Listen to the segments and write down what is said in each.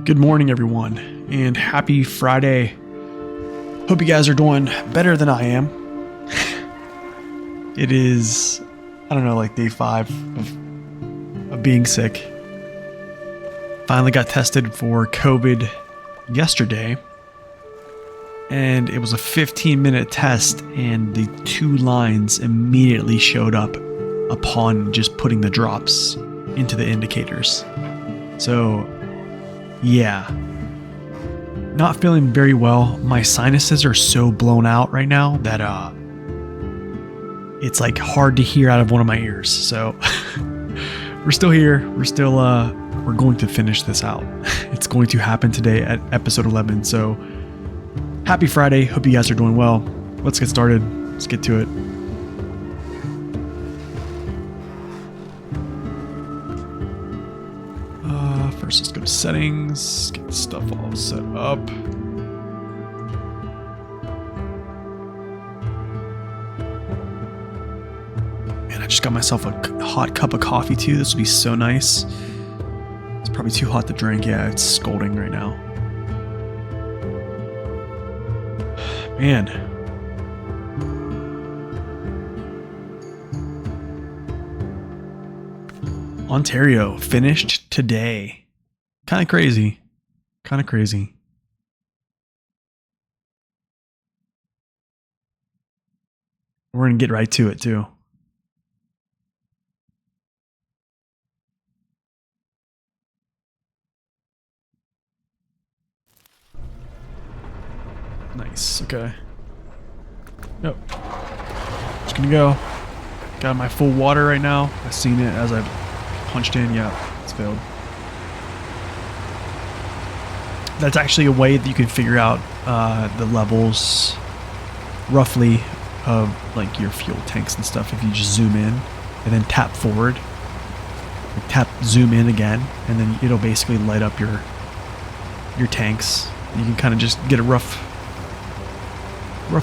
Good morning, everyone, and happy Friday. Hope you guys are doing better than I am. It is, I don't know, like day 5 of being sick. Finally got tested for COVID yesterday, and it was a 15-minute test, and the 2 lines immediately showed up upon just putting the drops into the indicators. So yeah, not feeling very well. My sinuses are so blown out right now that it's like hard to hear out of one of my ears. So we're still here. We're going to finish this out. It's going to happen today at episode 11. So happy Friday. Hope you guys are doing well. Let's get started. Let's get to it. First, let's go to settings, get the stuff all set up. Man, I just got myself a hot cup of coffee too. This would be so nice. It's probably too hot to drink. Yeah, it's scalding right now. Man. Ontario finished today. Kind of crazy. We're going to get right to it too. Nice. Okay. Yep. Just going to go. Got my full water right now. I've seen it as I've punched in. Yeah, it's filled. That's actually a way that you can figure out the levels roughly of like your fuel tanks and stuff if you just zoom in and then tap forward, zoom in again, and then it'll basically light up your tanks. You can kind of just get a rough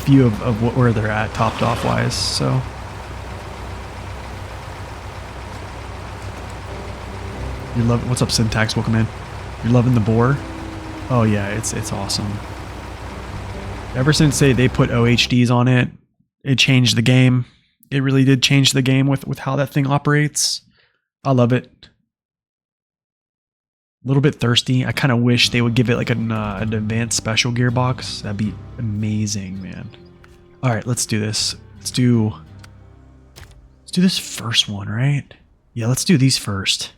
view of where they're at topped off wise. So you love it. What's up, Syntax? Welcome in. You're loving the bore? Oh yeah, it's awesome. Ever since they put OHDs on it, it changed the game. It really did change the game with how that thing operates. I love it. A little bit thirsty. I kind of wish they would give it like an advanced special gearbox. That'd be amazing, man. All right, let's do this. Let's do this first one, right? Yeah, let's do these first.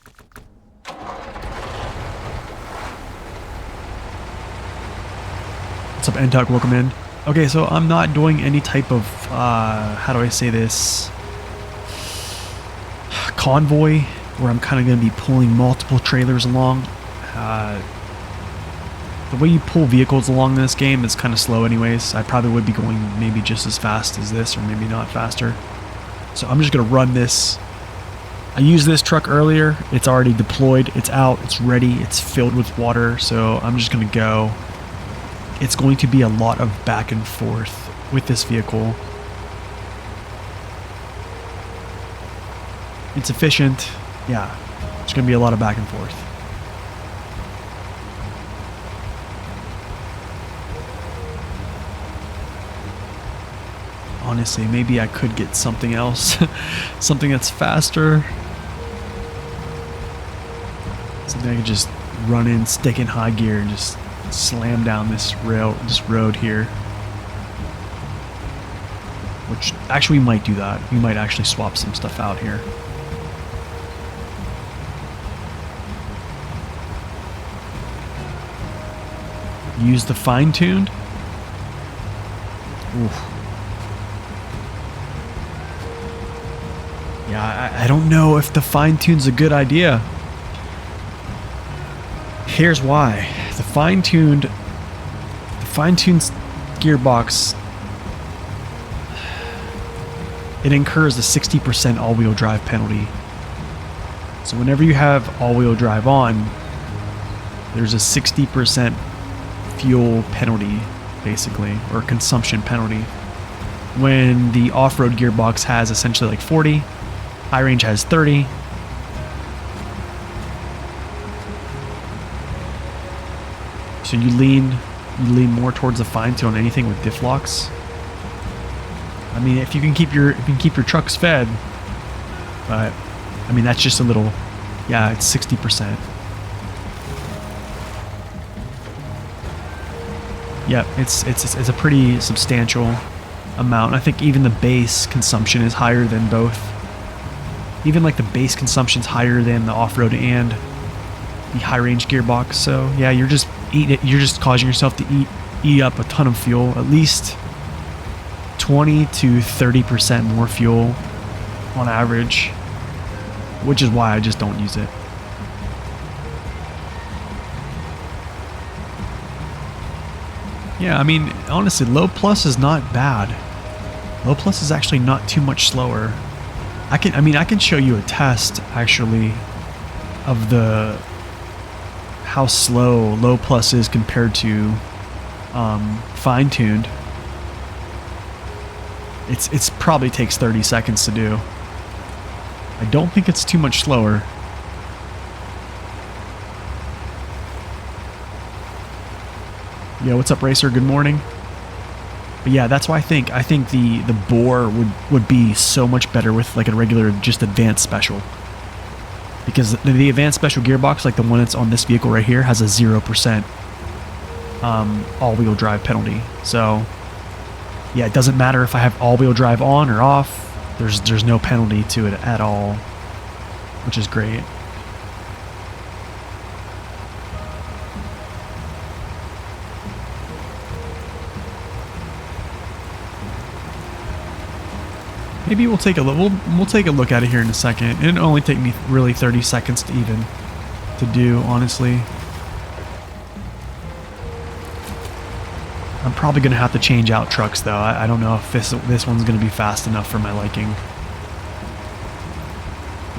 What's up, Entuck? Welcome in. Okay, so I'm not doing any type of, how do I say this? Convoy, where I'm kind of going to be pulling multiple trailers along. The way you pull vehicles along this game is kind of slow anyways. I probably would be going maybe just as fast as this, or maybe not faster. So I'm just going to run this. I used this truck earlier. It's already deployed. It's out. It's ready. It's filled with water. So I'm just going to go. It's going to be a lot of back and forth with this vehicle. It's efficient. Yeah, it's going to be a lot of back and forth. Honestly, maybe I could get something else. Something that's faster. Something I could just run in, stick in high gear, and just slam down this road here. Which actually we might do that. We might actually swap some stuff out here. Use the fine-tuned. Oof. Yeah, I don't know if the fine-tune's a good idea. Here's why. The fine-tuned gearbox, it incurs a 60% all-wheel drive penalty So whenever you have all-wheel drive on, there's a 60% fuel penalty, basically, or consumption penalty. When the off-road gearbox has essentially like 40, high range has 30. So you lean more towards the fine tune on anything with diff locks. I mean, if you can keep your trucks fed, but I mean that's just a little, yeah, it's 60%. Yep, it's a pretty substantial amount. I think even the base consumption is higher than both. Even like the base consumption's higher than the off-road and the high-range gearbox. So yeah, you're just causing yourself to eat up a ton of fuel, at least 20 to 30% more fuel on average, which is why I just don't use it. Yeah, I mean, honestly, low plus is not bad. Low plus is actually not too much slower. I can show you a test actually of how slow low plus is compared to fine tuned. It's probably takes 30 seconds to do. I don't think it's too much slower. Yeah, what's up, Racer? Good morning. But yeah, that's why I think the bore would be so much better with like a regular just advanced special. Because the advanced special gearbox, like the one that's on this vehicle right here, has a 0% all-wheel drive penalty. So yeah, it doesn't matter if I have all-wheel drive on or off. There's no penalty to it at all, which is great. Maybe we'll take a look. We'll take a look at it here in a second. It'll only take me really 30 seconds to do, honestly. I'm probably gonna have to change out trucks though. I don't know if this one's gonna be fast enough for my liking.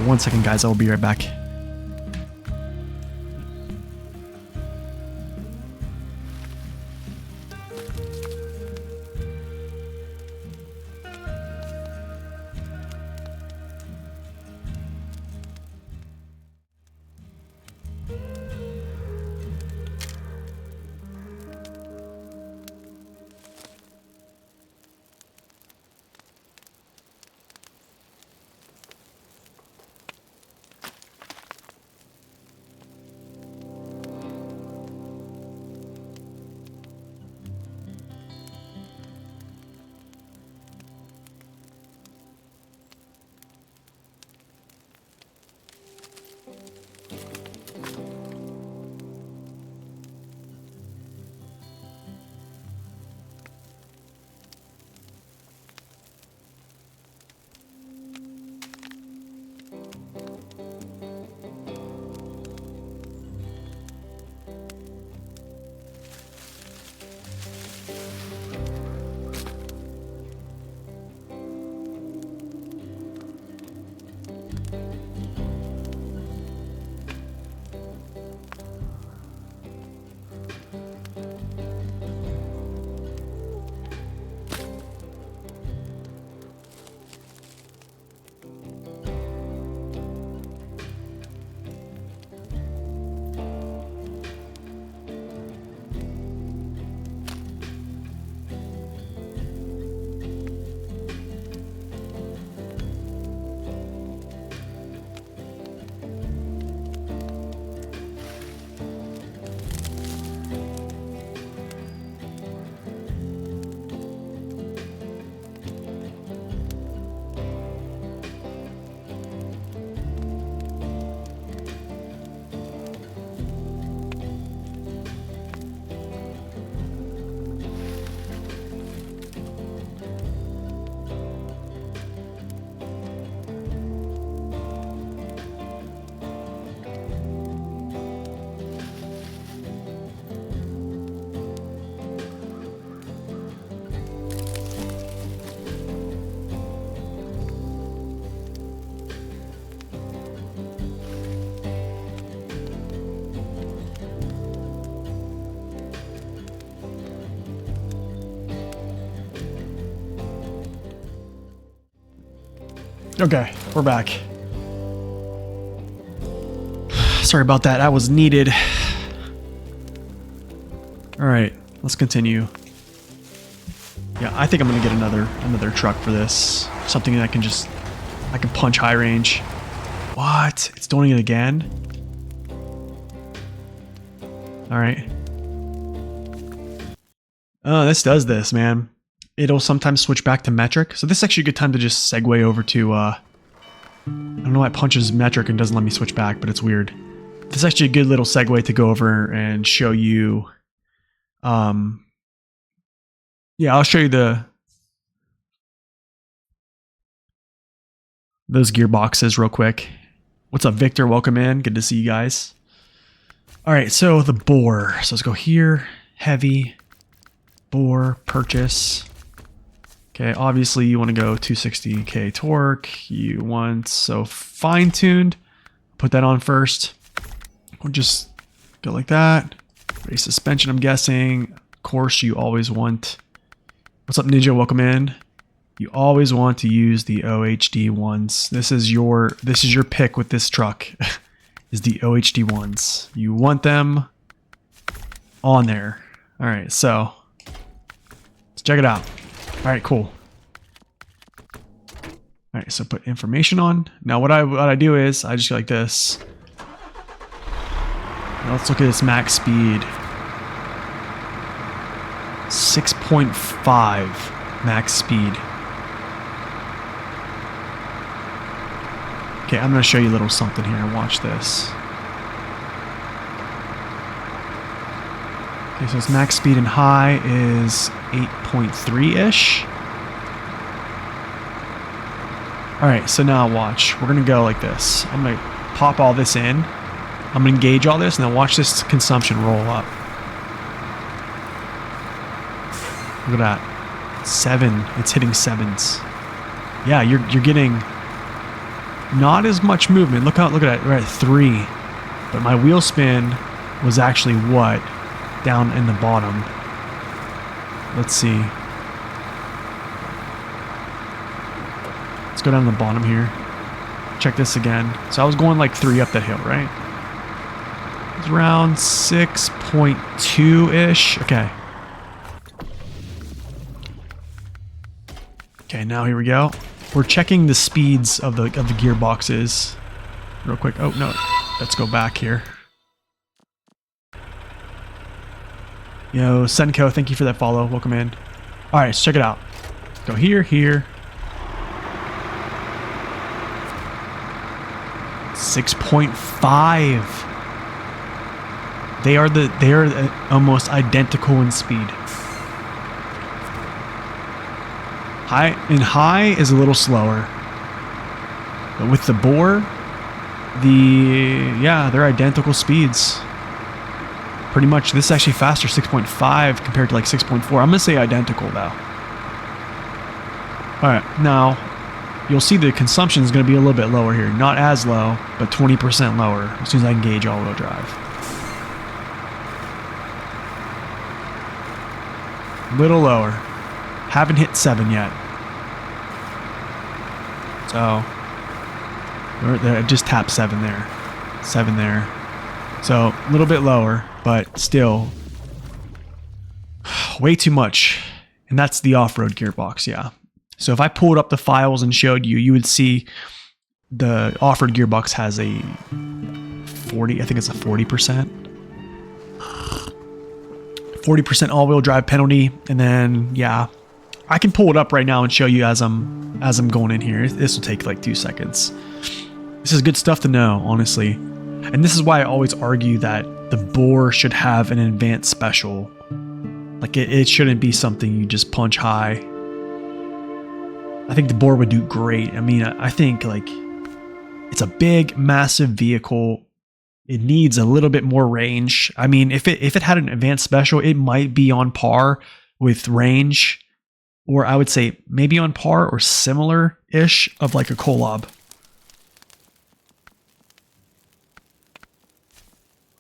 1 second, guys. I will be right back. Okay, we're back. Sorry about that. That was needed. All right, let's continue. Yeah, I think I'm gonna get another truck for this. Something that I can punch high range. What? It's doing it again? All right. Oh, this does this, man. It'll sometimes switch back to metric. So this is actually a good time to just segue over to, I don't know why it punches metric and doesn't let me switch back, but it's weird. This is actually a good little segue to go over and show you, yeah, I'll show you those gearboxes real quick. What's up, Victor? Welcome in. Good to see you guys. All right, so the bore. So let's go here, heavy, bore, purchase. Okay, obviously you want to go 260k torque. You want, so fine-tuned. Put that on first. We'll just go like that. Race suspension, I'm guessing. Of course, you always want... What's up, Ninja? Welcome in. You always want to use the OHD ones. This is your pick with this truck. Is the OHD ones. You want them on there. All right, so let's check it out. All right, cool. All right, so put information on. Now what I do is I just go like this. Now let's look at its max speed. 6.5 max speed. Okay, I'm going to show you a little something here. Watch this. Okay, so its max speed in high is 8.3-ish. Alright, so now watch. We're going to go like this. I'm going to pop all this in. I'm going to engage all this, and then watch this consumption roll up. Look at that. 7. It's hitting 7s. Yeah, you're getting... not as much movement. Look at that. We're at 3. But my wheel spin was actually what? Down in the bottom. Let's see. Let's go down to the bottom here. Check this again. So I was going like 3 up that hill, right? It's around 6.2-ish. Okay. Okay, now here we go. We're checking the speeds of the gearboxes real quick. Oh, no. Let's go back here. Yo, Senko, thank you for that follow. Welcome in. All right, let's check it out. Go here, here. 6.5. They are almost identical in speed. High is a little slower, but with the bore, they're identical speeds. Pretty much, this is actually faster, 6.5 compared to like 6.4. I'm gonna say identical though. All right, now you'll see the consumption is gonna be a little bit lower here. Not as low, but 20% lower as soon as I engage all-wheel drive. Little lower. Haven't hit 7 yet. So, I just tapped 7 there. 7 there. So, a little bit lower, but still way too much. And that's the off-road gearbox, yeah. So if I pulled up the files and showed you, you would see the off-road gearbox has a 40, I think it's a 40%. 40% all-wheel drive penalty, and then yeah, I can pull it up right now and show you as I'm going in here. This will take like 2 seconds. This is good stuff to know, honestly, and this is why I always argue that the bore should have an advanced special. Like it shouldn't be something you just punch high. I think the bore would do great. I mean, I think like it's a big, massive vehicle. It needs a little bit more range. I mean, if it had an advanced special, it might be on par with range, or I would say maybe on par or similar-ish of like a Kolob.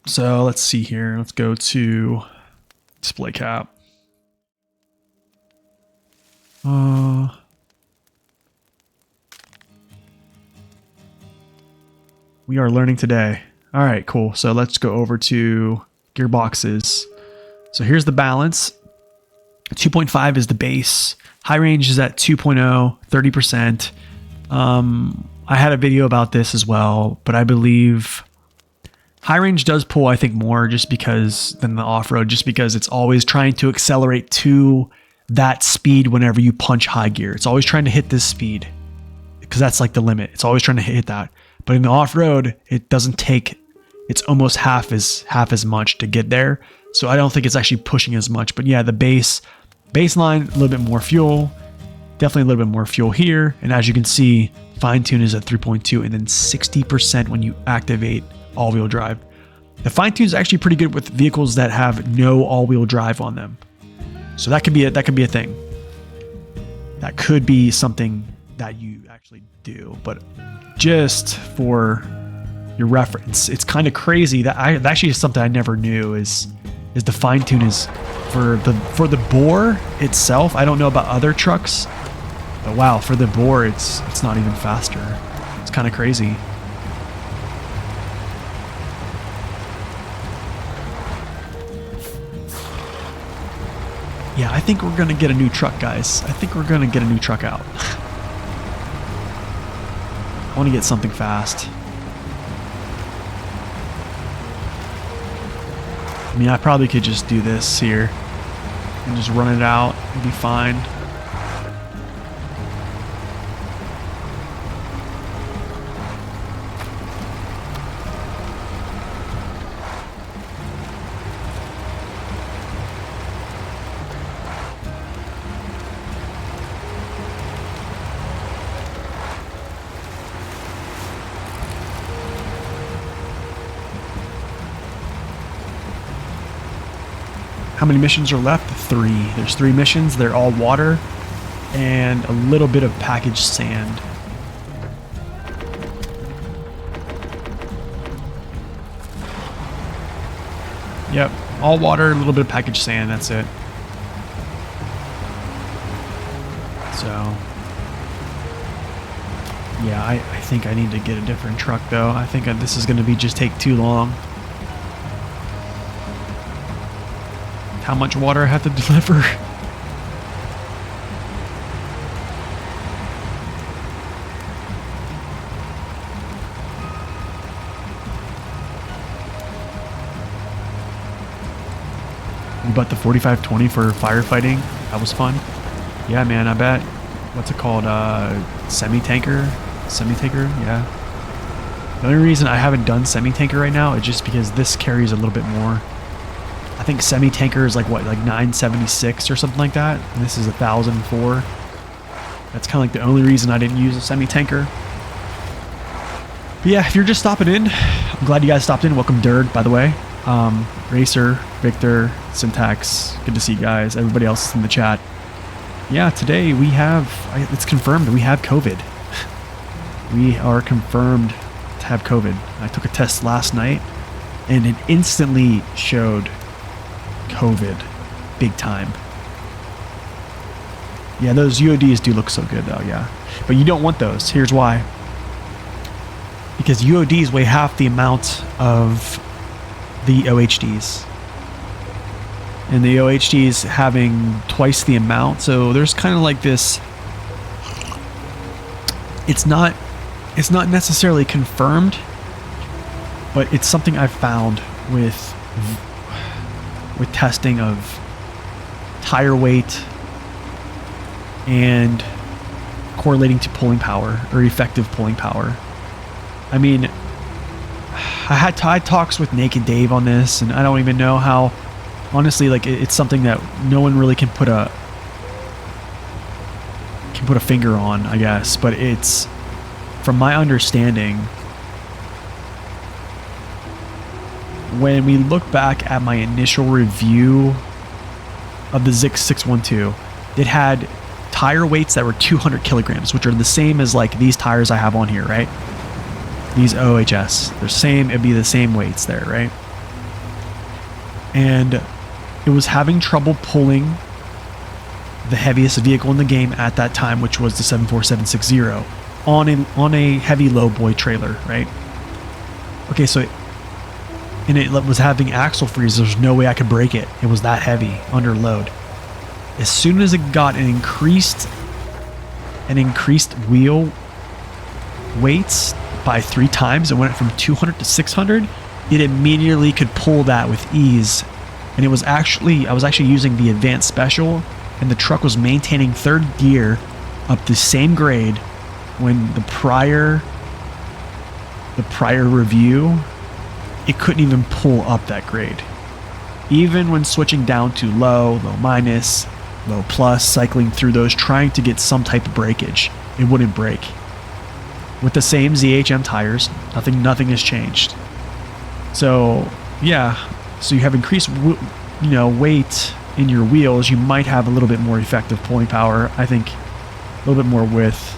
So let's see here. Let's go to display cap. We are learning today. All right, cool. So let's go over to gearboxes. So here's the balance. 2.5 is the base. High range is at 2.0, 30%. I had a video about this as well, but I believe high range does pull, I think, more just because than the off-road, just because it's always trying to accelerate to that speed whenever you punch high gear. It's always trying to hit this speed because that's like the limit. It's always trying to hit that. But in the off-road, it doesn't take, it's almost half as much to get there. So I don't think it's actually pushing as much. But yeah, the baseline, a little bit more fuel, definitely a little bit more fuel here. And as you can see, fine tune is at 3.2 and then 60% when you activate all-wheel drive. The fine tune is actually pretty good with vehicles that have no all-wheel drive on them. So that could be a thing. That could be something that you actually do. But just for your reference, it's kind of crazy that that actually is something I never knew is the fine tune is for the bore itself. I don't know about other trucks, but wow, for the bore it's not even faster. It's kind of crazy. Yeah, I think we're gonna get a new truck, guys. I think we're gonna get a new truck out. I want to get something fast. I mean, I probably could just do this here and just run it out and be fine. How many missions are left? 3. There's 3 missions. They're all water and a little bit of packaged sand. Yep, all water, a little bit of packaged sand. That's it. So, yeah, I think I need to get a different truck though. I think this is going to be just take too long. How much water I have to deliver. We bought the 4520 for firefighting. That was fun. Yeah, man, I bet. What's it called? Semi-tanker? Semi-tanker? Yeah. The only reason I haven't done semi-tanker right now is just because this carries a little bit more. I think semi-tanker is like what, like 976 or something like that, and this is 1004. That's kind of like the only reason I didn't use a semi-tanker. But yeah, if you're just stopping in, I'm glad you guys stopped in. Welcome, Dirg, by the way. Racer, Victor, Syntax, good to see you guys. Everybody else is in the chat. Yeah, today we have, it's confirmed we have COVID. We are confirmed to have COVID. I took a test last night, and it instantly showed COVID big time. Yeah, those UODs do look so good though, yeah. But you don't want those. Here's why. Because UODs weigh half the amount of the OHDs. And the OHDs having twice the amount. So there's kind of like this, it's not necessarily confirmed, but it's something I've found with testing of tire weight and correlating to pulling power or effective pulling power. I mean, I had talks with Naked Dave on this, and I don't even know how, honestly, like it's something that no one really can put a finger on, I guess, but it's, from my understanding, when we look back at my initial review of the Zix 612, it had tire weights that were 200 kilograms, which are the same as like these tires I have on here, right? These OHS, they're same, it'd be the same weights there, right? And it was having trouble pulling the heaviest vehicle in the game at that time, which was the 74760 on a heavy low boy trailer, right? Okay, so and it was having axle freeze. There's no way I could brake it. It was that heavy under load. As soon as it got an increased wheel weights by 3 times, it went from 200 to 600. It immediately could pull that with ease. And it was actually, I was actually using the advanced special, and the truck was maintaining 3rd gear up the same grade when the prior review, it couldn't even pull up that grade. Even when switching down to low minus, low plus, cycling through those, trying to get some type of breakage, it wouldn't break. With the same ZHM tires, nothing has changed. So yeah, so you have increased weight in your wheels, you might have a little bit more effective pulling power. I think a little bit more width.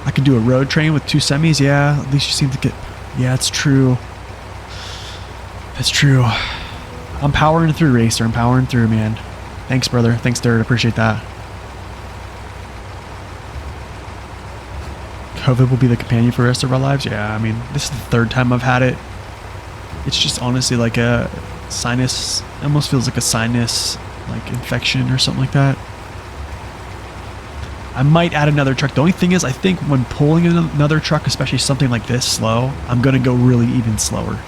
I could do a road train with 2 semis. Yeah, at least you seem to get... Yeah, it's true. It's true. I'm powering through, Racer. I'm powering through, man. Thanks, brother. Thanks, Dirt. Appreciate that. COVID will be the companion for the rest of our lives. Yeah, I mean, this is the 3rd time I've had it. It's just honestly like a sinus. It almost feels like a sinus like infection or something like that. I might add another truck. The only thing is, I think when pulling another truck, especially something like this slow, I'm going to go really even slower.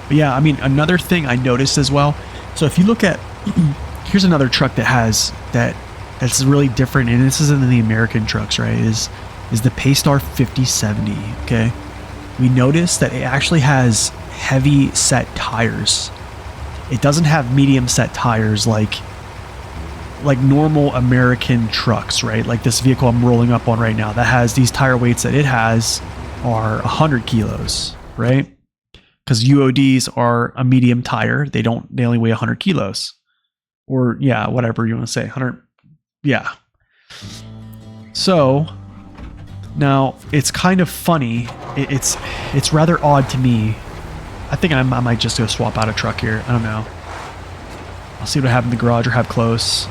But yeah, I mean, another thing I noticed as well. So if you look at, here's another truck that's really different, and this isn't in the American trucks, right? Is the Paystar 5070. Okay, we noticed that it actually has heavy set tires. It doesn't have medium set tires like normal American trucks, right? Like this vehicle I'm rolling up on right now that has these tire weights that it has are 100 kilos, right? Because UODs are a medium tire. They only weigh 100 kilos. Or yeah, whatever you want to say. 100, yeah. So now it's kind of funny. It's rather odd to me. I think I might just go swap out a truck here. I don't know. I'll see what I have in the garage or have close.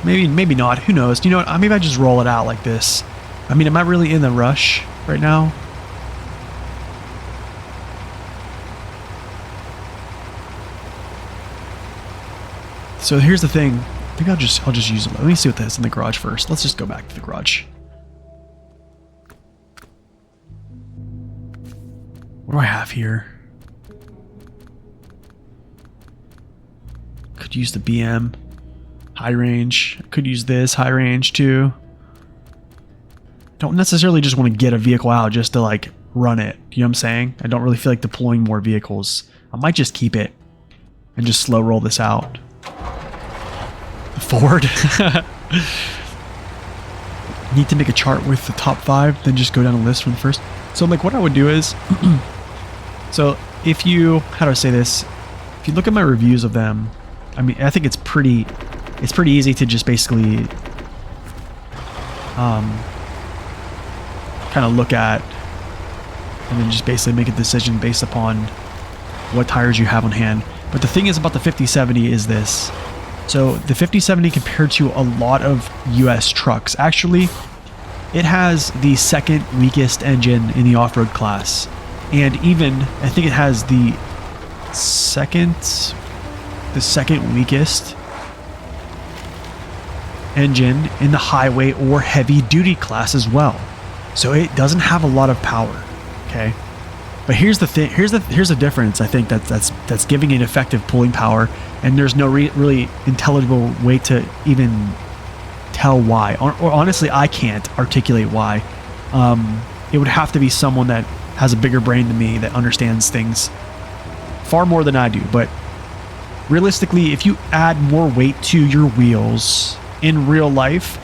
Maybe not. Who knows? You know what? Maybe I just roll it out like this. I mean, am I really in the rush right now? So here's the thing. I think I'll just use it. Let me see what that is in the garage first. Let's just go back to the garage. What do I have here? Could use the BM. High range. Could use this high range too. Don't necessarily just want to get a vehicle out just to like run it. You know what I'm saying? I don't really feel like deploying more vehicles. I might just keep it and just slow roll this out. Forward. Need to make a chart with the top 5, then just go down the list from the first. So like what I would do is, so if you, how do I say this? If you look at my reviews of them, I mean, I think it's pretty easy to just basically kind of look at and then just basically make a decision based upon what tires you have on hand. But the thing is about the 5070 is this. So the 5070 compared to a lot of US trucks, actually, it has the 2nd weakest engine in the off-road class. And even, I think it has the second weakest engine in the highway or heavy duty class as well. So it doesn't have a lot of power, okay? But here's the thing, here's the difference. I think that's giving it effective pulling power, and there's no really intelligible way to even tell why. Or honestly, I can't articulate why. It would have to be someone that has a bigger brain than me that understands things far more than I do. But realistically, if you add more weight to your wheels in real life,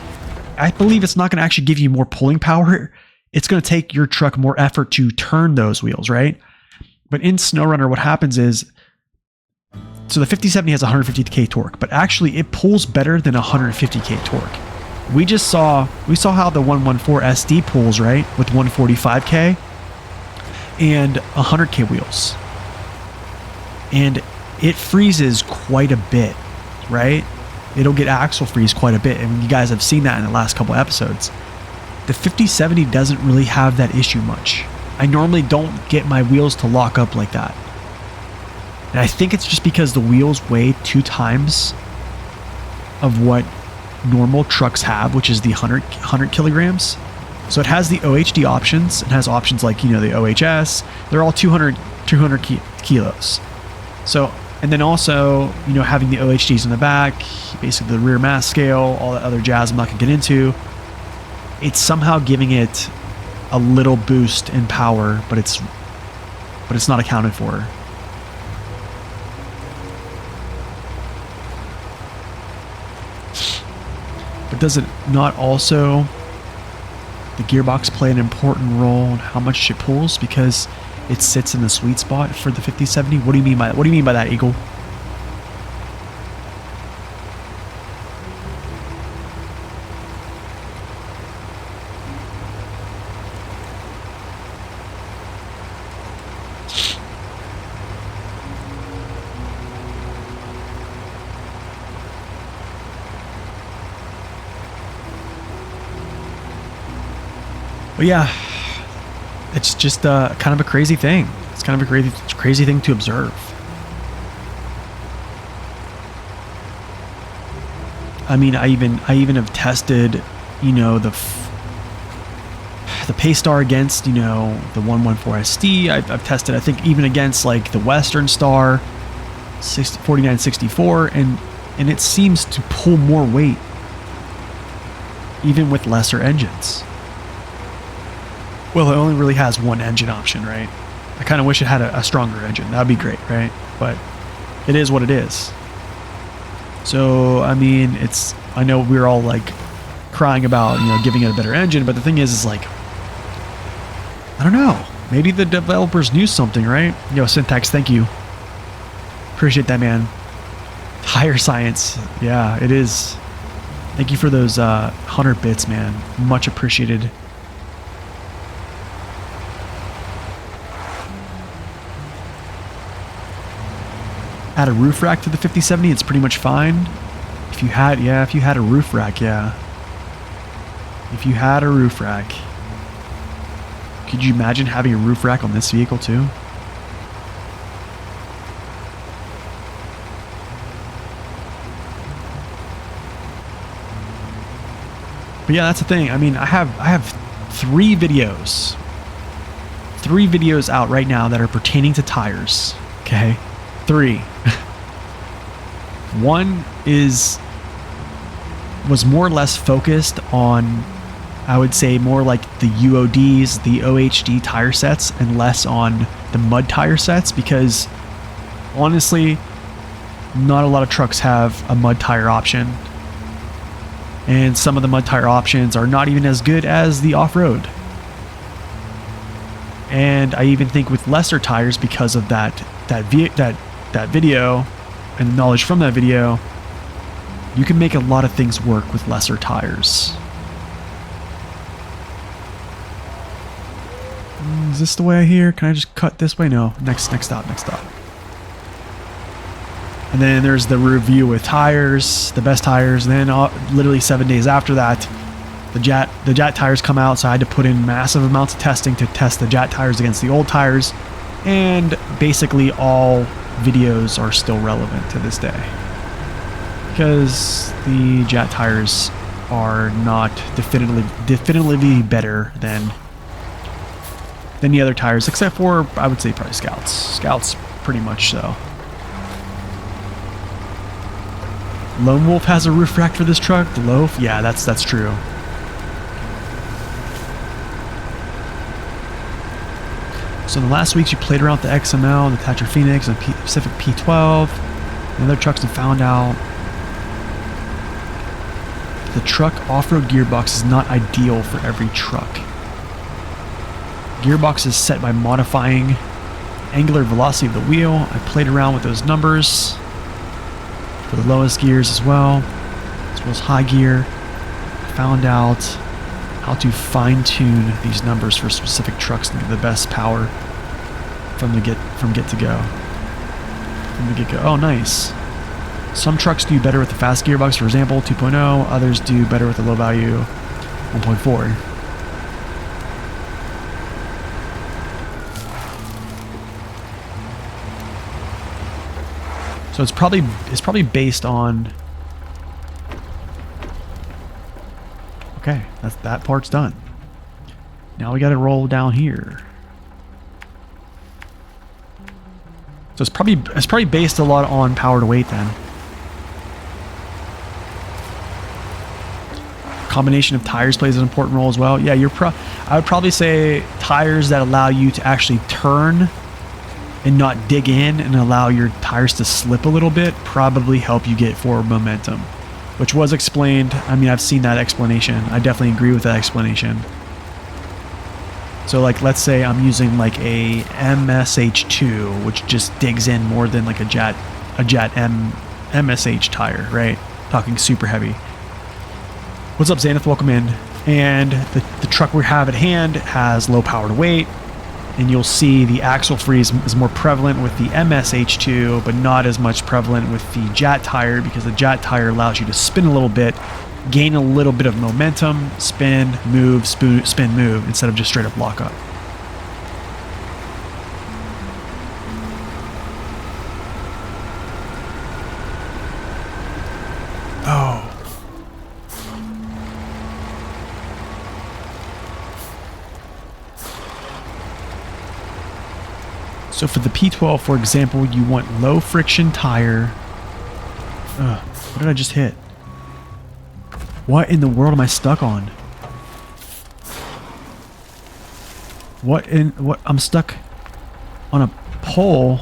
I believe it's not going to actually give you more pulling power. it's going to take your truck more effort to turn those wheels, right? But in SnowRunner, what happens is, so the 5070 has 150k torque, but actually it pulls better than 150k torque. We saw how the 114 SD pulls, right, with 145k and 100k wheels, and it freezes quite a bit, right? It'll get axle freeze quite a bit, and you guys have seen that in the last couple episodes. The 5070 doesn't really have that issue much. I normally don't get my wheels to lock up like that. And I think it's just because the wheels weigh 2 times of what normal trucks have, which is the 100 kilograms. So it has the OHD options. It has options like, the OHS. They're all 200 kilos. So, and then also, having the OHDs in the back, basically the rear mass scale, all that other jazz I'm not going to get into. It's somehow giving it a little boost in power, but it's not accounted for. But does it not also, the gearbox, play an important role in how much it pulls because it sits in the sweet spot for the 5070? What do you mean by that, Eagle? But yeah, it's just kind of a crazy thing. It's kind of a crazy thing to observe. I mean, I even have tested, the Paystar against, the 114 SD. I've tested, I think, even against like the Western Star 4964, and it seems to pull more weight even with lesser engines. Well, it only really has one engine option, right? I kind of wish it had a stronger engine. That'd be great, right? But it is what it is. So, I mean, I know we're all like crying about, giving it a better engine, but the thing is like, I don't know. Maybe the developers knew something, right? Syntax, thank you. Appreciate that, man. Higher science. Yeah, it is. Thank you for those 100 bits, man. Much appreciated. Add a roof rack to the 5070, it's pretty much fine. If you had a roof rack, yeah. If you had a roof rack. Could you imagine having a roof rack on this vehicle too? But yeah, that's the thing. I mean, I have 3 videos out right now that are pertaining to tires. Okay, 3. One was more or less focused on, I would say, more like the UODs, the OHD tire sets, and less on the mud tire sets, because honestly, not a lot of trucks have a mud tire option. And some of the mud tire options are not even as good as the off-road. And I even think with lesser tires, because of that video and the knowledge from that video, you can make a lot of things work with lesser tires. Is this the way I hear? Can I just cut this way? No. Next stop. And then there's the review with tires, the best tires. And then literally 7 days after that, the Jet tires come out. So I had to put in massive amounts of testing to test the Jet tires against the old tires. And basically all videos are still relevant to this day, because the Jet tires are not definitively better than the other tires, except for, I would say, probably Scouts pretty much so. Lone Wolf has a roof rack for this truck. The Loaf, yeah, that's true. So in the last weeks, you played around with the XML, the Thatcher Phoenix, and Pacific P12, and other trucks, and found out the truck off-road gearbox is not ideal for every truck. Gearbox is set by modifying angular velocity of the wheel. I played around with those numbers for the lowest gears as well as high gear. Found out how to fine-tune these numbers for specific trucks to get the best power from the get to go. From the get-go. Oh, nice. Some trucks do better with the fast gearbox, for example, 2.0. Others do better with the low value 1.4. So it's probably based on. Okay, that part's done. Now we got to roll down here. So it's probably based a lot on power to weight then. Combination of tires plays an important role as well. Yeah, I would probably say tires that allow you to actually turn and not dig in and allow your tires to slip a little bit probably help you get forward momentum, which was explained. I mean, I've seen that explanation. I definitely agree with that explanation. So like, let's say I'm using like a MSH2, which just digs in more than like a Jet MSH tire, right? Talking super heavy. What's up, Xanath? Welcome in. And the truck we have at hand has low power to weight, and you'll see the axle freeze is more prevalent with the MSH2, but not as much prevalent with the Jet tire, because the Jet tire allows you to spin a little bit, gain a little bit of momentum, spin, move, spin, move, instead of just straight up lock up. Oh. So for the P12, for example, you want low friction tire. What did I just hit? What in the world am I stuck on? What? I'm stuck on a pole.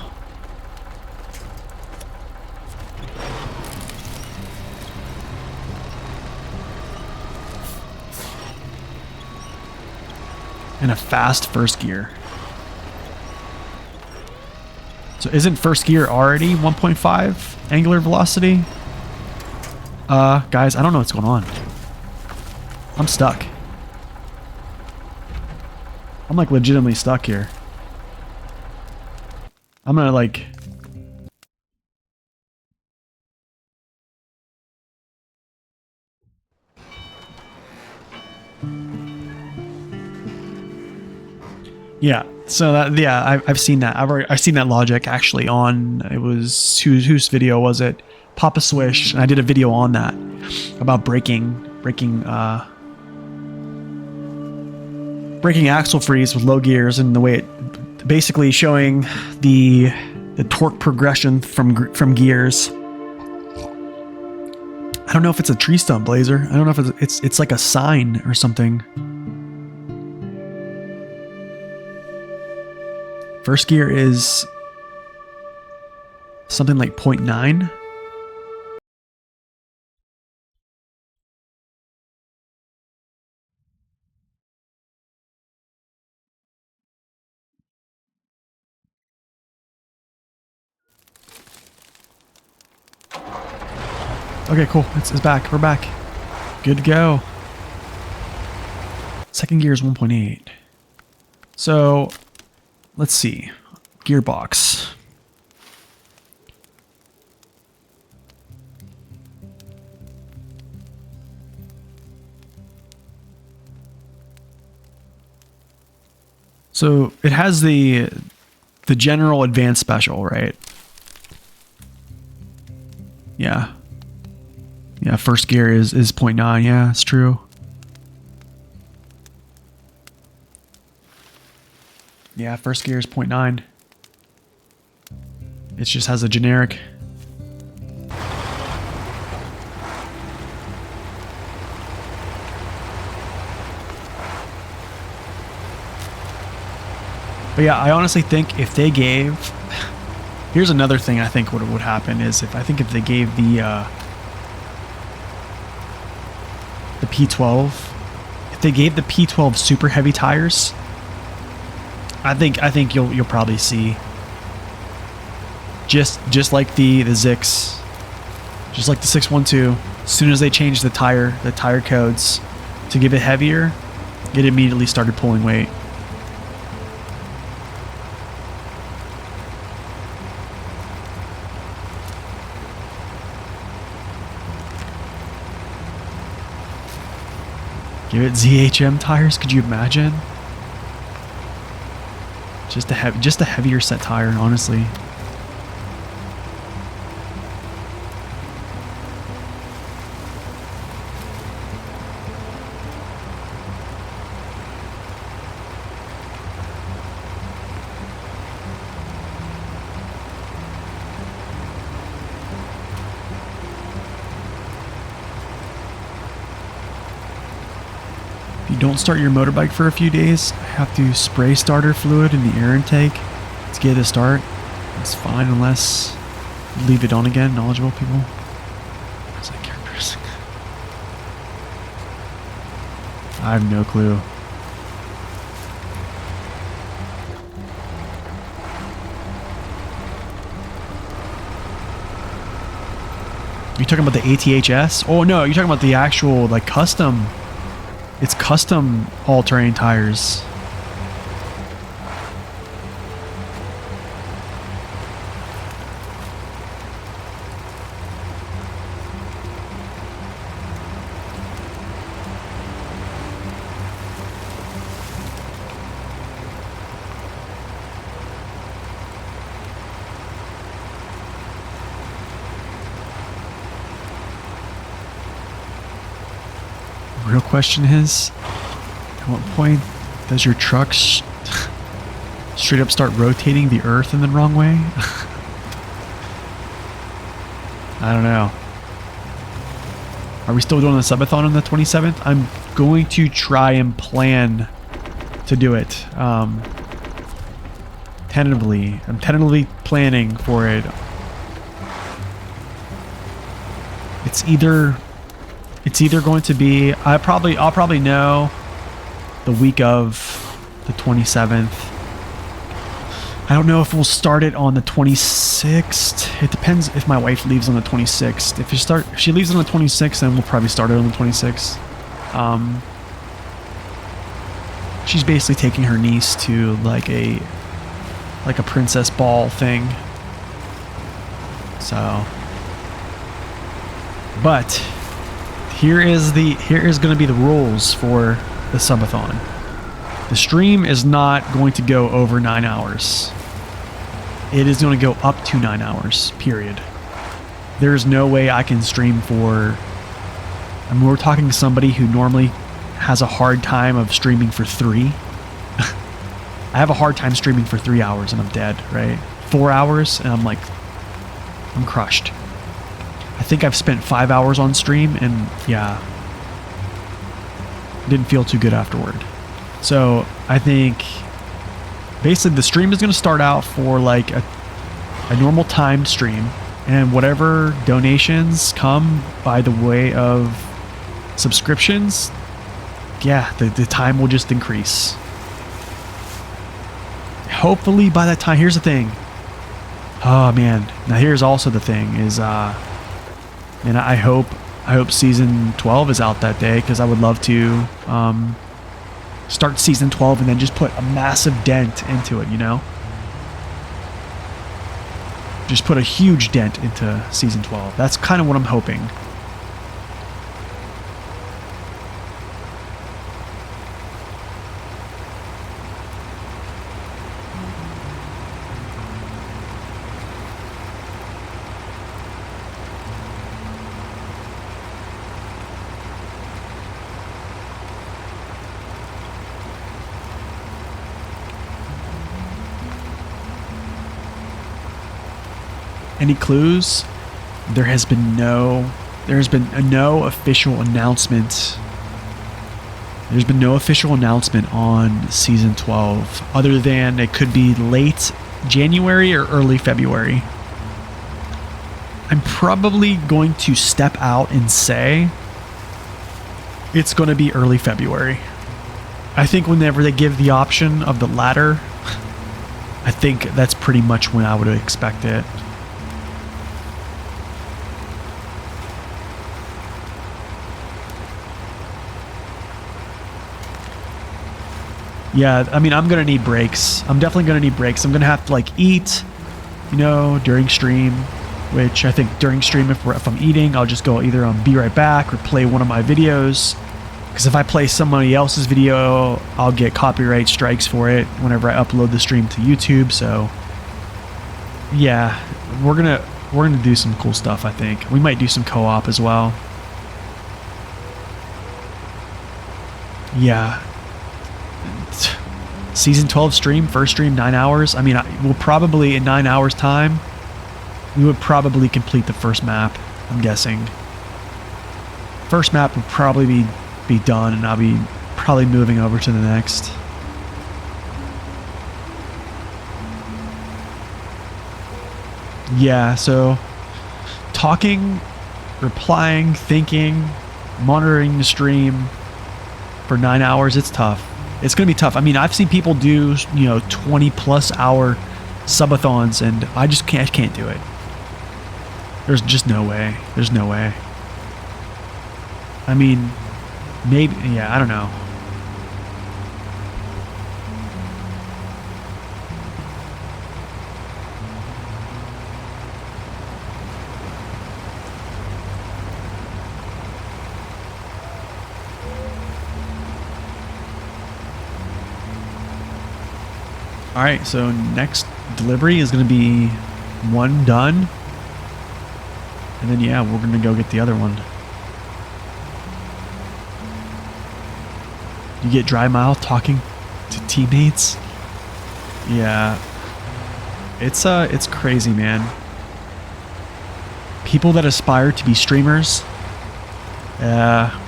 In a fast first gear. So isn't first gear already 1.5 angular velocity? Guys, I don't know what's going on. I'm stuck. I'm like legitimately stuck here. I'm gonna like... Yeah, so that, yeah, I've seen that. I've seen that logic actually on, it was, whose video was it? Papa Swish, and I did a video on that about breaking axle freeze with low gears, and the way it basically showing the torque progression from gears. I don't know if it's a tree stump, Blazer. I don't know if it's like a sign or something. First gear is something like 0.9. Okay, cool. It's back. We're back. Good to go. Second gear is 1.8. So, let's see. Gearbox. So, it has the general advanced special, right? Yeah. Yeah, first gear is 0.9. Yeah, it's true. Yeah, first gear is 0.9. It just has a generic. But yeah, I honestly think if they gave... Here's another thing I think would happen is if they gave the P12, if they gave the P12 super heavy tires, I think you'll probably see just like the Zix, just like the 612. As soon as they changed the tire codes to give it heavier, it immediately started pulling weight. Give it ZHM tires. Could you imagine? Just a heavier set tire, honestly. Don't start your motorbike for a few days, have to spray starter fluid in the air intake to get it to start. It's fine unless you leave it on again. Knowledgeable people. What's that characteristic? I have no clue. You talking about the ATHS? Oh no, you're talking about the actual like custom. It's custom all-terrain tires. Real question is, at what point does your truck straight up start rotating the earth in the wrong way? I don't know. Are we still doing the subathon on the 27th? I'm going to try and plan to do it. Tentatively. I'm tentatively planning for it. It's either going to be, I'll probably know the week of the 27th. I don't know if we'll start it on the 26th. It depends if my wife leaves on the 26th. If she leaves on the 26th, then we'll probably start it on the 26th. She's basically taking her niece to like a princess ball thing. So, but here is going to be the rules for the subathon. The stream is not going to go over 9 hours. It is going to go up to 9 hours, period. There's no way I can stream for... I mean, we're talking to somebody who normally has a hard time of streaming for 3. I have a hard time streaming for 3 hours and I'm dead, right? 4 hours and I'm like, I'm crushed. I think I've spent 5 hours on stream and yeah, didn't feel too good afterward. So I think basically the stream is going to start out for like a normal timed stream, and whatever donations come by the way of subscriptions, yeah, the time will just increase. Hopefully by that time, here's the thing. Oh man, now here's also the thing is, and I hope season 12 is out that day, because I would love to start season 12 and then just put a massive dent into it, you know? Just put a huge dent into season 12. That's kind of what I'm hoping. Any clues? There has been no official announcement. There's been no official announcement on season 12, other than it could be late January or early February. I'm probably going to step out and say it's going to be early February. I think whenever they give the option of the latter, I think that's pretty much when I would expect it. Yeah, I mean, I'm gonna need breaks. I'm definitely gonna need breaks. I'm gonna have to like eat, you know, during stream, which I think during stream, if I'm eating, I'll just go either on Be Right Back or play one of my videos. Because if I play somebody else's video, I'll get copyright strikes for it whenever I upload the stream to YouTube. So yeah, we're gonna do some cool stuff. I think we might do some co-op as well. Yeah. Season 12 stream, first stream 9 hours. I mean, we'll probably in 9 hours time, we would probably complete the first map. I'm guessing. First map would probably be done, and I'll be probably moving over to the next. Yeah, so talking, replying, thinking, monitoring the stream for 9 hours, it's tough. It's going to be tough. I mean, I've seen people do, you know, 20+ hour subathons, and I can't do it. There's just no way. There's no way. I mean, maybe, yeah, I don't know. All right, so next delivery is going to be one done. And then, yeah, we're going to go get the other one. You get dry mouth talking to teammates? Yeah. It's crazy, man. People that aspire to be streamers. Yeah.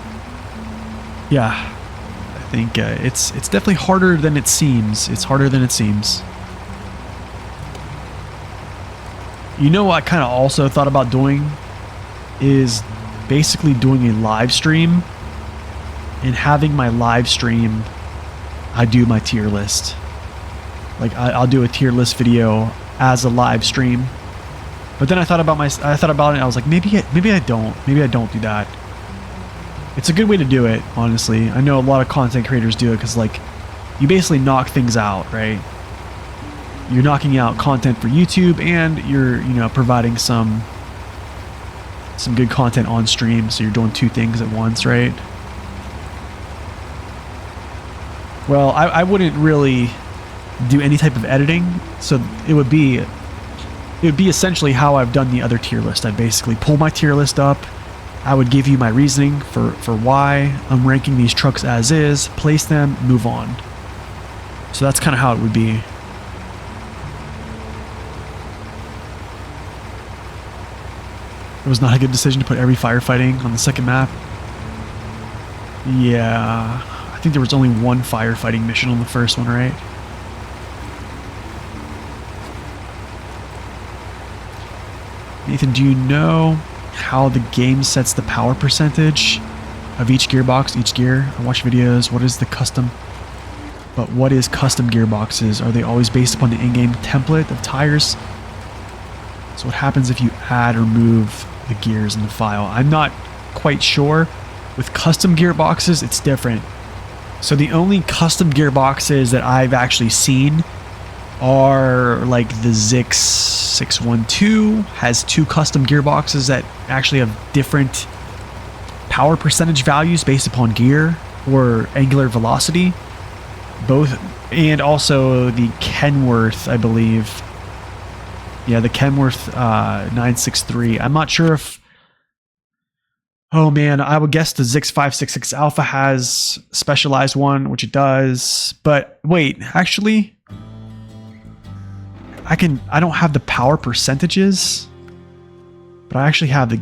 I think it's definitely harder than it seems. It's harder than it seems. You know what I kind of also thought about doing is basically doing a live stream, and having my live stream, I do my tier list. Like I'll do a tier list video as a live stream. But then I thought about it and I was like, maybe I don't do that. It's a good way to do it, honestly. I know a lot of content creators do it because, like, you basically knock things out, right? You're knocking out content for YouTube, and you're, you know, providing some good content on stream, so you're doing two things at once, right? Well, I wouldn't really do any type of editing, so it would be essentially how I've done the other tier list. I basically pull my tier list up. I would give you my reasoning for why I'm ranking these trucks as is, place them, move on. So that's kind of how it would be. It was not a good decision to put every firefighting on the second map. Yeah, I think there was only one firefighting mission on the first one, right? Nathan, do you know how the game sets the power percentage of each gearbox, each gear? I watch videos. What is custom gearboxes? Are they always based upon the in-game template of tires? So what happens if you add or move the gears in the file? I'm not quite sure. With custom gearboxes, it's different. So the only custom gearboxes that I've actually seen are like the Zix 612 has two custom gearboxes that actually have different power percentage values based upon gear or angular velocity. Both, and also the Kenworth, I believe. Yeah, the Kenworth 963. I'm not sure if... Oh man, I would guess the Zix 566 Alpha has specialized one, which it does. But wait, actually... I don't have the power percentages, but I actually have the...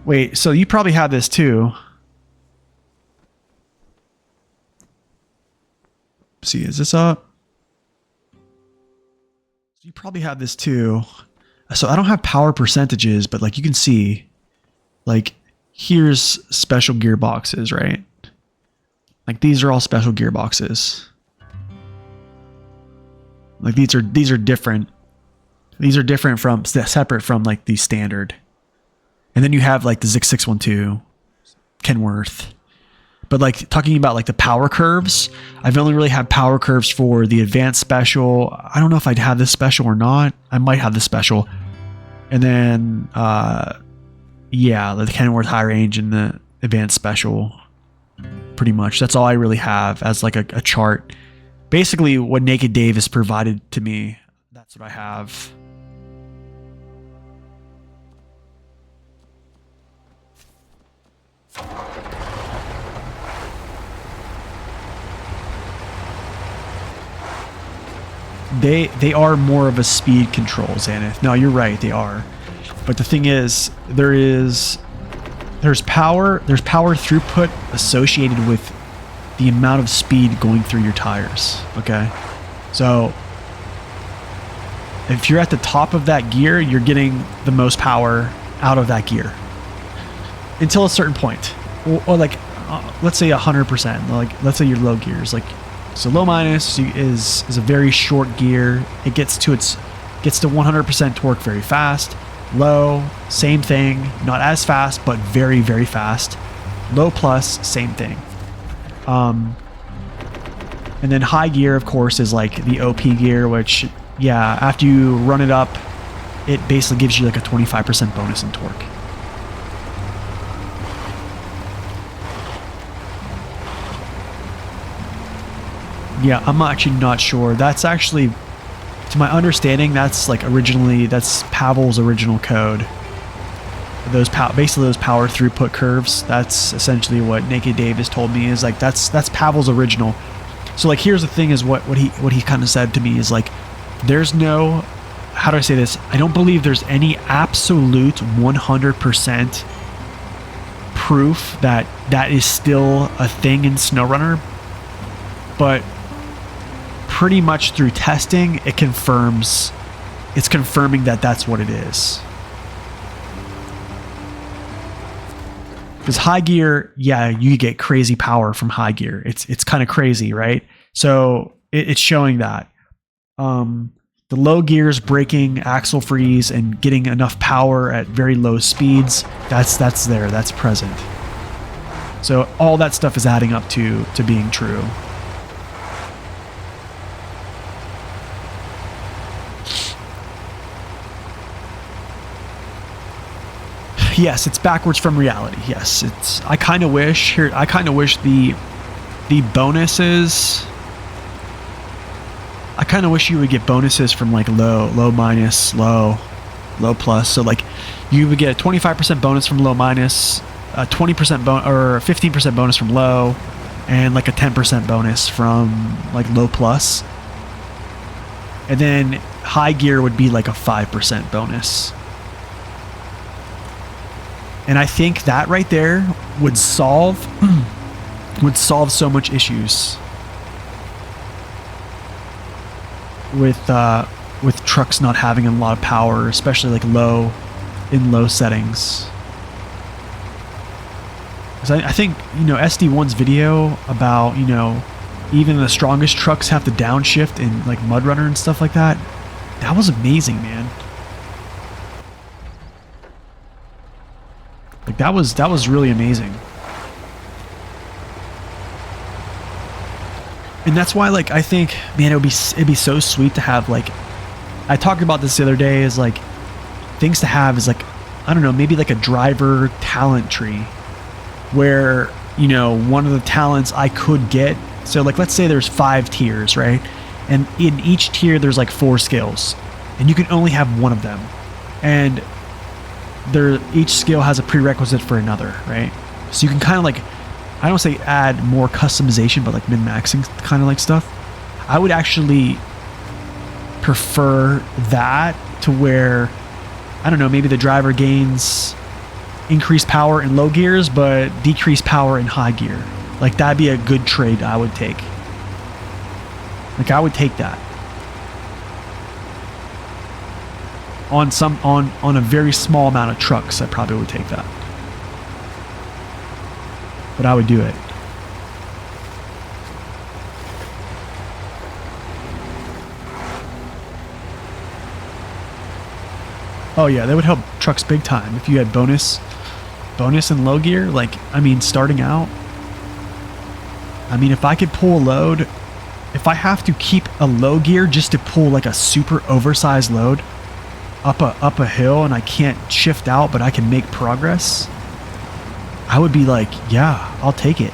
Wait, so you probably have this too. Let's see, is this up? You probably have this too. So I don't have power percentages, but like you can see, like here's special gearboxes, right? Like these are all special gearboxes. Like these are different. These are different from, separate from like the standard. And then you have like the Zix 612, Kenworth. But like talking about like the power curves, I've only really had power curves for the advanced special. I don't know if I'd have this special or not. I might have this special. And then, yeah, the Kenworth high range and the advanced special. Pretty much. That's all I really have as like a chart. Basically what Naked Dave has provided to me. That's what I have. They are more of a speed control, Xanath. No, you're right, they are. But the thing is, there's power throughput associated with the amount of speed going through your tires. Okay, so if you're at the top of that gear, you're getting the most power out of that gear until a certain point, or like let's say 100%. Like let's say your low gears, like so low minus is a very short gear. It gets to 100% torque very fast. Low, same thing, not as fast, but very, very fast. Low plus, same thing. And then high gear, of course, is like the OP gear, which, yeah, after you run it up, it basically gives you like a 25% bonus in torque. Yeah, I'm actually not sure. That's actually, to my understanding, that's like that's Pavel's original code. Basically those power throughput curves. That's essentially what Naked Dave has told me is like that's Pavel's original. So like here's the thing is what he kind of said to me is like there's no, how do I say this? I don't believe there's any absolute 100% proof that is still a thing in SnowRunner, but pretty much through testing, it's confirming that that's what it is. Because high gear, yeah, you get crazy power from high gear. It's kind of crazy, right? So it's showing that. The low gears, braking, axle freeze, and getting enough power at very low speeds, that's there, that's present. So all that stuff is adding up to being true. Yes, it's backwards from reality. Yes, it's. I kind of wish the bonuses. I kind of wish you would get bonuses from like low minus, low plus. So like, you would get a 25% bonus from low minus, a 20% or 15% bonus from low, and like a 10% bonus from like low plus. And then high gear would be like a 5% bonus. And I think that right there would solve so much issues with trucks not having a lot of power, especially like low settings. Because I think, you know, SD1's video about, you know, even the strongest trucks have to downshift in like Mud Runner and stuff like that. That was amazing, man. Like that was really amazing. And that's why, like, I think, man, it'd be so sweet to have, like, I talked about this the other day, is like things to have is like, I don't know, maybe like a driver talent tree where, you know, one of the talents I could get. So like, let's say there's 5 tiers, right? And in each tier, there's like 4 skills and you can only have one of them. And each skill has a prerequisite for another, right? So you can kind of like, I don't say add more customization, but like min-maxing kind of like stuff. I would actually prefer that to where, I don't know, maybe the driver gains increased power in low gears, but decreased power in high gear. Like that'd be a good trade I would take. Like I would take that. On a very small amount of trucks, I probably would take that. But I would do it. Oh yeah, that would help trucks big time if you had bonus and low gear. Like, I mean, starting out, I mean, if I could pull a load, if I have to keep a low gear just to pull like a super oversized load up a hill and I can't shift out, but I can make progress, I would be like, yeah, I'll take it.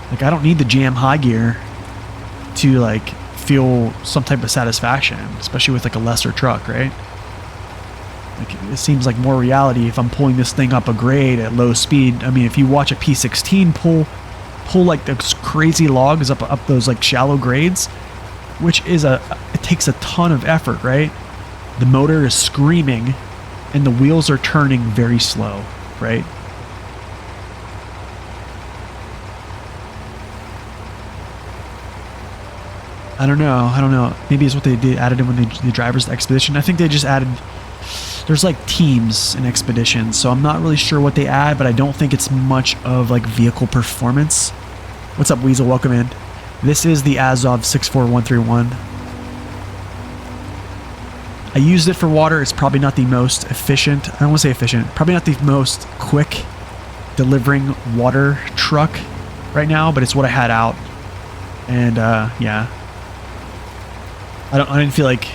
Like, I don't need the jam high gear to like feel some type of satisfaction, especially with like a lesser truck, right? Like, it seems like more reality if I'm pulling this thing up a grade at low speed. I mean, if you watch a P16 pull like those crazy logs up those like shallow grades, which is it takes a ton of effort, right? The motor is screaming and the wheels are turning very slow, right? I don't know. Maybe it's what they added in when the drivers expedition. I think they just added, there's like teams in expedition, so I'm not really sure what they add, but I don't think it's much of like vehicle performance. What's up, Weasel? Welcome in. This is the Azov 64131. I used it for water. It's probably not the most efficient. I don't want to say efficient. Probably not the most quick delivering water truck right now, but it's what I had out. And yeah. I didn't feel like,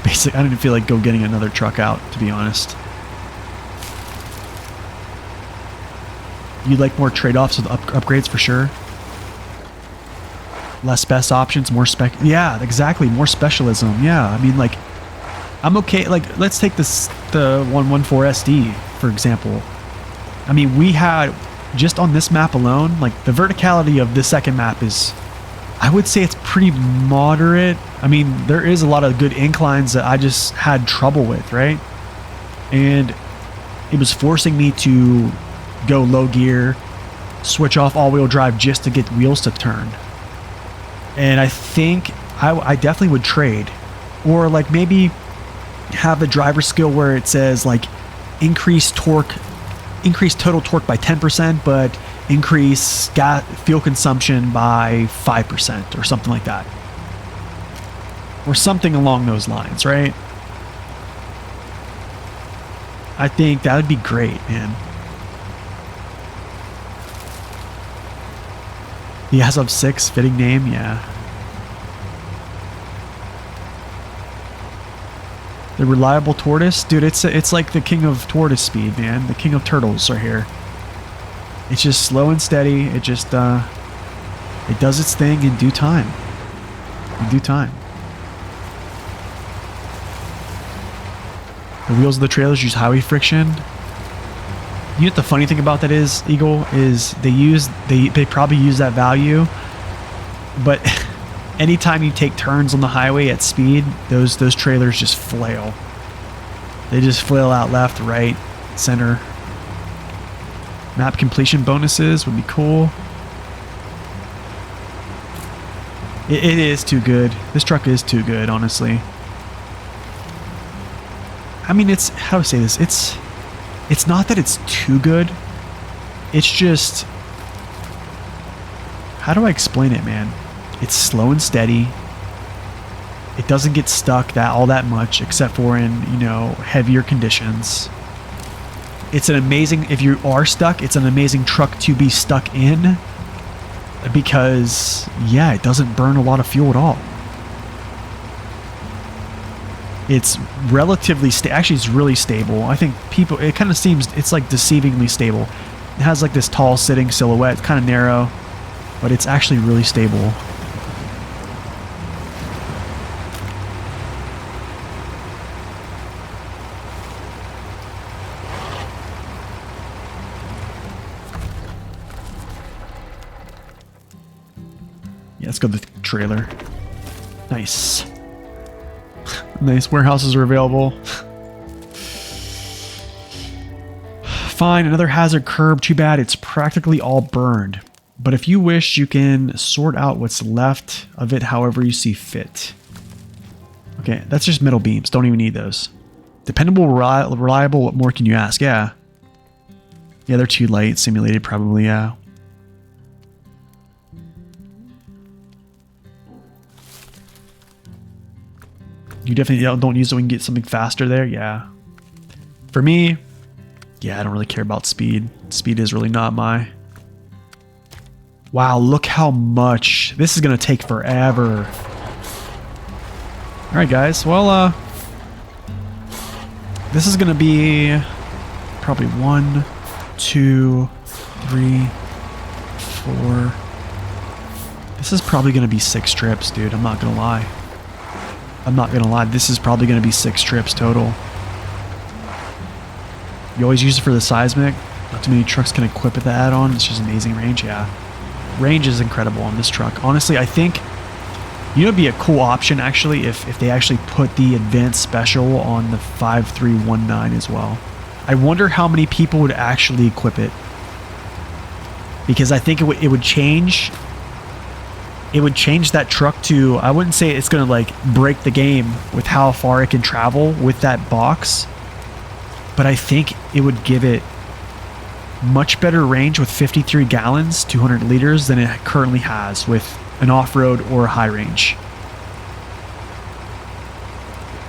basically, I didn't feel like go getting another truck out, to be honest. You'd like more trade-offs with upgrades for sure. Less best options, more spec. Yeah, exactly. More specialism. Yeah, I mean, like, I'm okay. Like, let's take the 114 SD, for example. I mean, we had, just on this map alone, like, the verticality of this second map is, I would say it's pretty moderate. I mean, there is a lot of good inclines that I just had trouble with, right? And it was forcing me to go low gear, switch off all-wheel drive just to get wheels to turn. And I think I definitely would trade. Or like maybe have a driver skill where it says like increase total torque by 10%, but increase fuel consumption by 5% or something like that. Or something along those lines, right? I think that would be great, man. The Azov 6, fitting name, yeah. The reliable tortoise? Dude, it's like the king of tortoise speed, man. The king of turtles right here. It's just slow and steady. It just, it does its thing in due time. In due time. The wheels of the trailers use highway friction. You know what the funny thing about that is, Eagle, is they probably use that value, but anytime you take turns on the highway at speed, those trailers just flail. They just flail out left, right, center. Map completion bonuses would be cool. It is too good. This truck is too good, honestly. I mean, it's, how do I say this? It's not that it's too good. It's just, how do I explain it, man? It's slow and steady. It doesn't get stuck all that much, except for in, you know, heavier conditions. It's an amazing, if you are stuck, it's an amazing truck to be stuck in, because, yeah, it doesn't burn a lot of fuel at all. It's relatively actually it's really stable. I think people, it kind of seems, it's like deceivingly stable. It has like this tall sitting silhouette, it's kind of narrow, but it's actually really stable. Yeah, let's go to the trailer. Nice. Nice, warehouses are available. Fine, another hazard curb. Too bad it's practically all burned. But if you wish, you can sort out what's left of it however you see fit. Okay, that's just metal beams. Don't even need those. Dependable, reliable, what more can you ask? Yeah. Yeah, they're too light. Simulated, probably, yeah. You definitely don't use it when you get something faster there. Yeah. For me, yeah, I don't really care about speed. Speed is really not my... Wow, look how much. This is going to take forever. All right, guys. Well, this is going to be probably 1, 2, 3, 4. This is probably going to be 6 trips, dude. I'm not going to lie. I'm not going to lie. This is probably going to be 6 trips total. You always use it for the seismic. Not too many trucks can equip it the add-on. It's just amazing range, yeah. Range is incredible on this truck. Honestly, I think, you know, it'd be a cool option actually if they actually put the advanced special on the 5319 as well. I wonder how many people would actually equip it. Because I think it would change... It would change that truck to... I wouldn't say it's going to like break the game with how far it can travel with that box. But I think it would give it much better range with 53 gallons, 200 liters than it currently has with an off-road or a high range.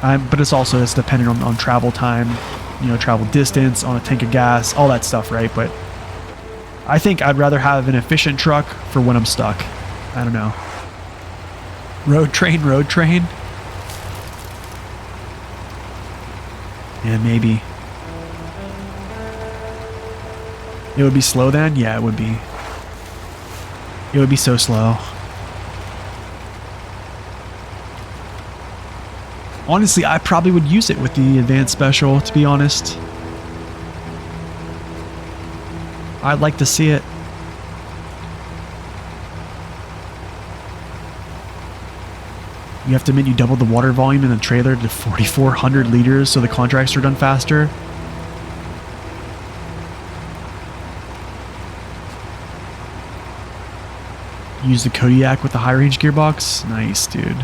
But it's dependent on travel time, you know, travel distance, on a tank of gas, all that stuff, right? But I think I'd rather have an efficient truck for when I'm stuck. I don't know. Road train, road train? Yeah, maybe. It would be slow then? Yeah, it would be. It would be so slow. Honestly, I probably would use it with the advanced special, to be honest. I'd like to see it. You have to admit you doubled the water volume in the trailer to 4,400 liters so the contracts are done faster. Use the Kodiak with the high range gearbox. Nice, dude.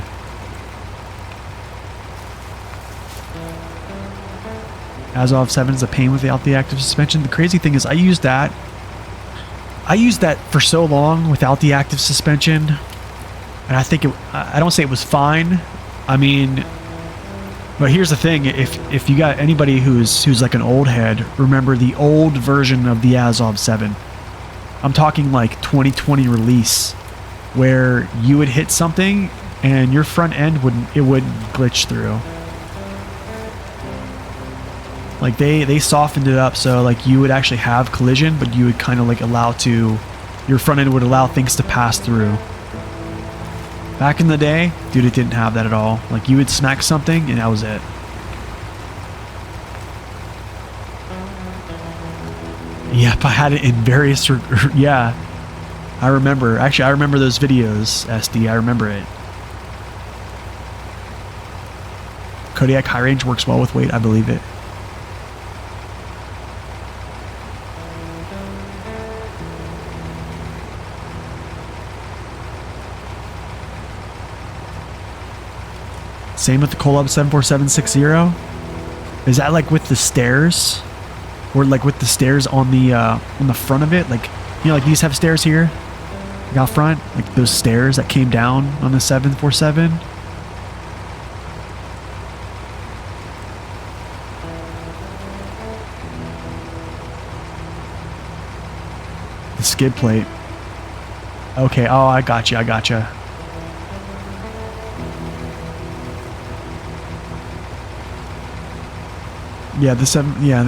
Azov 7 is a pain without the active suspension. The crazy thing is I used that for so long without the active suspension. And I think I don't say it was fine. I mean, but here's the thing. If you got anybody who's like an old head, remember the old version of the Azov 7. I'm talking like 2020 release, where you would hit something and your front end wouldn't glitch through. Like they softened it up so like you would actually have collision, but you would kind of like your front end would allow things to pass through. Back in the day, dude, it didn't have that at all. Like you would smack something and that was it. Yep, I had it in various, yeah. I remember, actually I remember those videos, SD, I remember it. Kodiak high range works well with weight, I believe it. Same with the Colab 74760. Is that like with the stairs? Or like with the stairs on the front of it? Like, you know, like these have stairs here? Like out front? Like those stairs that came down on the 747? The skid plate. Okay, oh, I gotcha. Yeah, the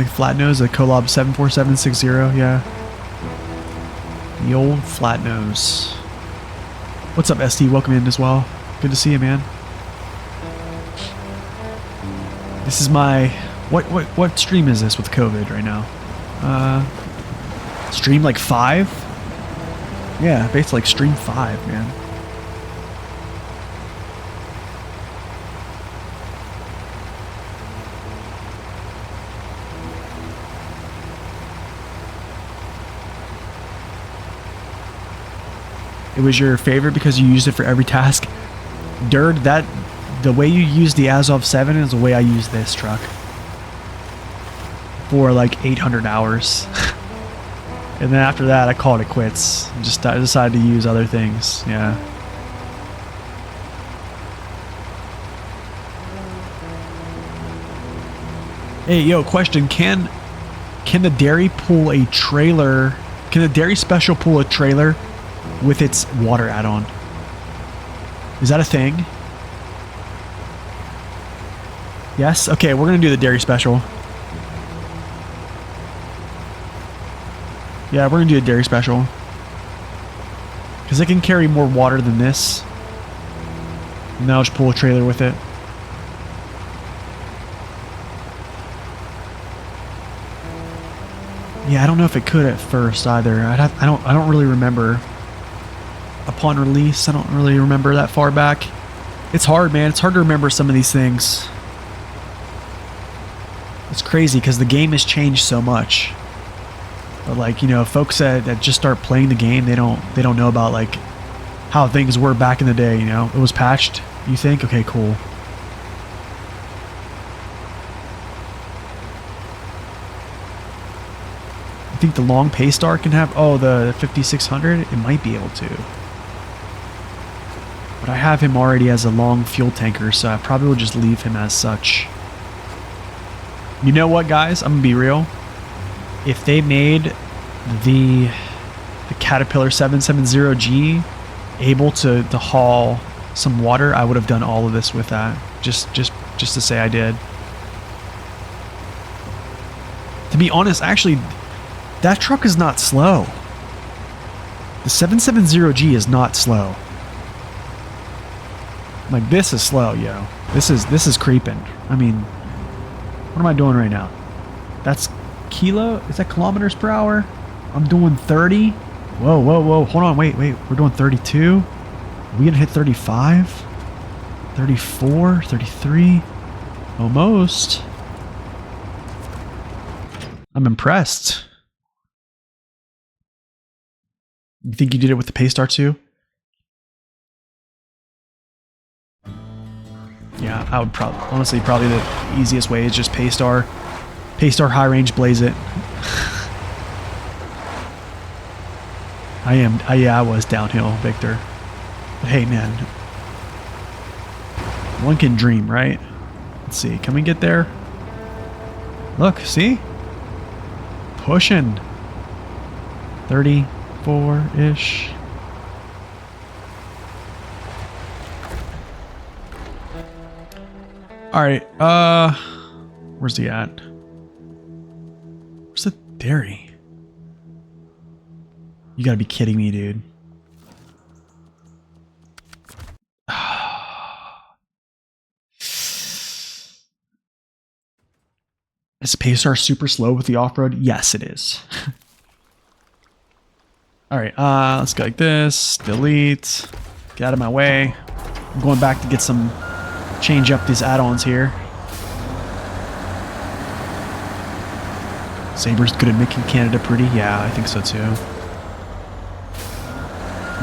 flat nose, the Colab 74760, yeah. The old flat nose. What's up, ST? Welcome in as well. Good to see you, man. This is my what stream is this with COVID right now? Stream like 5? Yeah, basically like stream 5, man. It was your favorite because you used it for every task. Dirt, the way you use the Azov 7 is the way I use this truck. For like 800 hours. And then after that, I called it quits. I decided to use other things, yeah. Hey, yo, question. Can the dairy pull a trailer? Can the dairy special pull a trailer with its water add-on? Is that a thing? Yes? Okay, we're going to do the dairy special. Yeah, we're going to do a dairy special. Because it can carry more water than this. And then I'll just pull a trailer with it. Yeah, I don't know if it could at first either. I don't really remember. Upon release, I don't really remember that far back. It's hard, man. It's hard to remember some of these things. It's crazy because the game has changed so much. But like, you know, folks that just start playing the game, they don't know about like how things were back in the day, you know. It was patched, you think? Okay, cool. I think the long Paystar can have, oh, the 5600, it might be able to. But I have him already as a long fuel tanker, so I probably will just leave him as such. You know what, guys? I'm gonna be real. If they made the Caterpillar 770G able to haul some water, I would have done all of this with that. Just to say I did. To be honest, actually, that truck is not slow. The 770G is not slow. Like, this is slow, yo. This is creeping. I mean, what am I doing right now? That's kilo? Is that kilometers per hour? I'm doing 30. Whoa, whoa, whoa. Hold on, wait. We're doing 32. Are we gonna hit 35? 34? 33? Almost. I'm impressed. You think you did it with the Paystar too? Yeah, I would honestly probably the easiest way is just Paystar high range blaze it. I was downhill, Victor. But hey, man, one can dream, right? Let's see, can we get there? Look, see? Pushing. 34-ish. Alright, where's he at? Where's the dairy? You gotta be kidding me, dude. Is Paystar super slow with the off-road? Yes, it is. Alright, let's go like this. Delete. Get out of my way. I'm going back to get some... change up these add-ons here. Saber's good at making Canada pretty? Yeah, I think so too.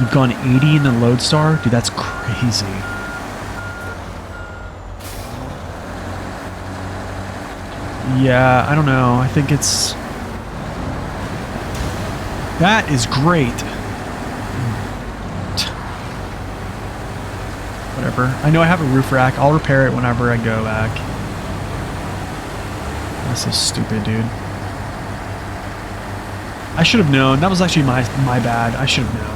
You've gone 80 in the Lodestar? Dude, that's crazy. Yeah, I don't know. I think it's... That is great. Whatever. I know I have a roof rack. I'll repair it whenever I go back. That's so stupid, dude. I should have known. That was actually my bad. I should have known.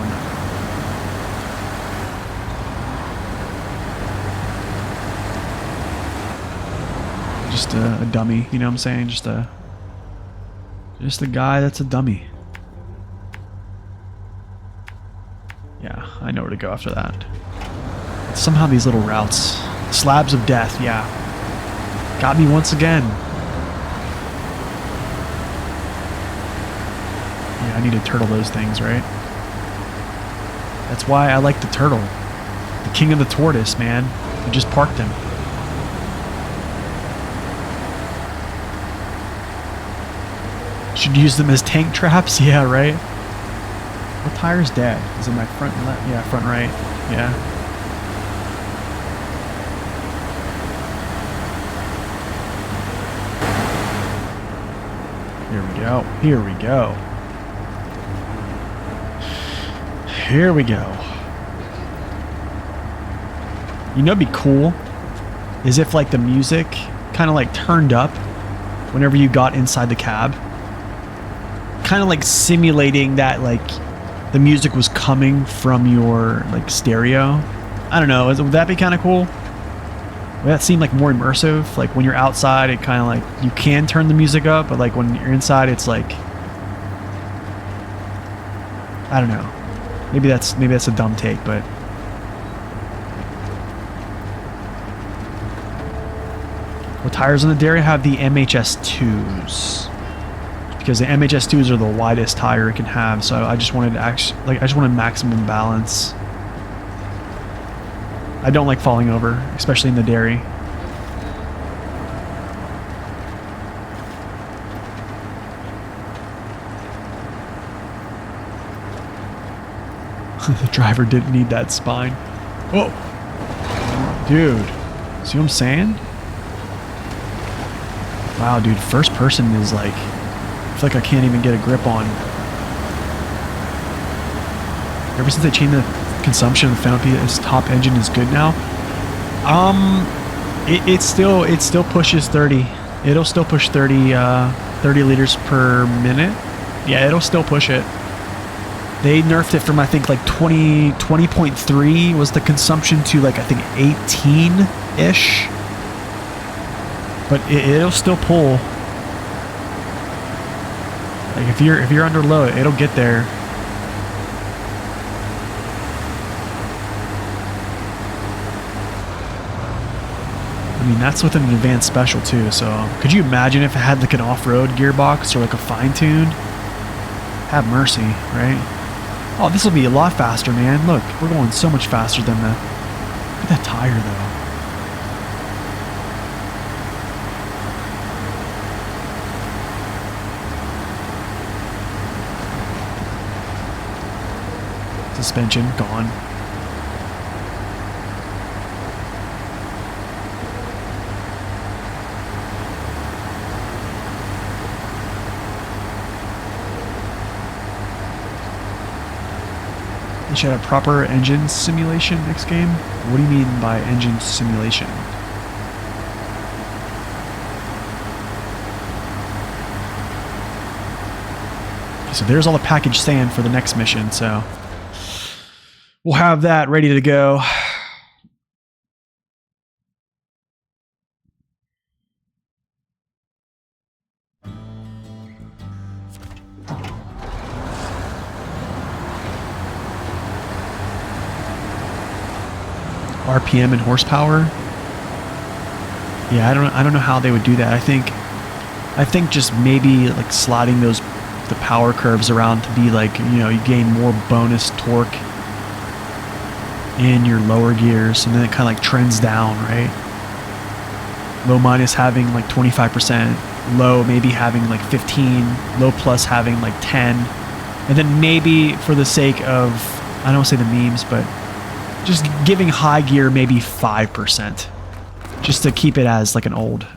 Just a dummy, you know what I'm saying? Just a guy that's a dummy. Yeah, I know where to go after that. Somehow these little routes, slabs of death, yeah, got me once again. Yeah, I need to turtle those things, right? That's why I like the turtle. The king of the tortoise, man. We just parked him. Should use them as tank traps? Yeah, right? What tire's dead? Is it my front left? Yeah, front right. Yeah. Here we go. Here we go. Here we go. You know what'd be cool? Is if like the music kind of like turned up whenever you got inside the cab. Kind of like simulating that like the music was coming from your like stereo. I don't know, would that be kind of cool? Would that seem like more immersive? Like when you're outside, it kind of like you can turn the music up, but like when you're inside, it's like, I don't know. Maybe that's a dumb take, but what tires on the Derry have the MHS2s? Because the MHS2s are the widest tire it can have, so I just wanted maximum balance. I don't like falling over, especially in the Derry. The driver didn't need that spine. Oh, dude, see what I'm saying? Wow, dude, first person is like, I feel like I can't even get a grip on. Ever since they changed the consumption, the Phantom top engine is good now. It still pushes 30. It'll still push 30 liters per minute. Yeah, it'll still push it. They nerfed it from I think like 20.3 was the consumption to like I think 18-ish. But it'll still pull. Like if you're under load, it'll get there. I mean, that's with an advanced special too, so could you imagine if it had like an off-road gearbox or like a fine-tuned? Have mercy, right? Oh, this will be a lot faster, man. Look, we're going so much faster than the... Look at that tire, though. Suspension, gone. They should have proper engine simulation next game. What do you mean by engine simulation? Okay, so there's all the packaged sand for the next mission, so we'll have that ready to go. RPM and horsepower. Yeah, I don't know how they would do that. I think just maybe like sliding the power curves around to be like, you know, you gain more bonus torque in your lower gears, and then it kind of like trends down, right? Low minus having like 25%, low maybe having like 15, low plus having like 10, and then maybe for the sake of, I don't want to say the memes, but just giving high gear maybe 5%, just to keep it as like an old.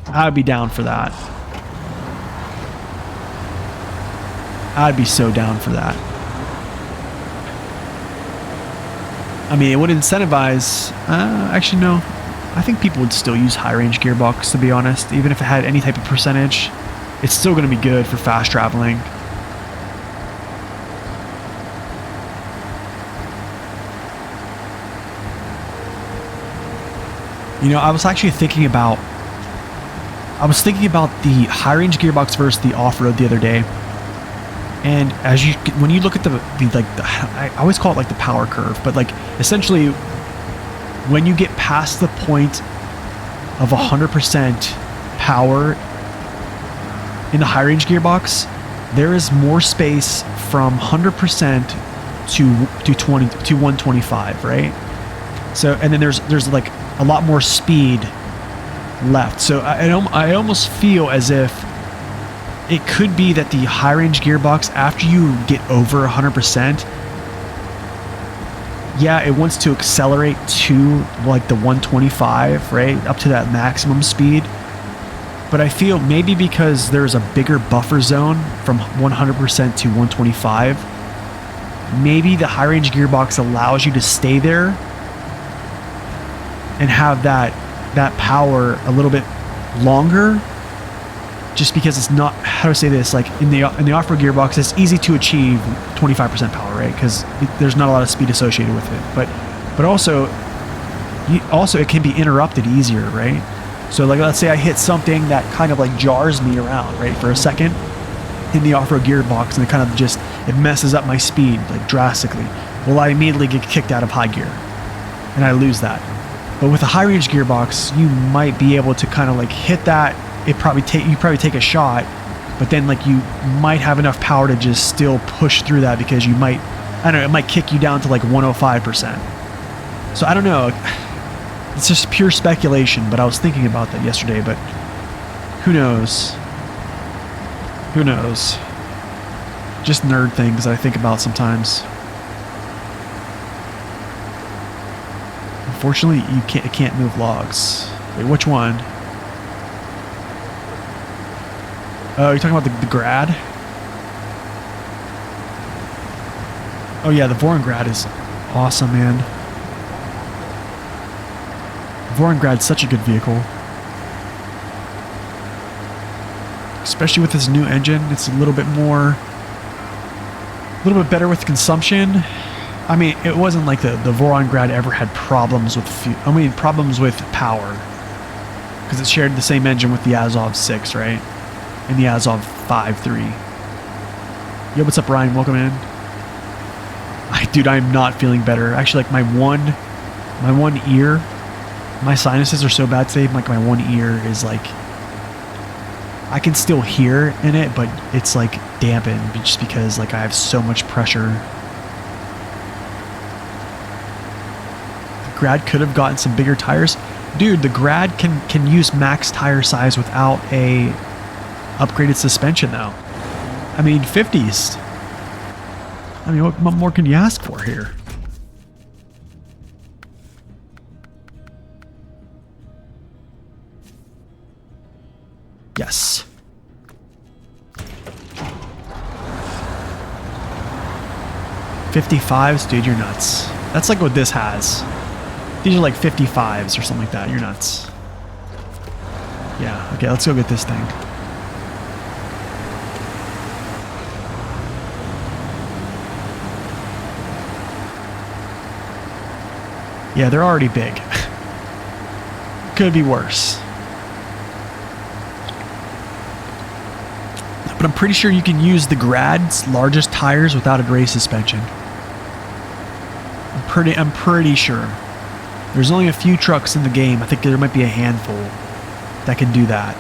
I'd be down for that. I'd be so down for that. I mean, it would incentivize, actually no, I think people would still use high range gearbox, to be honest. Even if it had any type of percentage, it's still going to be good for fast traveling. You know, I was thinking about the high range gearbox versus the off-road the other day. And when you look at I always call it like the power curve, but like essentially when you get past the point of 100% power in the high range gearbox, there is more space from 100% to 125, right? So, and then there's like a lot more speed left. So I almost feel as if it could be that the high range gearbox, after you get over 100%, yeah, it wants to accelerate to like the 125, right? Up to that maximum speed. But I feel maybe because there's a bigger buffer zone from 100% to 125, maybe the high range gearbox allows you to stay there and have that that power a little bit longer, just because it's not, how do I say this, like in the off-road gearbox, it's easy to achieve 25% power, right? Because there's not a lot of speed associated with it, but also it can be interrupted easier, right? So like, let's say I hit something that kind of like jars me around, right, for a second in the off-road gearbox, and it kind of just, it messes up my speed like drastically. Well, I immediately get kicked out of high gear and I lose that. But with a high range gearbox, you might be able to kind of like hit that. You probably take a shot, but then like you might have enough power to just still push through that, because you might, I don't know, it might kick you down to like 105%. So I don't know. It's just pure speculation, but I was thinking about that yesterday, but who knows? Who knows? Just nerd things that I think about sometimes. Unfortunately, it can't move logs. Wait, which one? Oh, you're talking about the grad? Oh yeah, the Vorongrad is awesome, man. Vorongrad's such a good vehicle. Especially with this new engine, it's a little bit better with consumption. I mean, it wasn't like the Vorongard ever had problems with problems with power, because it shared the same engine with the Azov 6, right? And the Azov 5.3. Yo, what's up, Ryan? Welcome in. Dude, I'm not feeling better. Actually, like my one ear, my sinuses are so bad today. Like my one ear is like, I can still hear in it, but it's like dampened just because like I have so much pressure. The Grad could have gotten some bigger tires. Dude, the Grad can use max tire size without a upgraded suspension though. I mean, 50s. I mean, what more can you ask for here? Yes. $55s? Dude, you're nuts. That's like what this has. These are like 55s or something like that. You're nuts. Yeah, okay, let's go get this thing. Yeah, they're already big. Could be worse. But I'm pretty sure you can use the Grad's largest tires without a race suspension. I'm pretty sure. There's only a few trucks in the game. I think there might be a handful that can do that.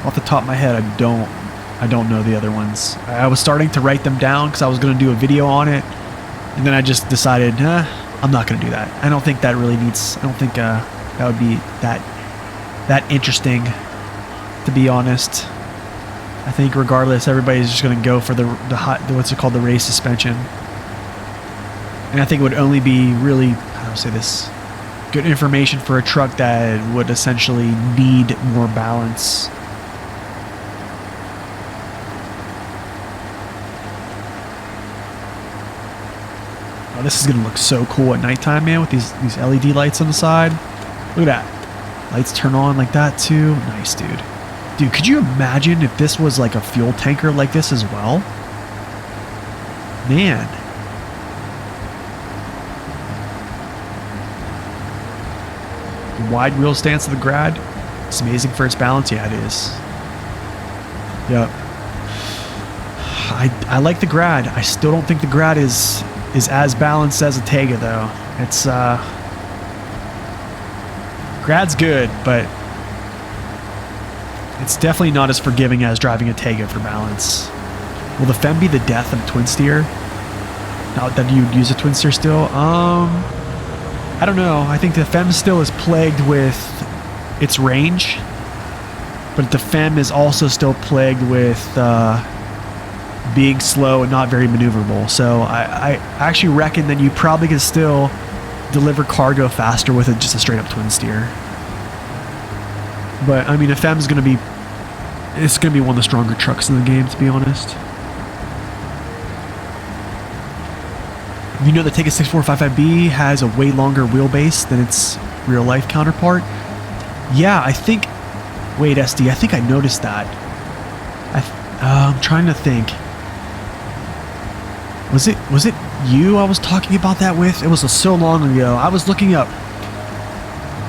Off the top of my head, I don't know the other ones. I was starting to write them down because I was going to do a video on it, and then I just decided, I'm not going to do that. I don't think that really needs. I don't think that would be that interesting, to be honest. I think regardless, everybody's just going to go for the what's it called, the race suspension, and I think it would only be really, how do I say this, good information for a truck that would essentially need more balance. Oh, this is gonna look so cool at nighttime, man, with these LED lights on the side. Look at that. Lights turn on like that too. Nice, dude. Dude, could you imagine if this was like a fuel tanker like this as well? Man. The wide wheel stance of the Grad. It's amazing for its balance. Yeah, it is. Yep. I like the Grad. I still don't think the Grad is as balanced as a Tega though. It's Grad's good, but it's definitely not as forgiving as driving a Tega for balance. Will the Fem be the death of twin steer? Not that you'd use a twin steer still? I don't know. I think the Fem still is plagued with its range, but the Fem is also still plagued with being slow and not very maneuverable. So I actually reckon that you probably can still deliver cargo faster with just a straight up twin steer. But I mean, a Fem's going to be It's going to be one of the stronger trucks in the game, to be honest. You know, the Tega 6455B has a way longer wheelbase than its real-life counterpart. Yeah, I think... Wait, SD, I think I noticed that. I'm trying to think. Was it you I was talking about that with? It was so long ago. I was looking up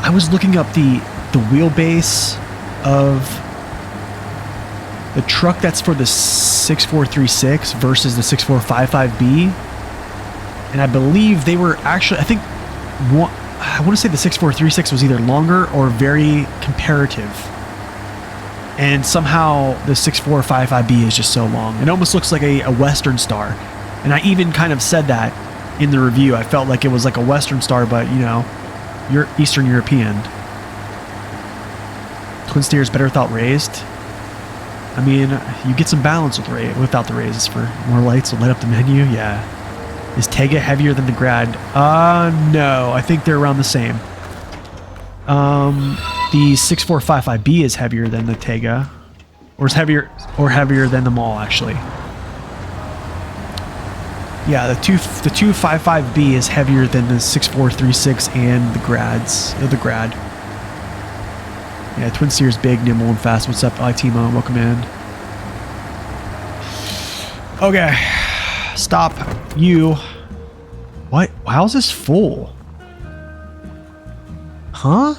the wheelbase of the truck that's for the 6436 versus the 6455B. And I believe they were actually, I want to say the 6436 was either longer or very comparative. And somehow the 6455B is just so long. It almost looks like a Western Star. And I even kind of said that in the review. I felt like it was like a Western Star, but, you know, you're Eastern European. Twin steer is better without raised. I mean, you get some balance without the raises for more lights will light up the menu. Yeah. Is Tega heavier than the Grad? No. I think they're around the same. The 6455B is heavier than the Tega. Or is heavier than them all, actually. Yeah, the 255B is heavier than the 6436 and the Grads. The Grad. Yeah, Twin Steer's big, nimble, and fast. What's up, Itimo? Welcome in. Okay. Stop. You. What? How is this full? Huh?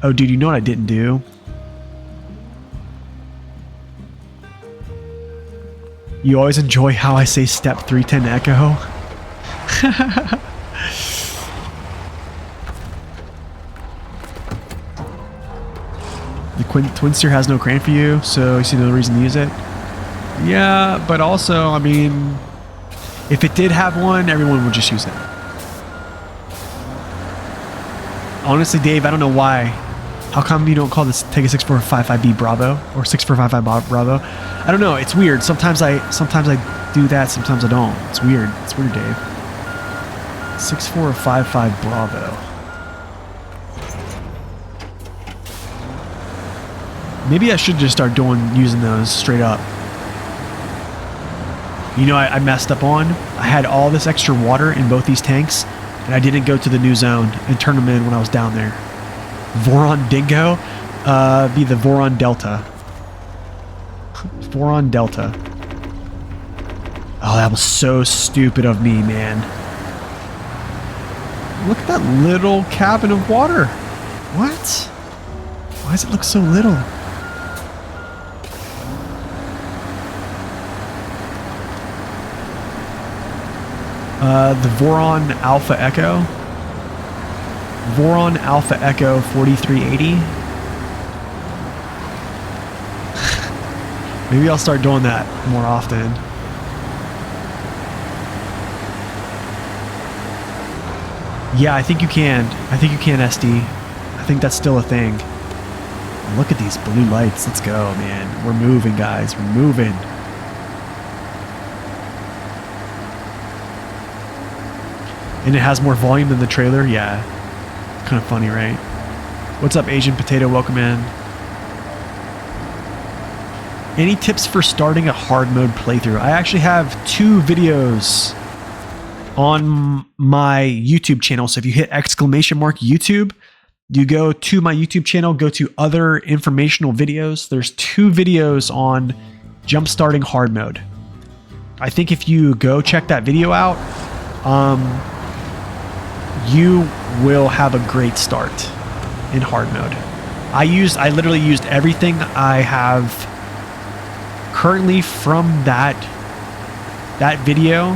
Oh, dude, you know what I didn't do? You always enjoy how I say step 310 echo? The Twin Steer has no crane for you, so you see no reason to use it. Yeah, but also, I mean, if it did have one, everyone would just use it. Honestly, Dave, I don't know why. How come you don't call this Tega 6455B Bravo or 6455 Bravo? I don't know. It's weird. Sometimes I do that. Sometimes I don't. It's weird. It's weird, Dave. 6455 Bravo. Maybe I should just start using those straight up. You know, I messed up on. I had all this extra water in both these tanks, and I didn't go to the new zone and turn them in when I was down there. Voron Dingo, be the Voron Delta. Voron Delta. Oh, that was so stupid of me, man. Look at that little cabin of water. What? Why does it look so little? The Voron Alpha Echo. Voron Alpha Echo 4380. Maybe I'll start doing that more often. Yeah, I think you can. I think you can, SD. I think that's still a thing. Look at these blue lights. Let's go, man. We're moving, guys. We're moving. And it has more volume than the trailer? Yeah. Kind of funny, right? What's up, Asian Potato? Welcome in. Any tips for starting a hard mode playthrough? I actually have 2 videos on my YouTube channel. So if you hit !YouTube, you go to my YouTube channel, go to other informational videos. There's 2 videos on jump starting hard mode. I think if you go check that video out, you will have a great start in hard mode. I literally used everything I have currently from that video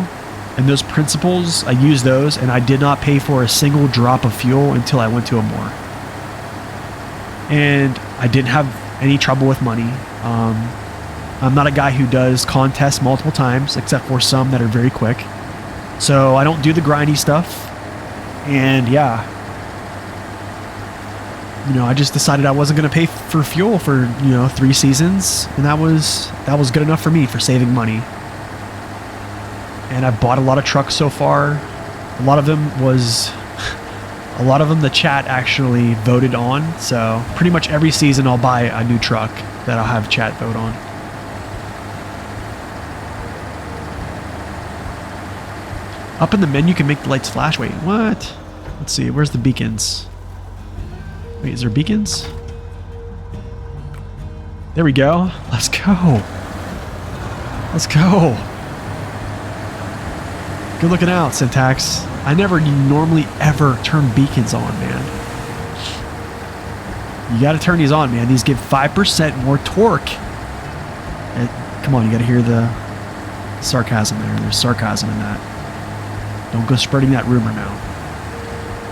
and those principles. I used those, and I did not pay for a single drop of fuel until I went to Amore. And I didn't have any trouble with money. I'm not a guy who does contests multiple times, except for some that are very quick. So I don't do the grindy stuff. And yeah, you know, I just decided I wasn't going to pay for fuel for, 3 seasons. And that was good enough for me for saving money. And I bought a lot of trucks so far. A lot of them was A lot of them the chat actually voted on, so pretty much every season I'll buy a new truck that I'll have chat vote on. Up in the menu you can make the lights flash. Wait, what? Let's see, where's the beacons? Wait, is there beacons? There we go. Let's go. Let's go. Good looking out, Syntax. I never normally ever turn beacons on, man. You gotta turn these on, man. These give 5% more torque. And, come on, you gotta hear the sarcasm there. There's sarcasm in that. Don't go spreading that rumor now.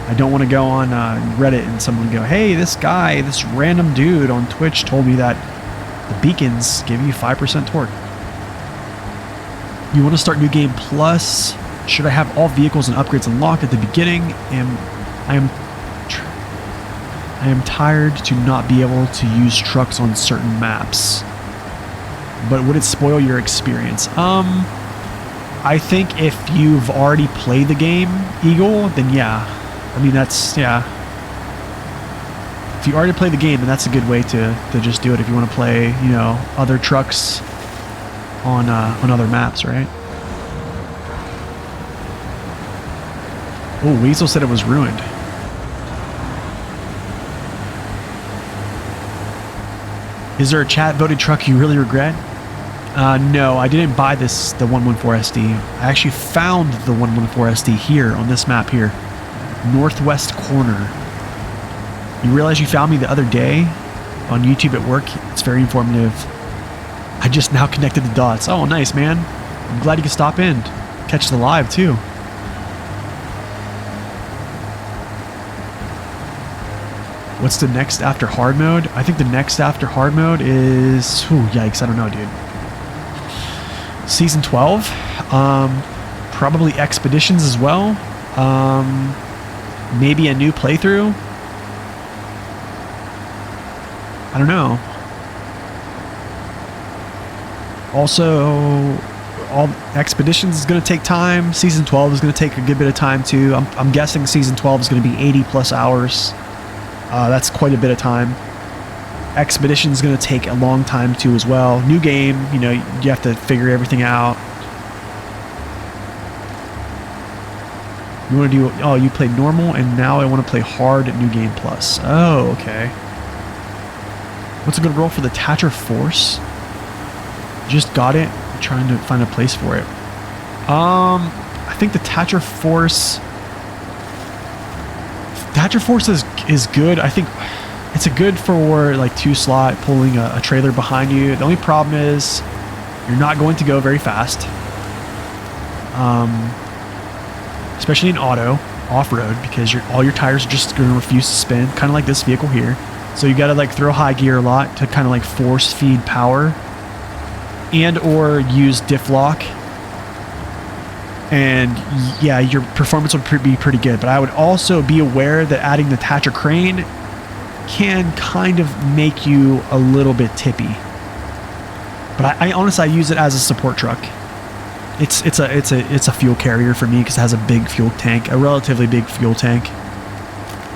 I don't want to go on Reddit and someone go, hey, this guy, this random dude on Twitch told me that the beacons give you 5% torque. You want to start New Game Plus? Should I have all vehicles and upgrades unlocked at the beginning? I am tired to not be able to use trucks on certain maps. But would it spoil your experience? I think if you've already played the game, Eagle, then yeah. I mean, that's, yeah. If you already played the game, then that's a good way to just do it if you want to play, you know, other trucks on other maps, right? Oh, Weasel said it was ruined. Is there a chat voted truck you really regret? No, I didn't buy the 114SD. I actually found the 114SD here on this map here. Northwest corner. You realize you found me the other day on YouTube at work? It's very informative. I just now connected the dots. Oh, nice, man. I'm glad you could stop in. Catch the live, too. What's the next after hard mode? I think the next after hard mode is... Ooh, yikes, I don't know, dude. Season 12. Probably expeditions as well. Maybe a new playthrough. I don't know. Also, all expeditions is going to take time. Season 12 is going to take a good bit of time too. I'm guessing season 12 is going to be 80 plus hours. That's quite a bit of time. Expedition is going to take a long time too as well. New game, you know, you have to figure everything out. You want to do, oh, you played normal and now I want to play hard at New Game Plus. Oh, okay. What's a good role for the Thatcher Force? Just got it. I'm trying to find a place for it. I think the Thatcher Force is good. I think it's a good for like 2-slot pulling a trailer behind you. The only problem is you're not going to go very fast. Especially in auto, off-road, because all your tires are just going to refuse to spin, kind of like this vehicle here. So you got to like throw high gear a lot to kind of like force feed power and or use diff lock. And yeah, your performance would be pretty good. But I would also be aware that adding the Thatcher crane can kind of make you a little bit tippy. But I honestly, I use it as a support truck. It's a fuel carrier for me because it has a big fuel tank, a relatively big fuel tank.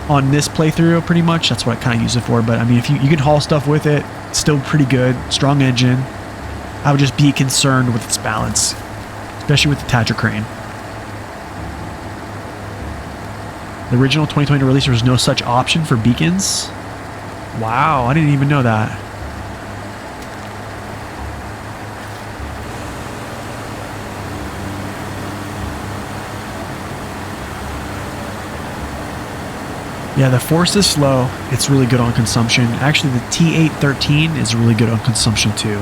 On this playthrough, pretty much, that's what I kind of use it for. But I mean, if you can haul stuff with it, it's still pretty good, strong engine. I would just be concerned with its balance, especially with the Thatcher crane. The original 2020 release, there was no such option for beacons. Wow, I didn't even know that. Yeah, the Force is slow. It's really good on consumption. Actually, the T813 is really good on consumption too.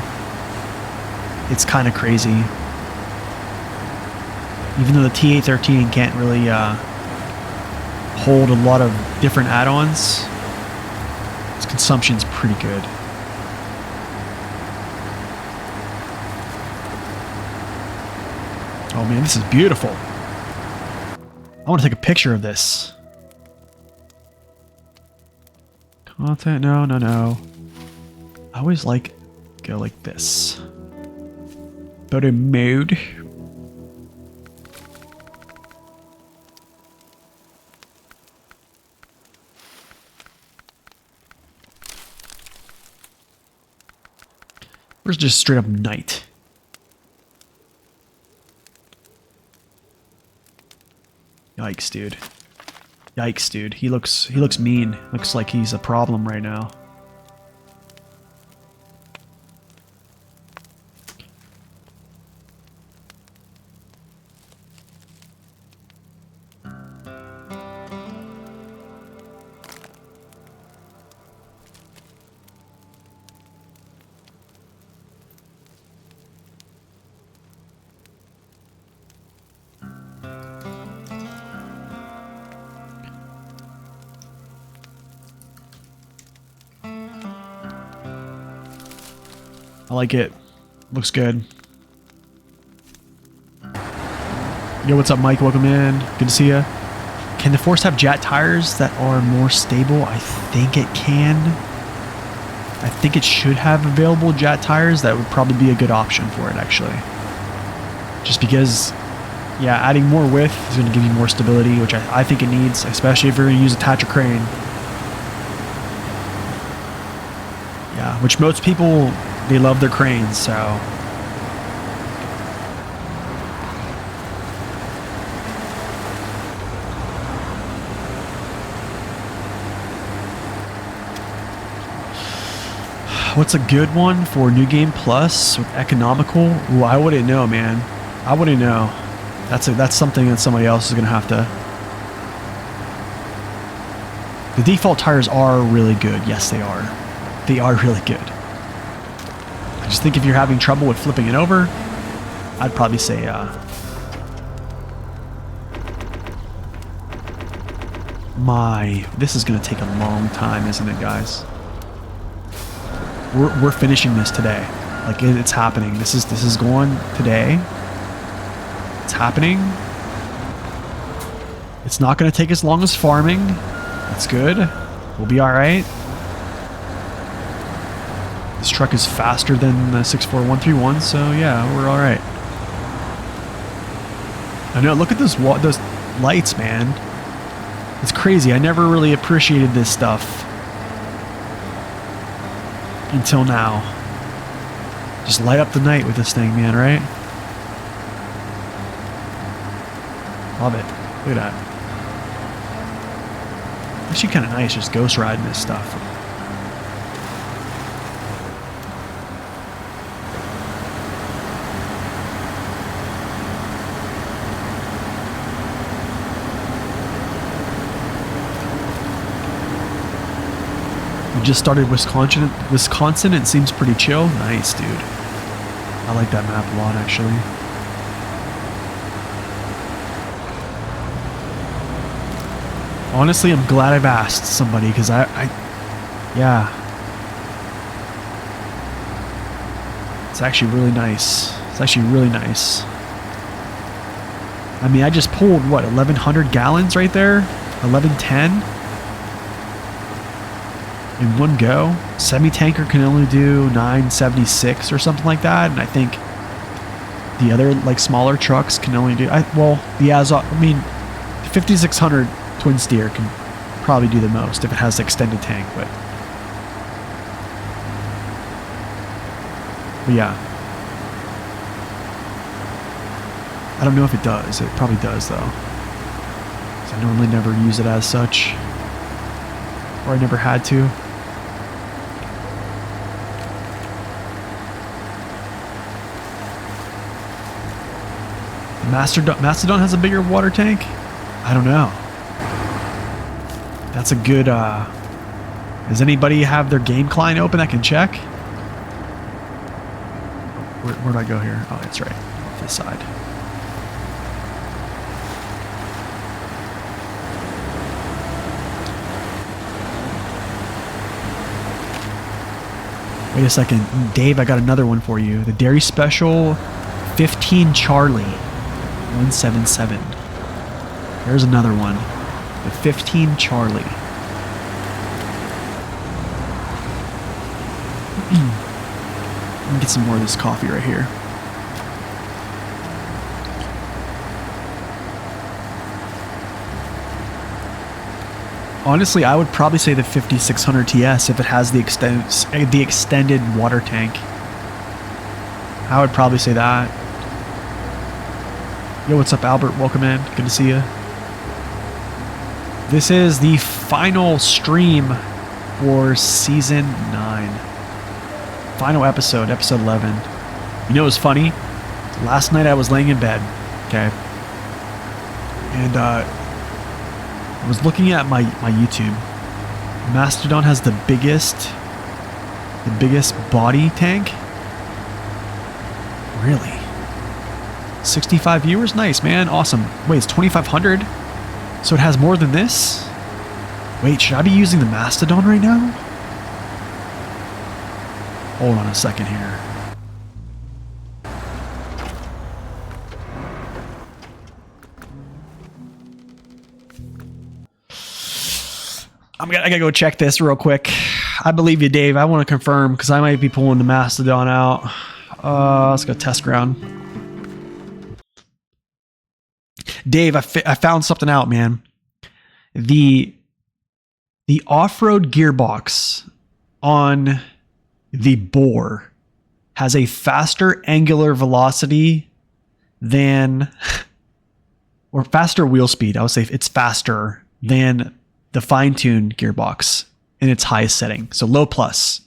It's kind of crazy. Even though the T813 can't really hold a lot of different add-ons, its consumption's pretty good. Oh man, this is beautiful. I want to take a picture of this. Content, no. I always go like this. Photo mode. Where's just straight up night? Yikes, dude. Yikes, dude. He looks mean. Looks like he's a problem right now. I like it. Looks good. Yo, what's up, Mike? Welcome in. Good to see you. Can the Force have jet tires that are more stable? I think it can. I think it should have available jet tires. That would probably be a good option for it, actually. Just because, yeah, adding more width is going to give you more stability, which I think it needs, especially if you're going to use a Thatcher crane. Yeah, which most people, they love their cranes, so. What's a good one for New Game Plus with economical? Ooh, I wouldn't know, man. I wouldn't know. That's something that somebody else is going to have to. The default tires are really good. Yes, they are. They are really good. I just think if you're having trouble with flipping it over, I'd probably say, this is going to take a long time, isn't it, guys? We're finishing this today. Like, it's happening. This is going today. It's happening. It's not going to take as long as farming. That's good. We'll be all right. This truck is faster than the 64131, so yeah, we're all right. I know. Look at those lights, man. It's crazy. I never really appreciated this stuff until now. Just light up the night with this thing, man, right? Love it. Look at that. Actually kind of nice just ghost riding this stuff. We just started Wisconsin. It seems pretty chill. Nice, dude. I like that map a lot, actually. Honestly, I'm glad I've asked somebody, because yeah. It's actually really nice. It's actually really nice. I mean, I just pulled, what, 1,100 gallons right there? 1,110? In one go. Semi-tanker can only do 976 or something like that, and I think the other, like, smaller trucks can only do, the 5600 twin steer can probably do the most if it has extended tank, but yeah. I don't know if it does. It probably does, though. 'Cause I normally never use it as such, or I never had to. Mastodon has a bigger water tank? I don't know. That's a good, does anybody have their game client open that can check? Where do I go here? Oh, that's right. Off this side. Wait a second. Dave, I got another one for you. The Dairy Special 15 Charlie 177. There's another one. The 15 Charlie. Let me get some more of this coffee right here. Honestly, I would probably say the 5600 TS if it has the extended water tank. I would probably say that. Yo, what's up, Albert? Welcome in. Good to see you. This is the final stream for season 9. Final episode, episode 11. You know what's funny? Last night I was laying in bed, okay? And I was looking at my YouTube. Mastodon has the biggest body tank. Really? 65 viewers? Nice, man. Awesome. Wait, it's 2,500? So it has more than this? Wait, should I be using the Mastodon right now? Hold on a second here. I gotta go check this real quick. I believe you, Dave. I want to confirm because I might be pulling the Mastodon out. Let's go test ground. Dave, I found something out, man. The off-road gearbox on the bore has a faster angular velocity than, or faster wheel speed. I would say it's faster than the fine-tuned gearbox in its highest setting. So low plus.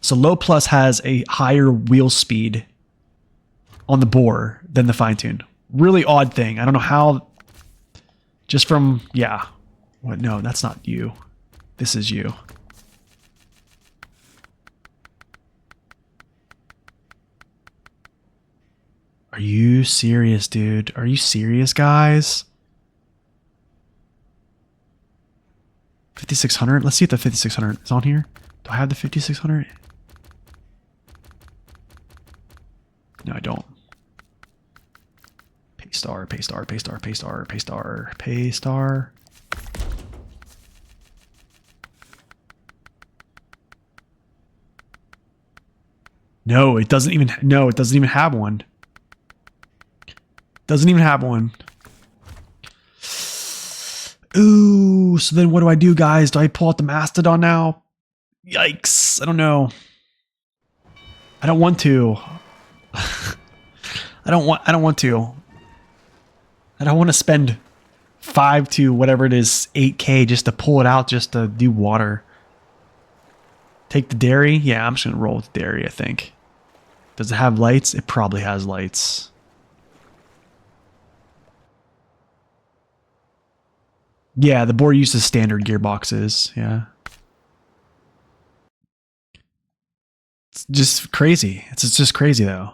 So low plus has a higher wheel speed on the bore than the fine-tuned. Really odd thing. I don't know how. Just from, yeah. What? No, that's not you. This is you. Are you serious, dude? Are you serious, guys? 5600? Let's see if the 5600 is on here. Do I have the 5600? No, I don't. Paystar, Paystar, Paystar, Paystar, Paystar, Paystar. No, it doesn't even. No, it doesn't even have one. Doesn't even have one. Ooh, so then what do I do, guys? Do I pull out the Mastodon now? Yikes! I don't know. I don't want to. I don't want to. I don't want to spend 5 to whatever it is, 8K just to pull it out just to do water. Take the dairy? Yeah, I'm just going to roll with dairy, I think. Does it have lights? It probably has lights. Yeah, the board uses standard gearboxes. Yeah. It's just crazy. It's just crazy, though.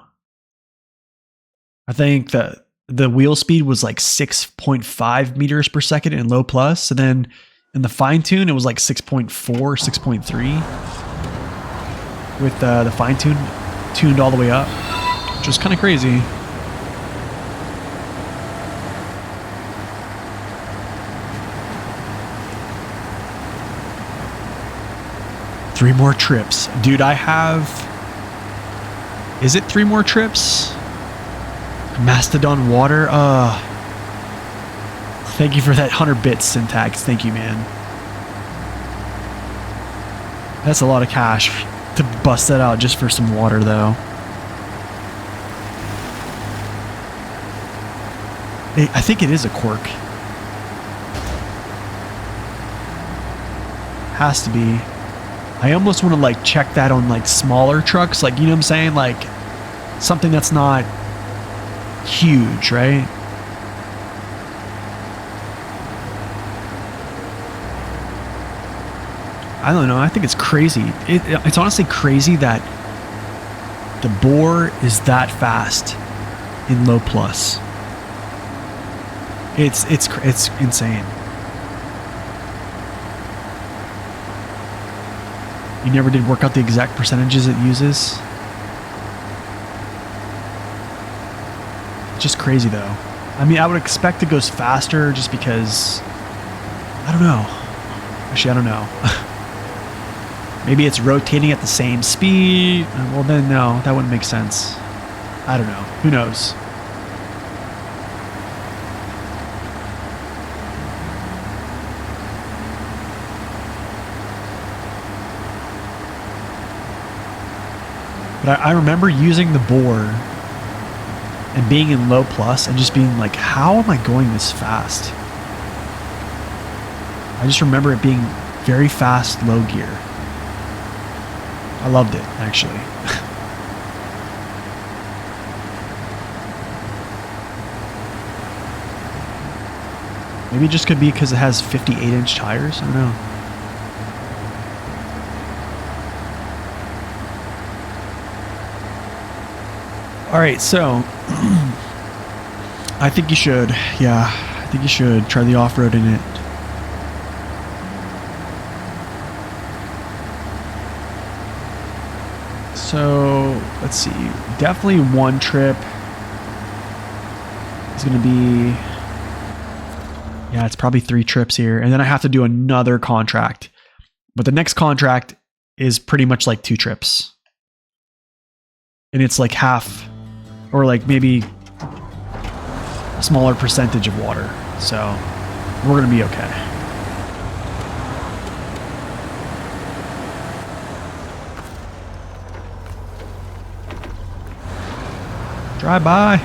I think that the wheel speed was like 6.5 meters per second in low plus. And then in the fine tune, it was like 6.4, 6.3 with the fine tune tuned all the way up, which was kind of crazy. Three more trips. Dude, I have... Is it 3 more trips? Mastodon water? Thank you for that 100 bits syntax. Thank you, man. That's a lot of cash to bust that out just for some water, though. I think it is a quirk. Has to be. I almost want to like check that on like smaller trucks, like, you know what I'm saying? Like something that's not huge, right? I don't know. I think it's crazy. It's honestly crazy that the bore is that fast in low plus. It's insane. You never did work out the exact percentages it uses. Just crazy though. I mean, I would expect it goes faster just because, I don't know. Actually, I don't know. Maybe it's rotating at the same speed. Well then, no, that wouldn't make sense. I don't know. Who knows? But I remember using the bore and being in low plus and just being like, how am I going this fast? I just remember it being very fast, low gear. I loved it, actually. Maybe it just could be because it has 58-inch tires. I don't know. All right, so I think you should. Yeah, I think you should try the off-road in it. So let's see. Definitely one trip is going to be. Yeah, it's probably 3 trips here. And then I have to do another contract. But the next contract is pretty much like 2 trips. And it's like half, or like maybe a smaller percentage of water. So we're going to be okay. Drive by.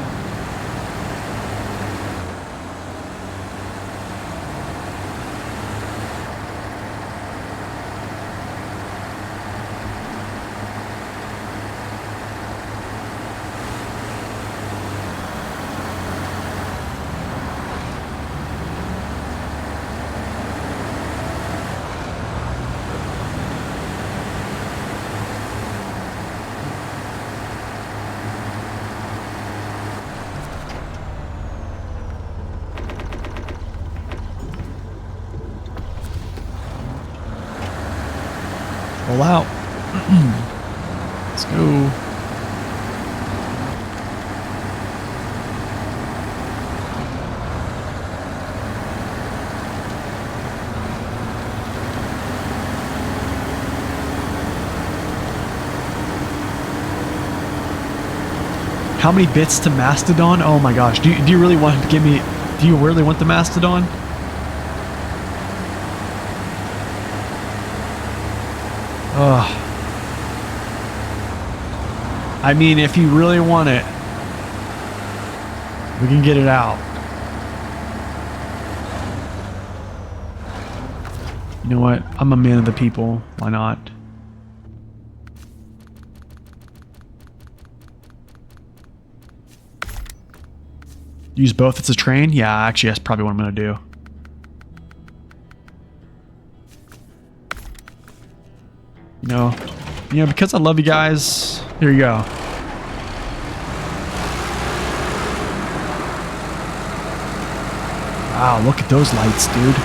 Roll out. Let's go. How many bits to Mastodon? Oh my gosh. Do you really want to give me... Do you really want the Mastodon? Ugh. I mean, if you really want it, we can get it out. You know what? I'm a man of the people. Why not? Use both as a train? Yeah, actually, that's probably what I'm going to do. You know, because I love you guys, here you go. Wow, look at those lights, dude.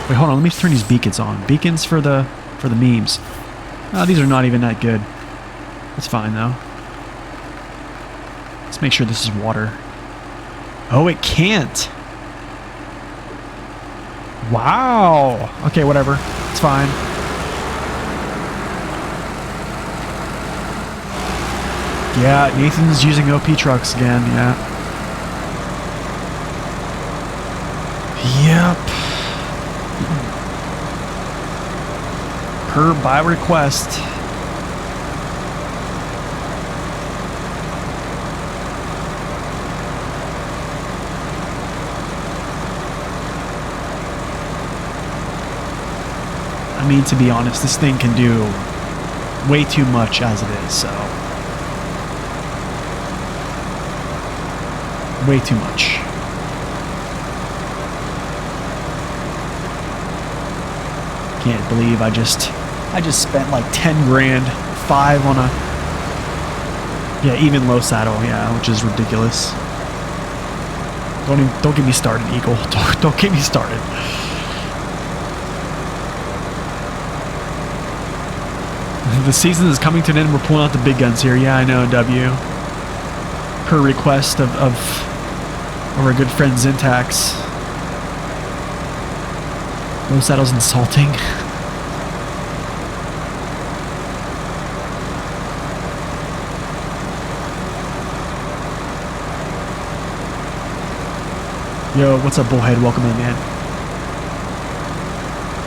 Wait, hold on, let me turn these beacons on. Beacons for the memes. Oh, these are not even that good. That's fine, though. Let's make sure this is water. Oh, it can't. Wow. Okay, whatever. It's fine. Yeah, Nathan's using OP trucks again, yeah. Yep. Per by request. I mean, to be honest, this thing can do way too much as it is, so. Way too much. Can't believe I just spent like 10 grand, 5 on a, yeah, even low saddle, yeah, which is ridiculous. Don't get me started, Eagle. Don't get me started. The season is coming to an end. We're pulling out the big guns here. Yeah, I know, W. Per request of our good friend Zintax. Low saddle's insulting. Yo, what's up, Bullhead? Welcome in, man.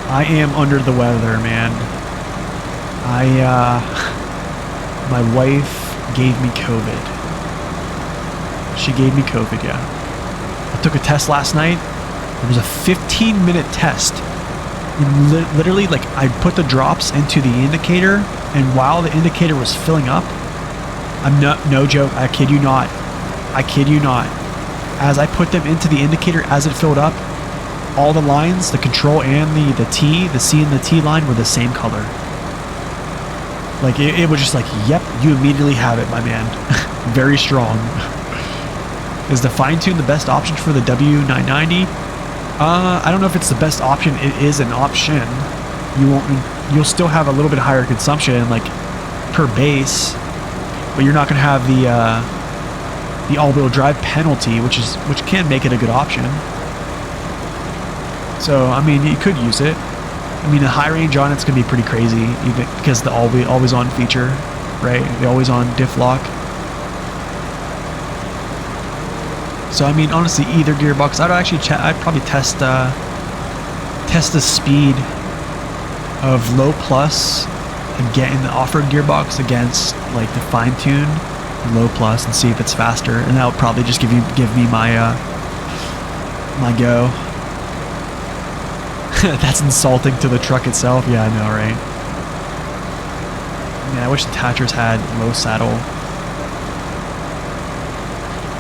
I am under the weather, man. My wife gave me COVID. She gave me COVID, yeah. I took a test last night. It was a 15-minute test. Literally, like, I put the drops into the indicator, and while the indicator was filling up, no joke, I kid you not. I kid you not. As I put them into the indicator, as it filled up, all the lines, the control and the T, the C and the T line were the same color. Like, it was just like, yep, you immediately have it, my man. Very strong. Is the fine tune the best option for the W990? I don't know if it's the best option. It is an option. You'll still have a little bit higher consumption, like, per base, but you're not going to have the all-wheel drive penalty, which can make it a good option. So, I mean, you could use it. I mean, the high range on it's going to be pretty crazy, even because the always on feature, right? The always on diff lock. So, I mean, honestly, either gearbox. I'd probably test the speed of low plus again in the off-road gearbox against like the fine-tuned low plus and see if it's faster, and that would probably just give me my my go. That's insulting to the truck itself. Yeah, I know, right? Man, I wish the Tatras had low saddle.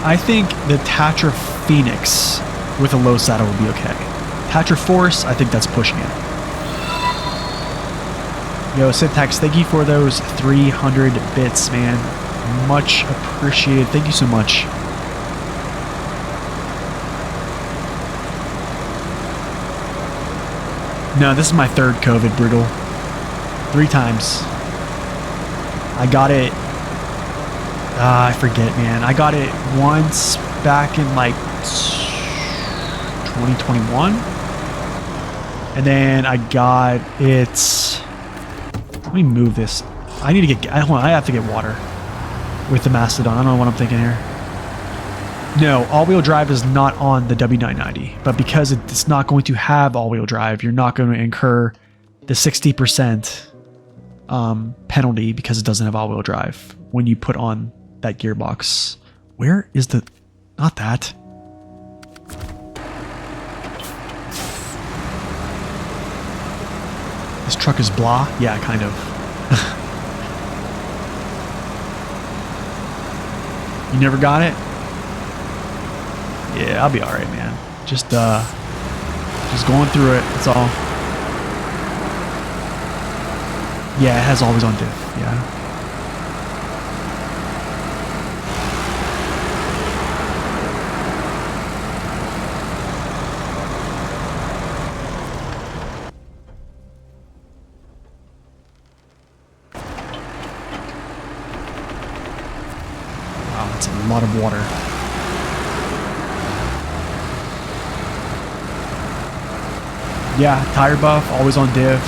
I think the Tatra Phoenix with a low saddle would be okay. Tatra Force, I think that's pushing it. Yo, Syntax, thank you for those 300 bits, man. Much appreciated. Thank you so much. No, this is my third COVID, Brutal. 3 times. I got it. I forget, man. I got it once back in like 2021. And then I got it. Let me move this. I need to get. Hold on, I have to get water with the Mastodon. I don't know what I'm thinking here. No, all-wheel drive is not on the W990, but because it's not going to have all-wheel drive, you're not going to incur the 60% penalty because it doesn't have all-wheel drive when you put on that gearbox. Where is the... Not that. This truck is blah? Yeah, kind of. You never got it? Yeah, I'll be alright, man. Just going through it, that's all. Yeah, it has always on diff, yeah. Wow, that's a lot of water. Yeah, tire buff, always on diff.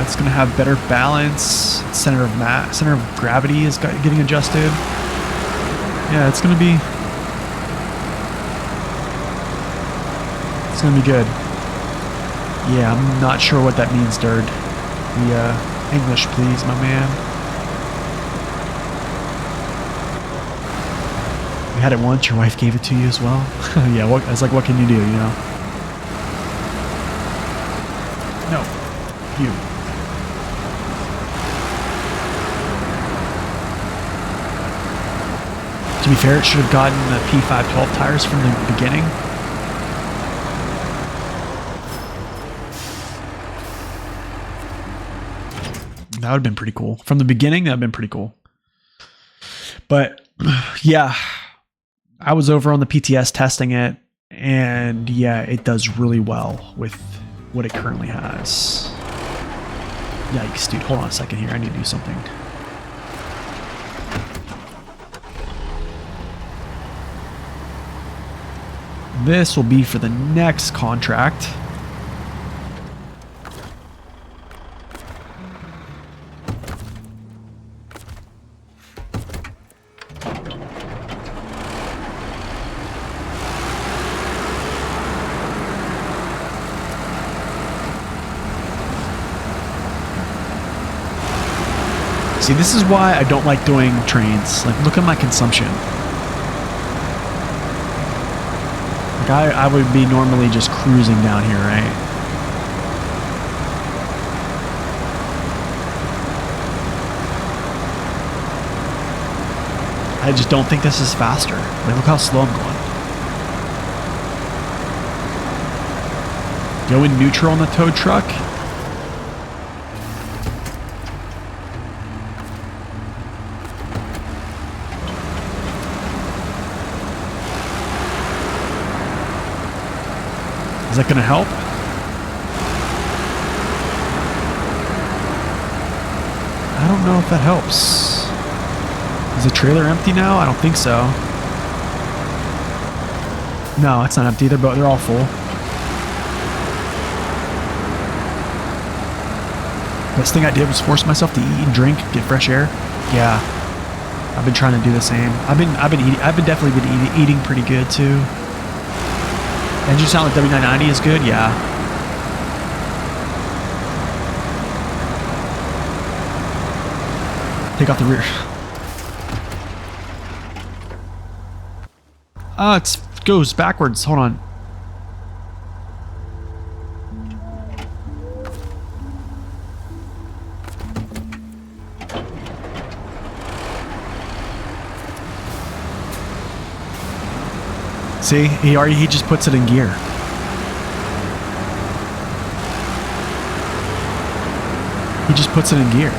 It's gonna have better balance. Center of gravity is getting adjusted. Yeah, it's gonna be good. Yeah, I'm not sure what that means, Dird. The English, please, my man. You had it once. Your wife gave it to you as well. Yeah, it's like, what can you do? You know. No, you. To be fair, it should have gotten the P512 tires from the beginning. That would have been pretty cool. From the beginning, that would have been pretty cool. But yeah, I was over on the PTS testing it, and yeah, it does really well with what it currently has. Yikes, dude. Hold on a second here. I need to do something. This will be for the next contract. See, this is why I don't like doing trains. Like, look at my consumption. Like, I would be normally just cruising down here, right? I just don't think this is faster. Like, look how slow I'm going. Go in neutral on the tow truck. Is that going to help? I don't know if that helps. Is the trailer empty now? I don't think so. No, it's not empty. They're all full. Best thing I did was force myself to eat and drink, get fresh air. Yeah, I've been trying to do the same. I've been definitely been eating pretty good too. Engine sound like W990 is good. Yeah. Take off the rear. It goes backwards. Hold on. See, he just puts it in gear. He just puts it in gear.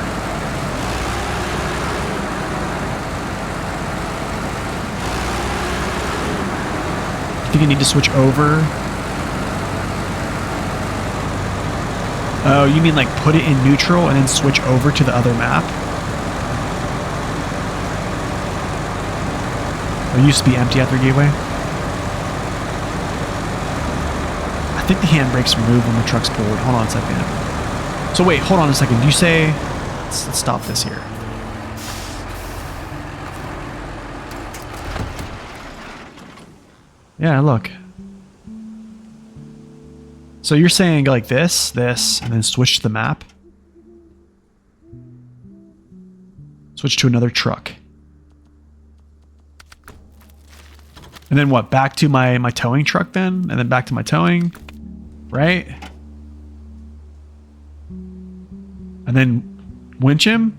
I think I need to switch over. Oh, you mean like put it in neutral and then switch over to the other map? It used to be empty after gateway. I think the handbrake's removed when the truck's pulled. Hold on a second. So wait, hold on a second. Do you say... Let's stop this here. Yeah, look. So you're saying like this, and then switch to the map? Switch to another truck. And then what? Back to my towing truck then? And then back to my towing? Right? And then winch him?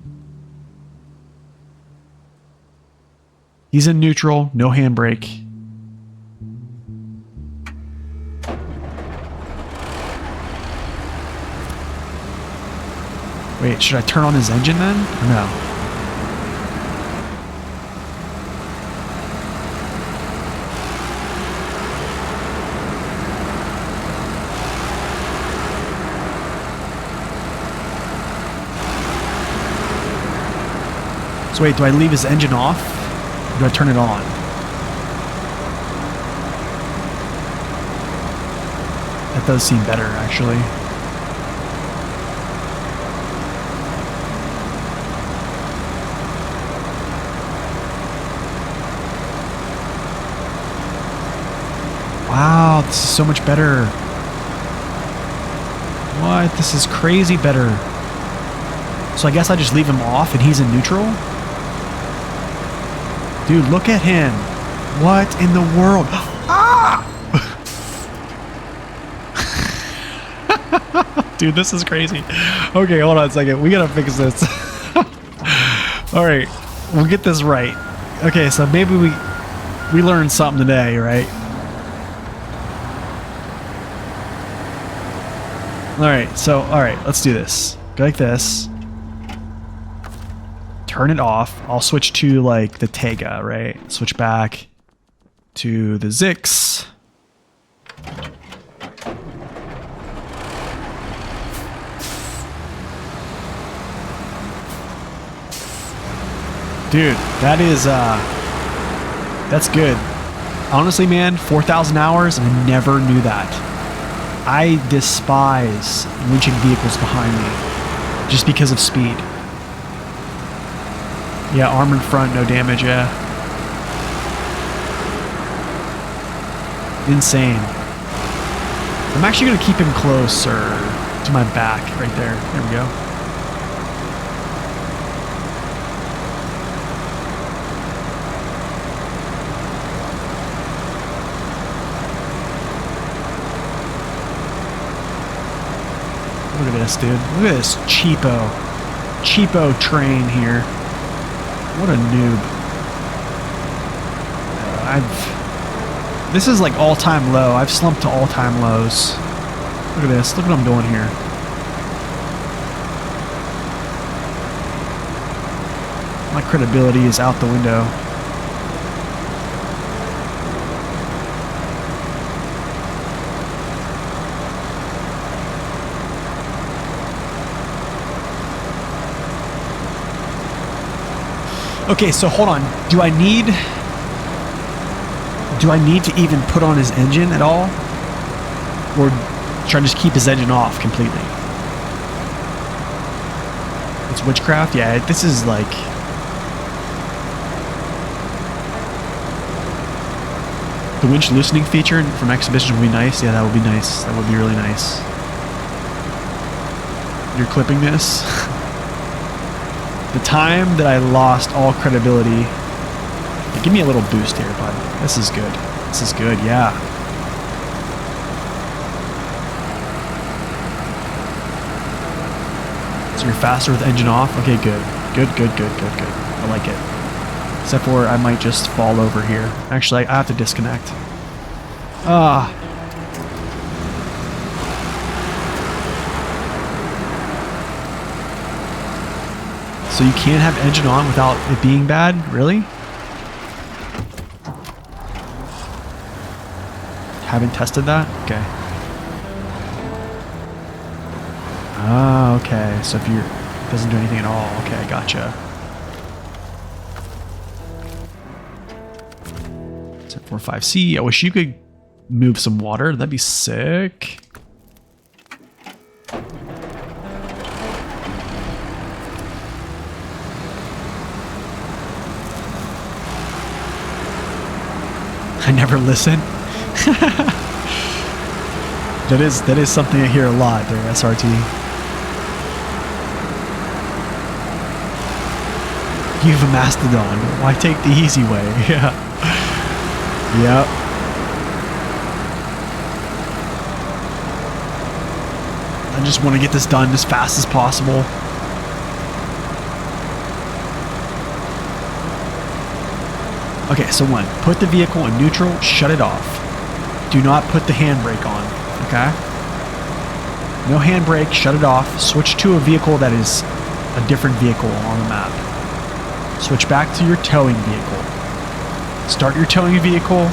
He's in neutral, no handbrake. Wait, should I turn on his engine then? Or no? So wait, do I leave his engine off? Or do I turn it on? That does seem better, actually. Wow, this is so much better. What? This is crazy better. So I guess I just leave him off and he's in neutral? Dude, look at him. What in the world? Ah! Dude, this is crazy. Okay, hold on a second. We gotta fix this. Alright, we'll get this right. Okay, so maybe we learned something today, right? Alright, let's do this. Go like this. Turn it off. I'll switch to like the Tega, right? Switch back to the Zix. Dude, that is that's good. Honestly, man, 4,000 hours, and I never knew that. I despise winching vehicles behind me just because of speed. Yeah, armored front, no damage, yeah. Insane. I'm actually going to keep him closer to my back right there. There we go. this, dude. Look at this cheapo train here. What a noob. This is like all-time low. I've slumped to all-time lows. Look at this. Look what I'm doing here. My credibility is out the window. Okay, so hold on. Do I need to even put on his engine at all? Or should I just keep his engine off completely? It's witchcraft? Yeah, this is like... The winch loosening feature from Exhibition would be nice. Yeah, that would be nice. That would be really nice. You're clipping this? The time that I lost all credibility. Give me a little boost here, bud. This is good. This is good, yeah. So you're faster with engine off? Okay, good. Good. I like it. Except for I might just fall over here. Actually, I have to disconnect. Ah. So you can't have engine on without it being bad? Really? Haven't tested that? Okay. Ah, okay. So if it doesn't do anything at all. Okay, gotcha. 745C. I wish you could move some water. That'd be sick. I never listen. That is something I hear a lot there, SRT. You have a Mastodon. Why take the easy way? Yeah. Yep. I just want to get this done as fast as possible. Okay, so one, put the vehicle in neutral, shut it off. Do not put the handbrake on, okay? No handbrake, shut it off. Switch to a vehicle that is a different vehicle on the map. Switch back to your towing vehicle. Start your towing vehicle,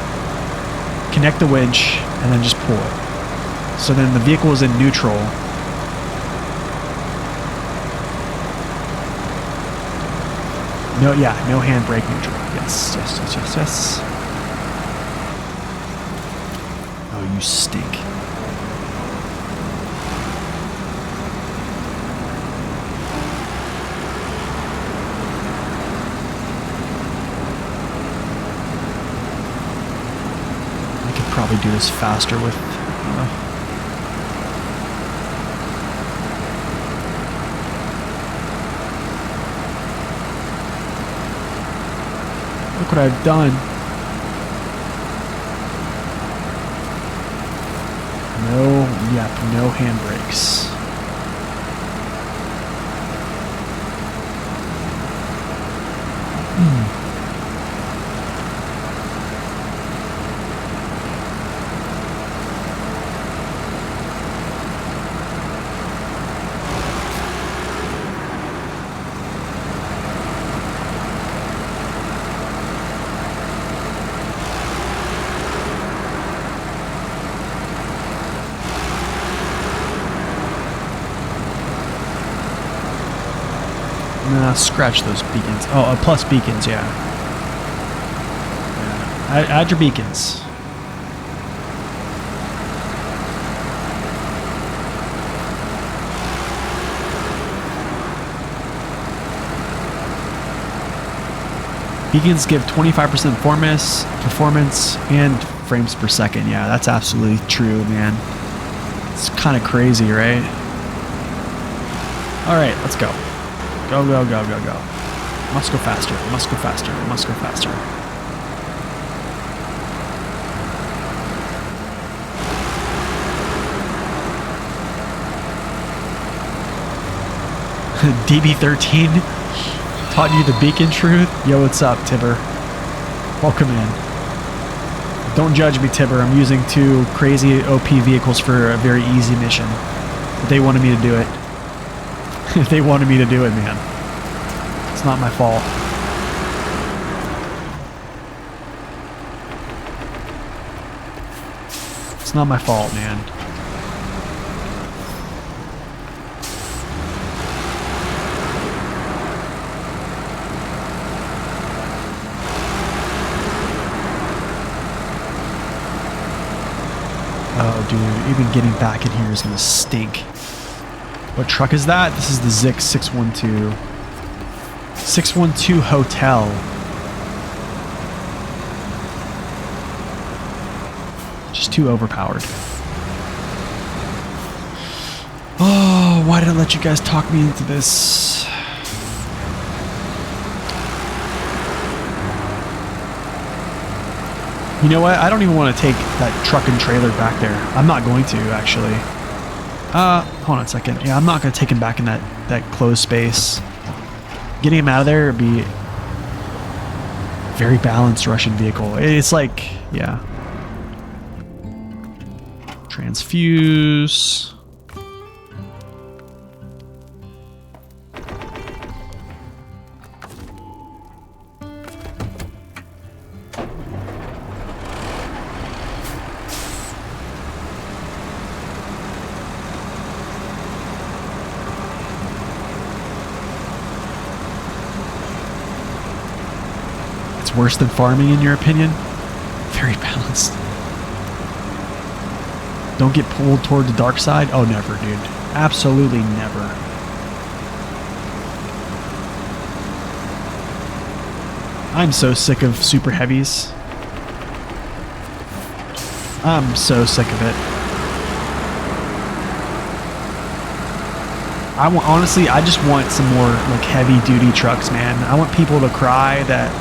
connect the winch, and then just pull it. So then the vehicle is in neutral. No, yeah, no handbrake neutral. Yes. Oh, you stink. I could probably do this faster with... Look what I've done. No handbrakes. Nah, scratch those beacons. Oh, plus beacons, yeah. Add your beacons. Beacons give 25% performance and frames per second. Yeah, that's absolutely true, man. It's kind of crazy, right? All right, let's go. Go. Must go faster. DB13 taught you the beacon truth. Yo, what's up, Tibber? Welcome in. Don't judge me, Tibber. I'm using 2 crazy OP vehicles for a very easy mission. But they wanted me to do it. They wanted me to do it, man. It's not my fault. It's not my fault, man. Oh, dude, even getting back in here is gonna stink. What truck is that? This is the Zix 612. 612 Hotel. Just too overpowered. Oh, why did I let you guys talk me into this? You know what? I don't even want to take that truck and trailer back there. I'm not going to, actually. Hold on a second. Yeah, I'm not going to take him back in that closed space. Getting him out of there would be very balanced Russian vehicle. It's like, yeah. Transfuse. It's worse than farming in your opinion? Very balanced. Don't get pulled toward the dark side? Oh, never, dude. Absolutely never. I'm so sick of super heavies. I'm so sick of it. Honestly, I just want some more like heavy duty trucks, man. I want people to cry that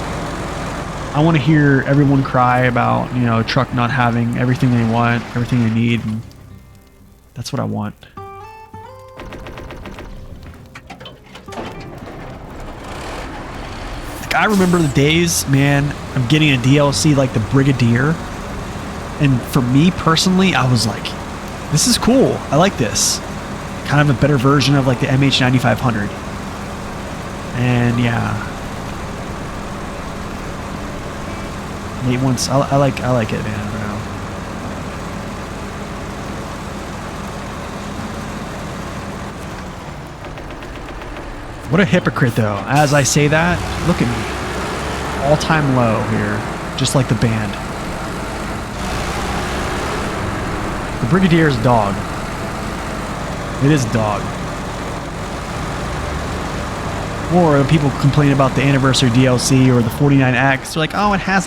I want to hear everyone cry about, you know, a truck not having everything they want, everything they need. And that's what I want. Like, I remember the days, man, of getting a DLC like the Brigadier. And for me personally, I was like, this is cool. I like this. Kind of a better version of like the MH9500. And yeah. Late once, I like it, man. I don't know. What a hypocrite, though. As I say that, look at me. All-time low here, just like the band. The Brigadier is a dog. It is a dog. Or people complain about the Anniversary DLC or the 49X. They're like, oh, it has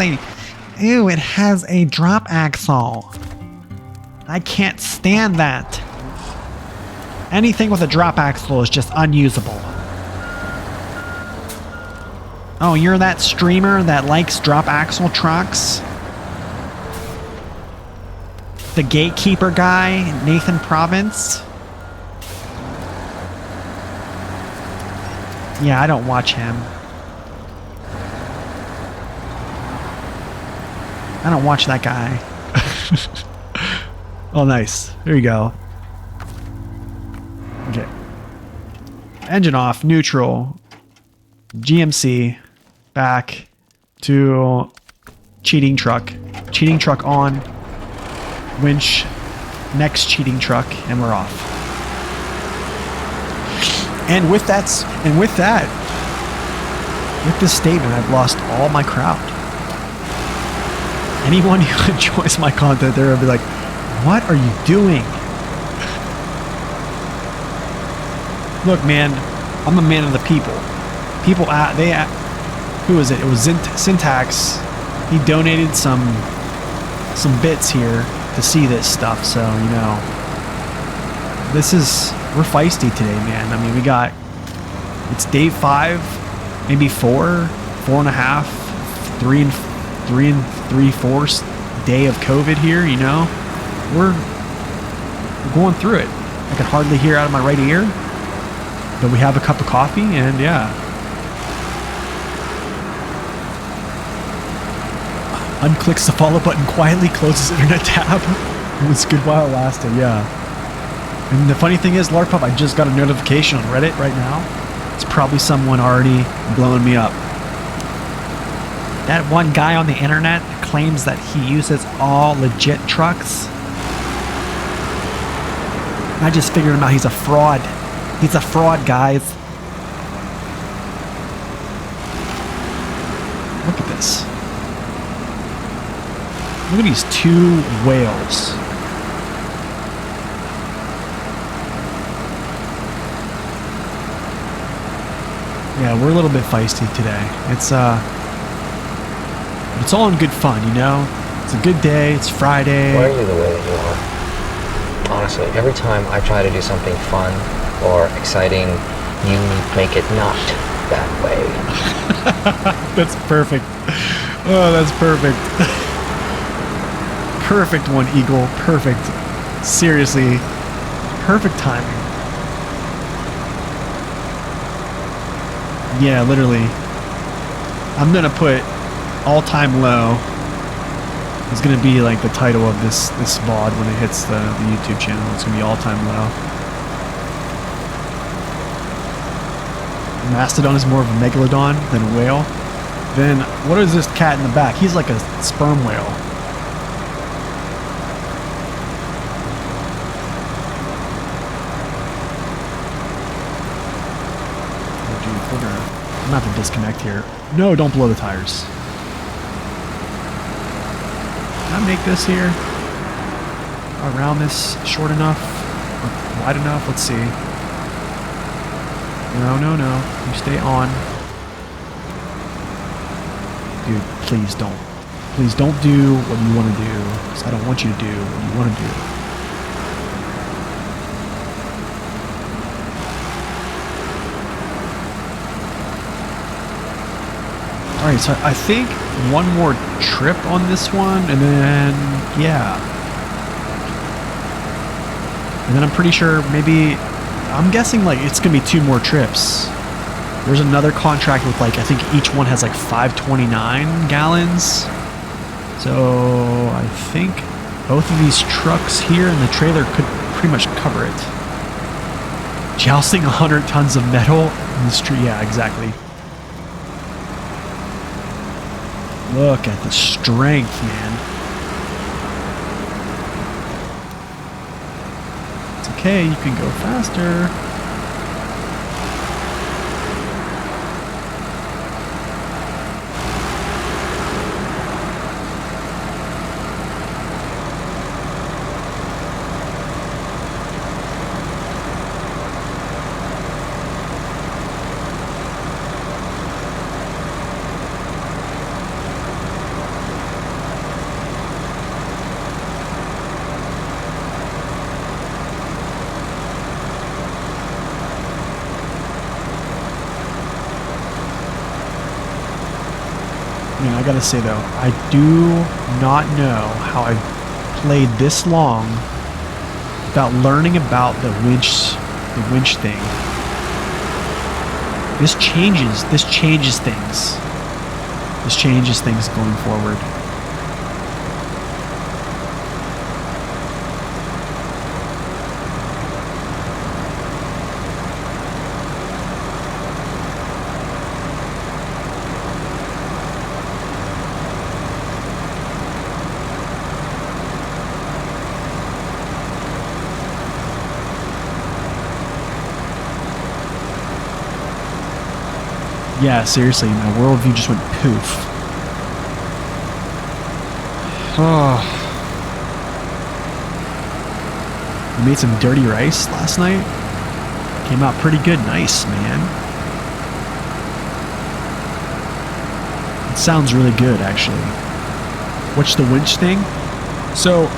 a drop axle. I can't stand that. Anything with a drop axle is just unusable. Oh, you're that streamer that likes drop axle trucks? The gatekeeper guy, Nathan Province? Yeah, I don't watch him. I don't watch that guy. Oh, nice. There you go. Okay. Engine off, neutral. GMC. Back to cheating truck. Cheating truck on. Winch. Next cheating truck. And we're off. And with that, with this statement, I've lost all my crowd. Anyone who enjoys my content, there will be like, what are you doing? Look, man, I'm a man of the people. People, who was it? It was Syntax. He donated some bits here to see this stuff. So, you know, we're feisty today, man. I mean, it's day 5, maybe 4, 4.5, 3 and 3/4 day of COVID here, you know. We're going through it. I can hardly hear out of my right ear, But we have a cup of coffee, and yeah. Unclicks the follow button quietly, closes internet tab. It was good while it lasted, yeah. And the funny thing is, Lark Pup, I just got a notification on Reddit right now. It's probably someone already blowing me up. That one guy on the internet claims that he uses all legit trucks. I just figured him out. He's a fraud. He's a fraud, guys. Look at this. Look at these two whales. Yeah, we're a little bit feisty today. It's all in good fun, you know? It's a good day, it's Friday. Why are you the way that you are? Honestly, every time I try to do something fun or exciting, you make it not that way. That's perfect. Oh, that's perfect. Perfect one, Eagle. Perfect. Seriously. Perfect timing. Yeah, literally. I'm gonna put all-time low. It's gonna be like the title of this VOD when it hits the YouTube channel. It's gonna be all-time low. Mastodon is more of a megalodon than a whale. Then what is this cat in the back? He's like a sperm whale. I'm gonna have to disconnect here. No, don't blow the tires. Can I make this here? Around this short enough? Or wide enough? Let's see. No, no, no. You stay on. Dude, please don't. Please don't do what you want to do. Because I don't want you to do what you want to do. Alright, so I think one more trip on this one, and then, yeah. And then I'm pretty sure maybe, I'm guessing like it's going to be 2 more trips. There's another contract with like, I think each one has like 529 gallons. So I think both of these trucks here and the trailer could pretty much cover it. Jousting 100 tons of metal in the street, yeah, exactly. Look at the strength, man. It's okay, you can go faster. I gotta say though, I do not know how I've played this long without learning about the winch thing. This changes things. This changes things going forward. Yeah, seriously, my worldview just went poof. Oh. We made some dirty rice last night. Came out pretty good. Nice, man. It sounds really good, actually. What's the winch thing? So,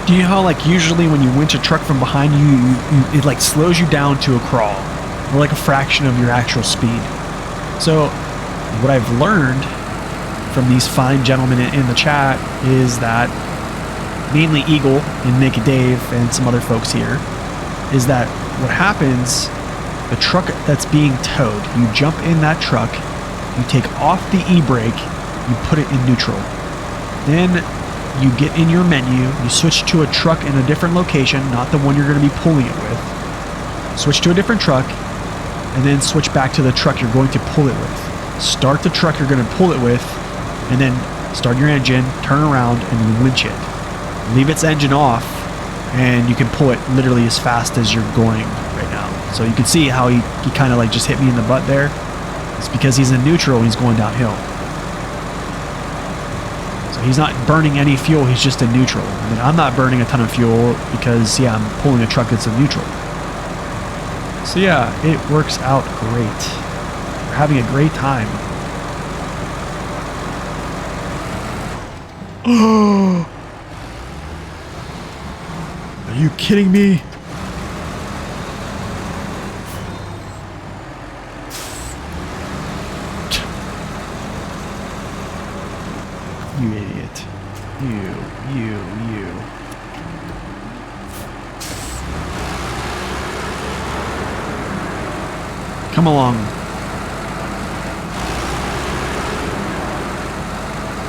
do you know how, like, usually when you winch a truck from behind you, it, like, slows you down to a crawl? Or, like, a fraction of your actual speed. So, what I've learned from these fine gentlemen in the chat is that, mainly Eagle and Naked Dave and some other folks here, is that what happens the truck that's being towed. You jump in that truck, you take off the e-brake, you put it in neutral. Then you get in your menu, you switch to a truck in a different location, not the one you're going to be pulling it with. Switch to a different truck, and then switch back to the truck you're going to pull it with. Start the truck you're going to pull it with, and then start your engine, turn around, and winch it. Leave its engine off, and you can pull it literally as fast as you're going right now. So you can see how he kind of like just hit me in the butt there. It's because he's in neutral and he's going downhill. So he's not burning any fuel, he's just in neutral. I mean, I'm not burning a ton of fuel because, yeah, I'm pulling a truck that's in neutral. So yeah, it works out great. We're having a great time. Oh! Are you kidding me? You idiot. You. Come along.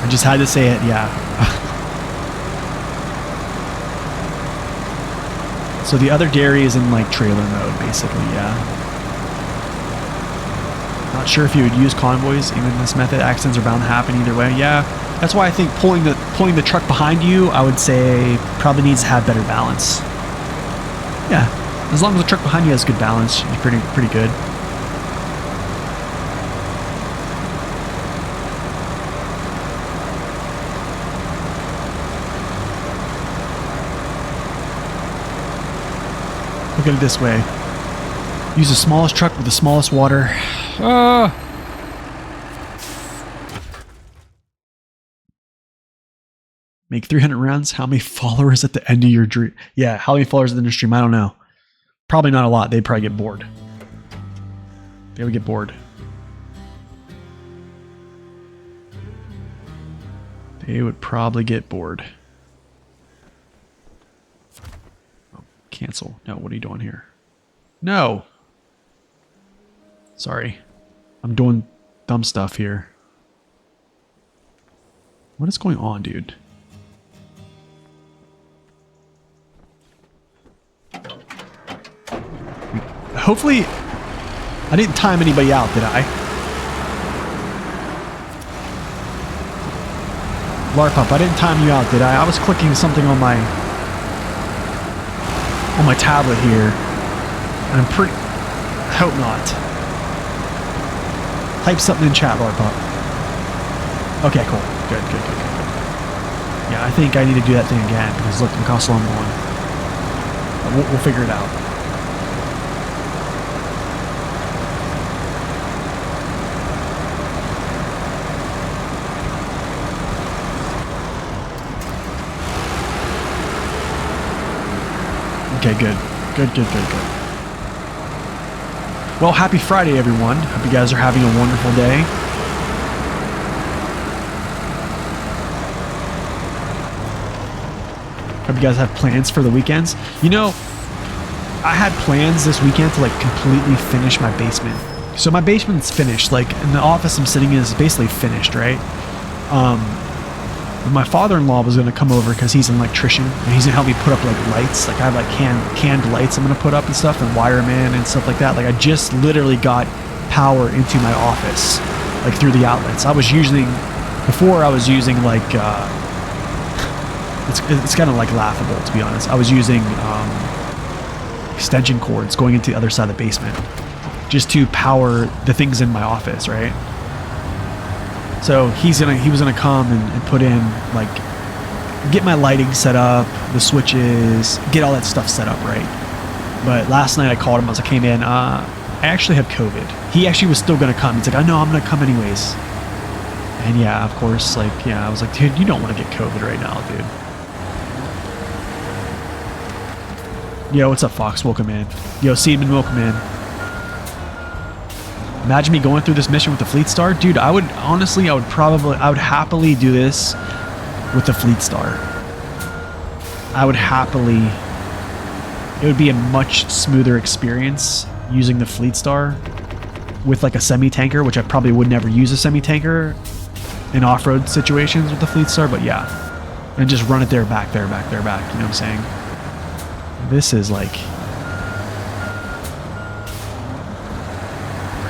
I just had to say it, yeah. So the other dairy is in like trailer mode, basically, yeah. Not sure if you would use convoys, even in this method. Accidents are bound to happen either way. Yeah, that's why I think pulling the truck behind you, I would say probably needs to have better balance. Yeah, as long as the truck behind you has good balance, you're pretty good. Look at it this way. Use the smallest truck with the smallest water. Make 300 rounds. How many followers at the end of your dream? Yeah, how many followers at the end of the stream? I don't know. Probably not a lot. They'd probably get bored. They would get bored. They would probably get bored. Cancel. No, what are you doing here? No. Sorry. I'm doing dumb stuff here. What is going on, dude? Hopefully, I didn't time anybody out, did I? Larpup, I didn't time you out, did I? I was clicking something on my tablet here, and I'm pretty... I hope not. Type something in chat, Larpup. Okay, cool. Good. Yeah, I think I need to do that thing again, because look how slow I'm going. We'll figure it out. Okay, good. Well, happy Friday, everyone. Hope you guys are having a wonderful day. Hope you guys have plans for the weekends. You know, I had plans this weekend to like completely finish my basement. So my basement's finished. Like, in the office I'm sitting in is basically finished, right? My father-in-law was going to come over because he's an electrician and he's going to help me put up like lights. Like I have like canned lights I'm going to put up and stuff, and wire man and stuff like that. Like I just literally got power into my office like through the outlets. I was using like it's kind of like laughable, to be honest. I was using extension cords going into the other side of the basement just to power the things in my office, right? So he was gonna come and put in, like, get my lighting set up, the switches, get all that stuff set up, right? But last night I called him as I came in. I actually have COVID. He actually was still gonna come. He's like, I know, I'm gonna come anyways. And yeah, of course, like, yeah, I was like, dude, you don't want to get COVID right now, dude. Yo, what's up, Fox? Welcome in. Yo, Seaman, welcome in. Imagine me going through this mission with the Fleet Star. Dude, I would happily do this with the Fleet Star. It would be a much smoother experience using the Fleet Star with like a semi-tanker, which I probably would never use a semi-tanker in off-road situations with the Fleet Star, but yeah. And just run it there, back, there, back, there, back, you know what I'm saying? This is like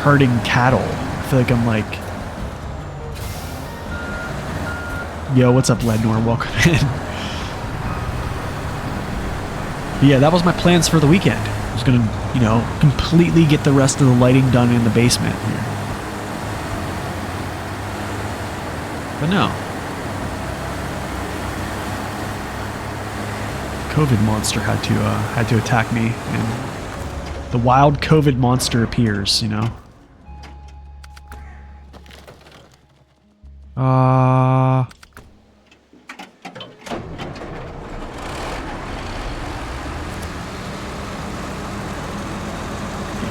herding cattle. I feel like I'm like, yo, what's up, Lednor? Welcome in. But yeah, that was my plans for the weekend. I was gonna, you know, completely get the rest of the lighting done in the basement here. But no. COVID monster had to attack me, and the wild COVID monster appears, you know.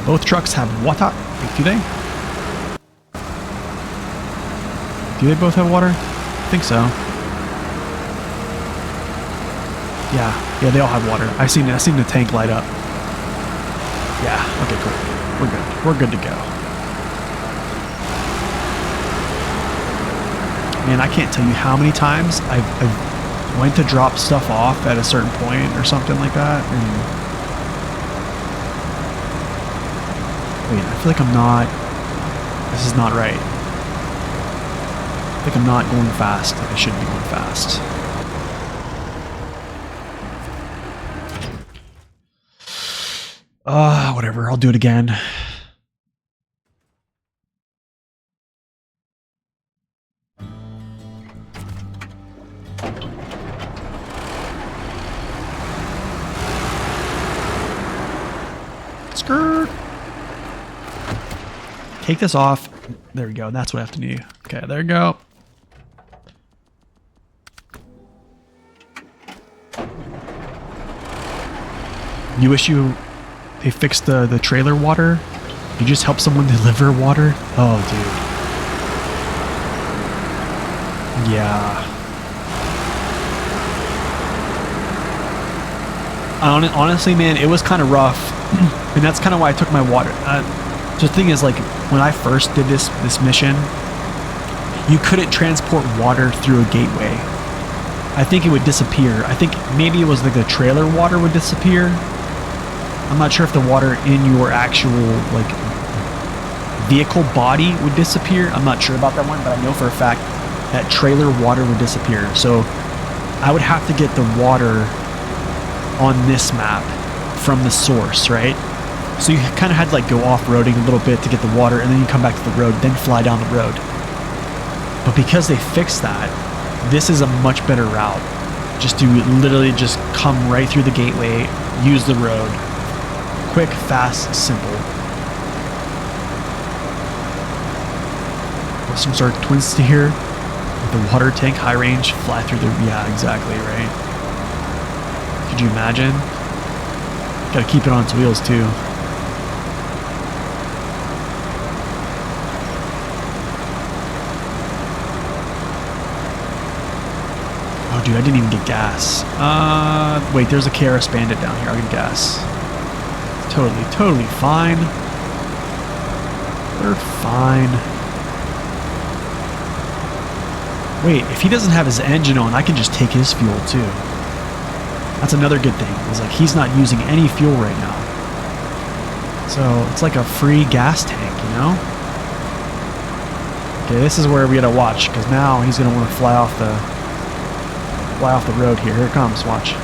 Both trucks have water. Wait, do they? Do they both have water? I think so. Yeah, they all have water. I seen the tank light up. Yeah, okay, cool. We're good. We're good to go. Man, I can't tell you how many times I've went to drop stuff off at a certain point or something like that, and wait, I feel like I'm not. This is not right. I think I'm not going fast. Like I should be going fast. Whatever. I'll do it again. Skirt. Take this off. There we go. That's what I have to do. Okay, there we go. You wish they fixed the trailer water? You just help someone deliver water? Oh, dude. Yeah. Honestly, man, it was kind of rough. And that's kind of why I took my water. So the thing is, like, when I first did this mission, you couldn't transport water through a gateway. I think it would disappear. I think maybe it was like the trailer water would disappear. I'm not sure if the water in your actual, like, vehicle body would disappear. I'm not sure about that one, but I know for a fact that trailer water would disappear. So I would have to get the water on this map from the source, right? So you kind of had to like go off-roading a little bit to get the water, and then you come back to the road, then fly down the road. But because they fixed that, this is a much better route. Just to literally just come right through the gateway, use the road. Quick, fast, simple. Some sort of twin steer with the water tank, high range, fly through the... Yeah, exactly, right? Could you imagine? Gotta keep it on its wheels, too. Oh, dude, I didn't even get gas. Wait, there's a KRS Bandit down here. I'll get gas. Totally fine. We're fine. Wait, if he doesn't have his engine on, I can just take his fuel too. That's another good thing. Is like he's not using any fuel right now. So it's like a free gas tank, you know? Okay, this is where we gotta watch, because now he's gonna want to fly off the road here. Here it comes, watch.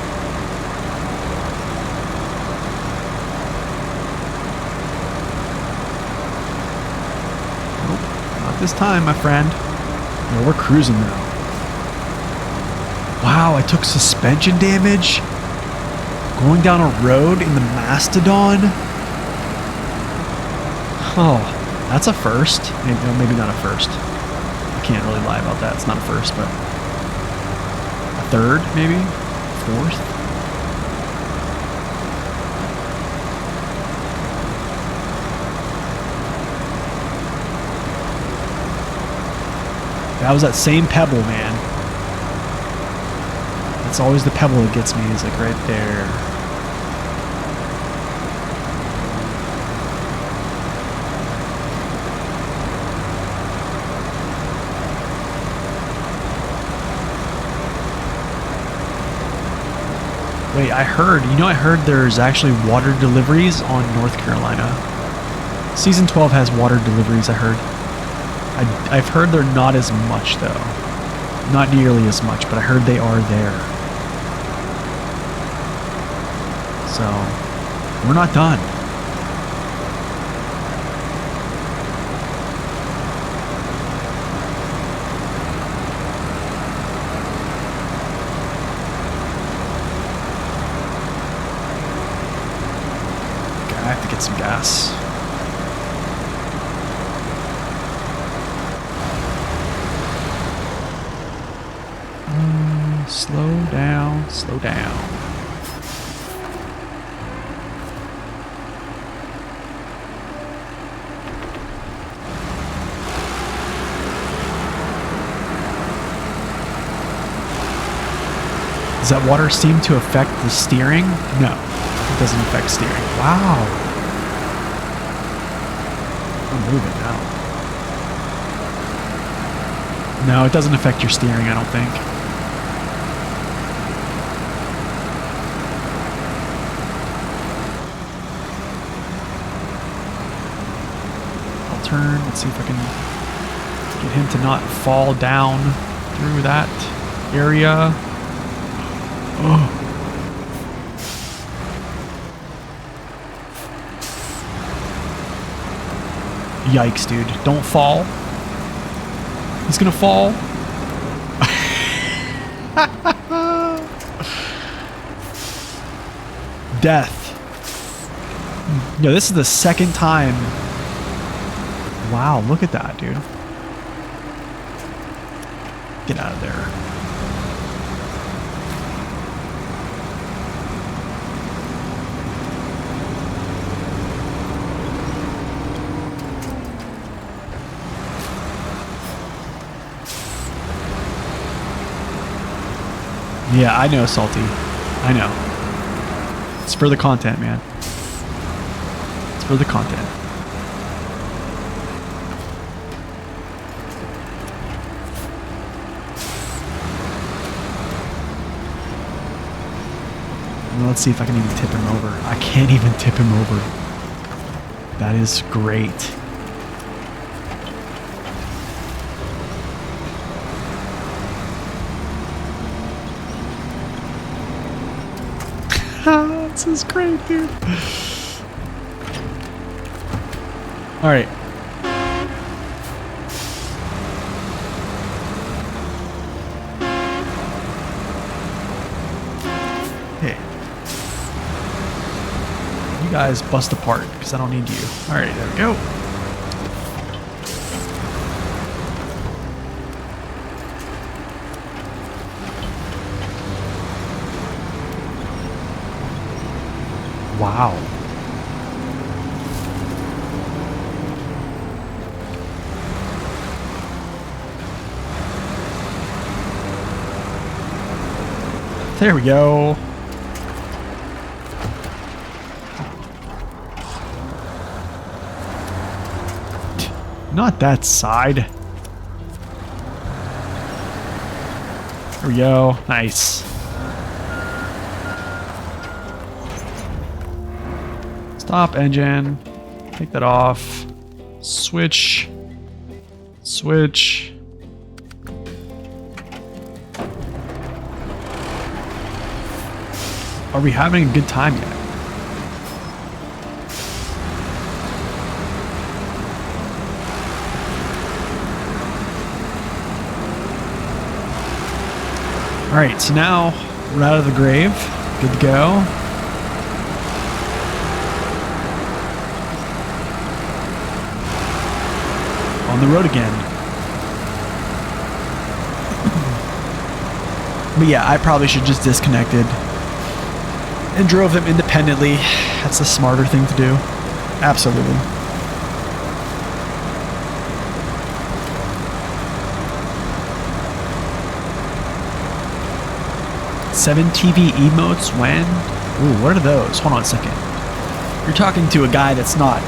This time, my friend. Yeah, we're cruising now. Wow, I took suspension damage going down a road in the Mastodon. Oh, that's a first. Maybe not a first. I can't really lie about that. It's not a first, but a third, maybe? Fourth? That was that same pebble, man. That's always the pebble that gets me. It's like right there. Wait, I heard there's actually water deliveries on North Carolina. Season 12 has water deliveries, I heard. I've heard they're not as much, though. Not nearly as much, but I heard they are there. So, we're not done. Okay, I have to get some gas. Slow down, slow down. Does that water seem to affect the steering? No, it doesn't affect steering. Wow. I'm moving now. No, it doesn't affect your steering, I don't think. Turn. Let's see if I can get him to not fall down through that area. Oh. Yikes, dude. Don't fall. He's gonna fall. Death. Yo, this is the second time. Wow, look at that, dude. Get out of there. Yeah, I know, Salty. I know. It's for the content, man. It's for the content. Let's see if I can even tip him over. I can't even tip him over. That is great. This is great, dude. All right. Hey. You guys bust apart because I don't need you. All right, there we go. Wow. There we go. Not that side. There we go. Nice. Stop engine. Take that off. Switch. Switch. Are we having a good time yet? Alright, so now we're out of the grave. Good to go. On the road again. But yeah, I probably should just disconnected and drove them independently. That's the smarter thing to do. Absolutely. Seven TV emotes when? Ooh, what are those? Hold on a second. You're talking to a guy that's not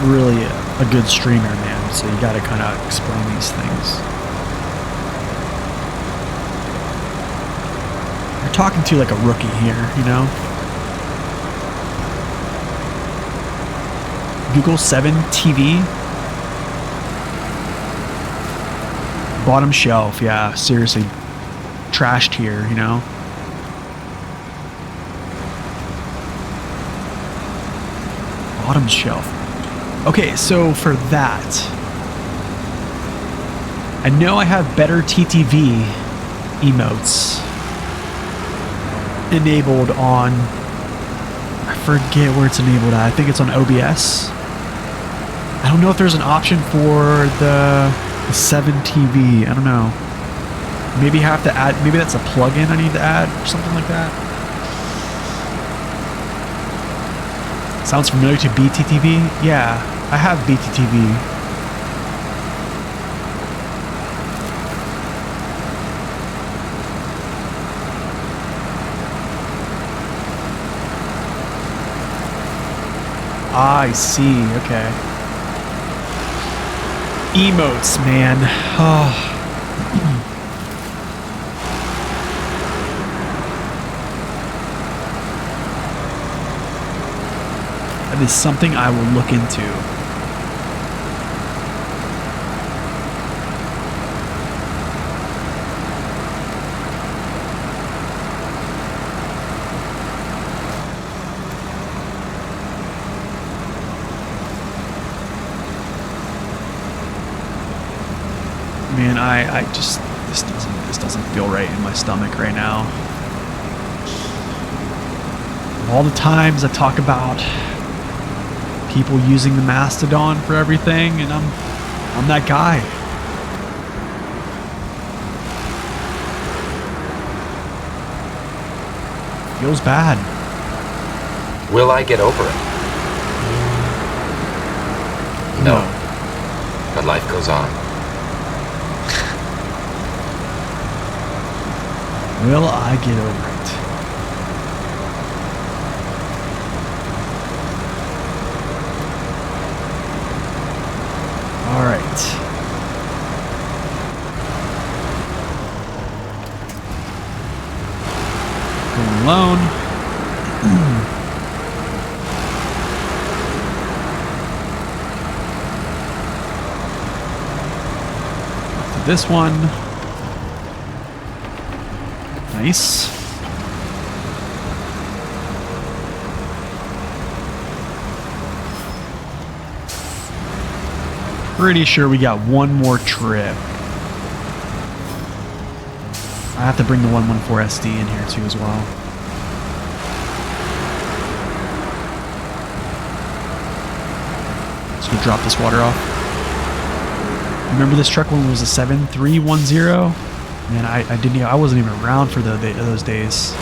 really a good streamer, man. So you gotta kind of explain these things. You're talking to like a rookie here, you know? Google 7 TV. Bottom shelf, yeah, seriously. Trashed here, you know? Bottom shelf. Okay, so for that, I know I have better TTV emotes enabled on, I forget where it's enabled at. I think it's on OBS. I don't know if there's an option for the 7 TV. I don't know. Maybe I have to add, maybe that's a plugin I need to add or something like that. Sounds familiar to BTTV? Yeah, I have BTTV. I see, okay. Emotes, man. Oh. That is something I will look into. Man, I just, this doesn't feel right in my stomach right now. All the times I talk about people using the Mastodon for everything, and I'm that guy. Feels bad. Will I get over it? No. But life goes on. Will I get over it? All right. Going alone. To this one. Nice. Pretty sure we got one more trip. I have to bring the 114 SD in here too as well. Let's go drop this water off. Remember this truck when it was a 7310? Man, I wasn't even around for those days.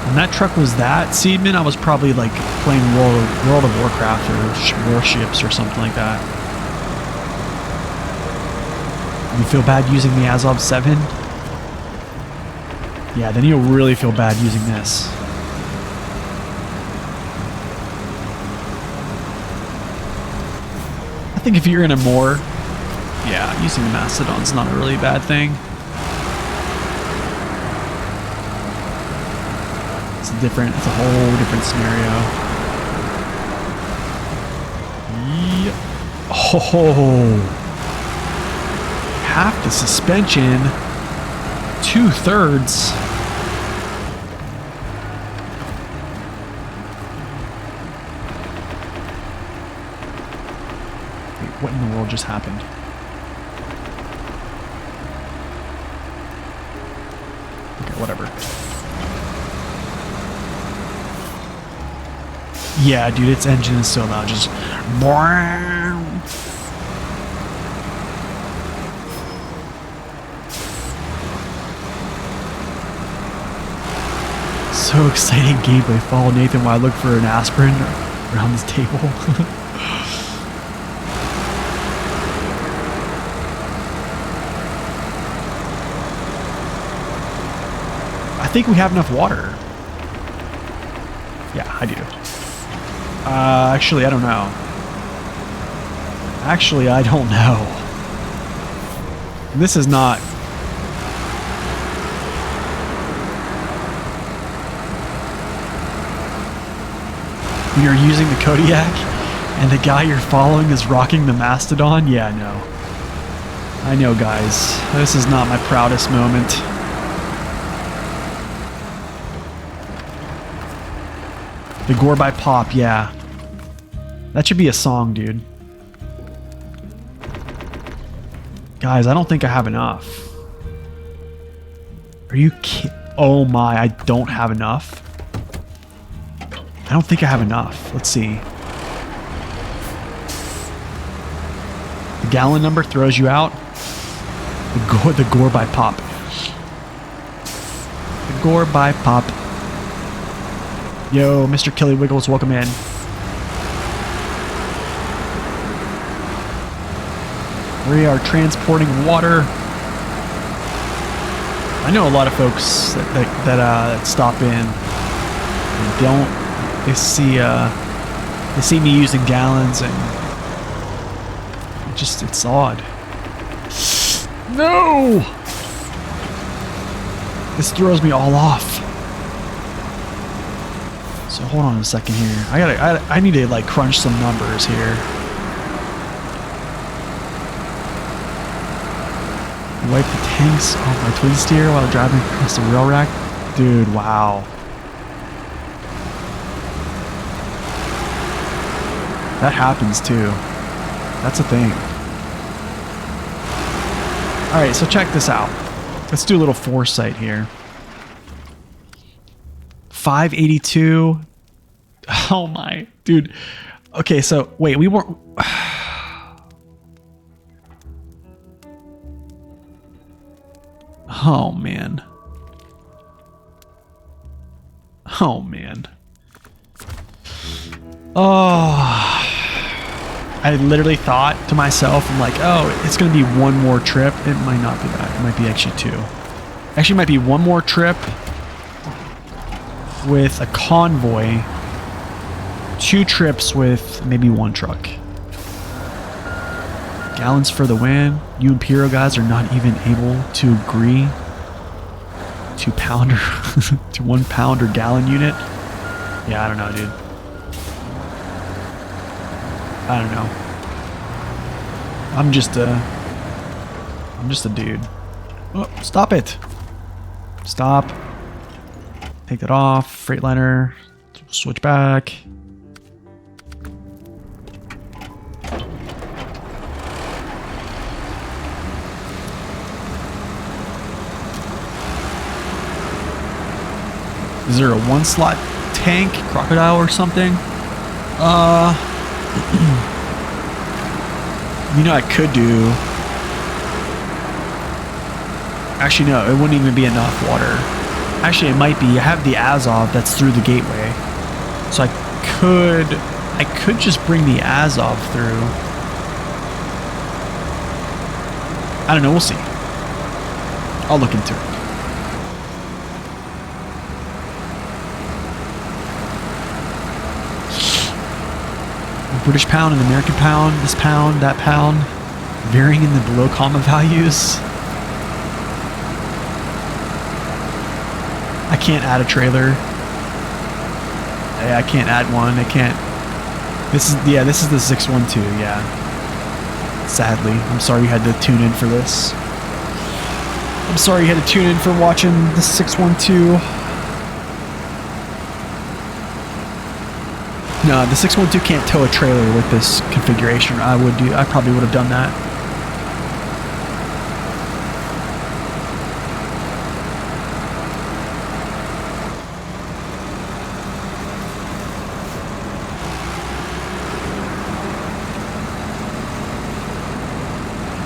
When that truck was that, Seedman, I was probably like playing World of Warcraft or Warships or something like that. You feel bad using the Azov 7? Yeah, then you'll really feel bad using this. I think if you're in a more... Yeah, using the Mastodon's not a really bad thing. It's a whole different scenario. Yep. Oh, half the suspension, 2/3. Wait, what in the world just happened? Whatever. Yeah, dude, its engine is so loud. Just... So exciting gameplay. Follow Nathan while I look for an aspirin around this table. I think we have enough water. Yeah, I do. Actually, I don't know. This is not when you're using the Kodiak and the guy you're following is rocking the Mastodon. Yeah, no. I know, guys. This is not my proudest moment. The Gore by Pop, yeah. That should be a song, dude. Guys, I don't think I have enough. Are you kidding? Oh my, I don't have enough. I don't think I have enough. Let's see. The gallon number throws you out. The Gore by Pop. The Gore by Pop. Yo, Mr. Killy Wiggles, welcome in. We are transporting water. I know a lot of folks that stop in and don't. They see me using gallons and it's odd. No! This throws me all off. So hold on a second here. I need to like crunch some numbers here. Wipe the tanks off my twin steer while driving across the rail rack. Dude, wow. That happens too. That's a thing. Alright, so check this out. Let's do a little foresight here. 582. Oh my, dude. Okay, so wait, we weren't. Oh man. Oh man. Oh. I literally thought to myself, I'm like, oh, it's going to be one more trip. It might not be that. It might be actually two. Actually, it might be one more trip with a convoy. 2 trips with maybe 1 truck. Gallons for the win. You Imperial guys are not even able to agree to pounder to 1 pounder gallon unit. Yeah, I don't know, dude. I don't know. I'm just a dude. Oh, stop it. Stop. Take that off. Freightliner. Switch back. Is there a 1-slot tank, crocodile or something? You know, I could do. Actually, no, it wouldn't even be enough water. Actually, it might be. I have the Azov that's through the gateway, so I could just bring the Azov through. I don't know. We'll see. I'll look into it. British pound and American pound, this pound, that pound, varying in the below comma values. I can't add a trailer. I can't add one. I can't. This is the 612, yeah. Sadly, I'm sorry you had to tune in for this. I'm sorry you had to tune in for watching the 612. No, the 612 can't tow a trailer with this configuration. I probably would have done that.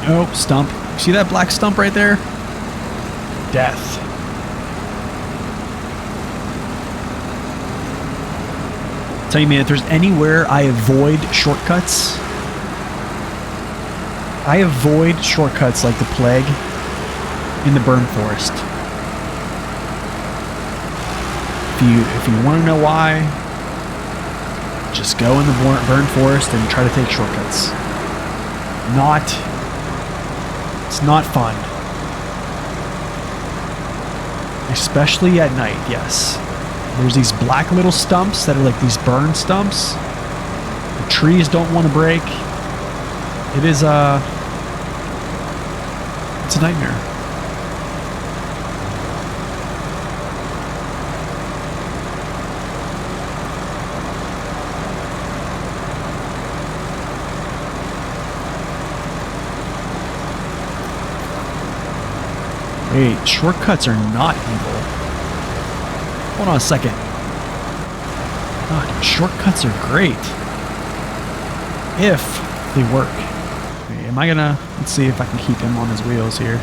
Oh, stump. See that black stump right there? Death. Tell you, man, if there's anywhere I avoid shortcuts, I avoid shortcuts like the plague in the burn forest. If you want to know why, just go in the burn forest and try to take shortcuts. It's not fun. Especially at night, yes. There's these black little stumps that are like these burn stumps. The trees don't want to break. It is it's a nightmare. Wait, shortcuts are not evil. Hold on a second. God, shortcuts are great. If they work. Okay, am I gonna... Let's see if I can keep him on his wheels here.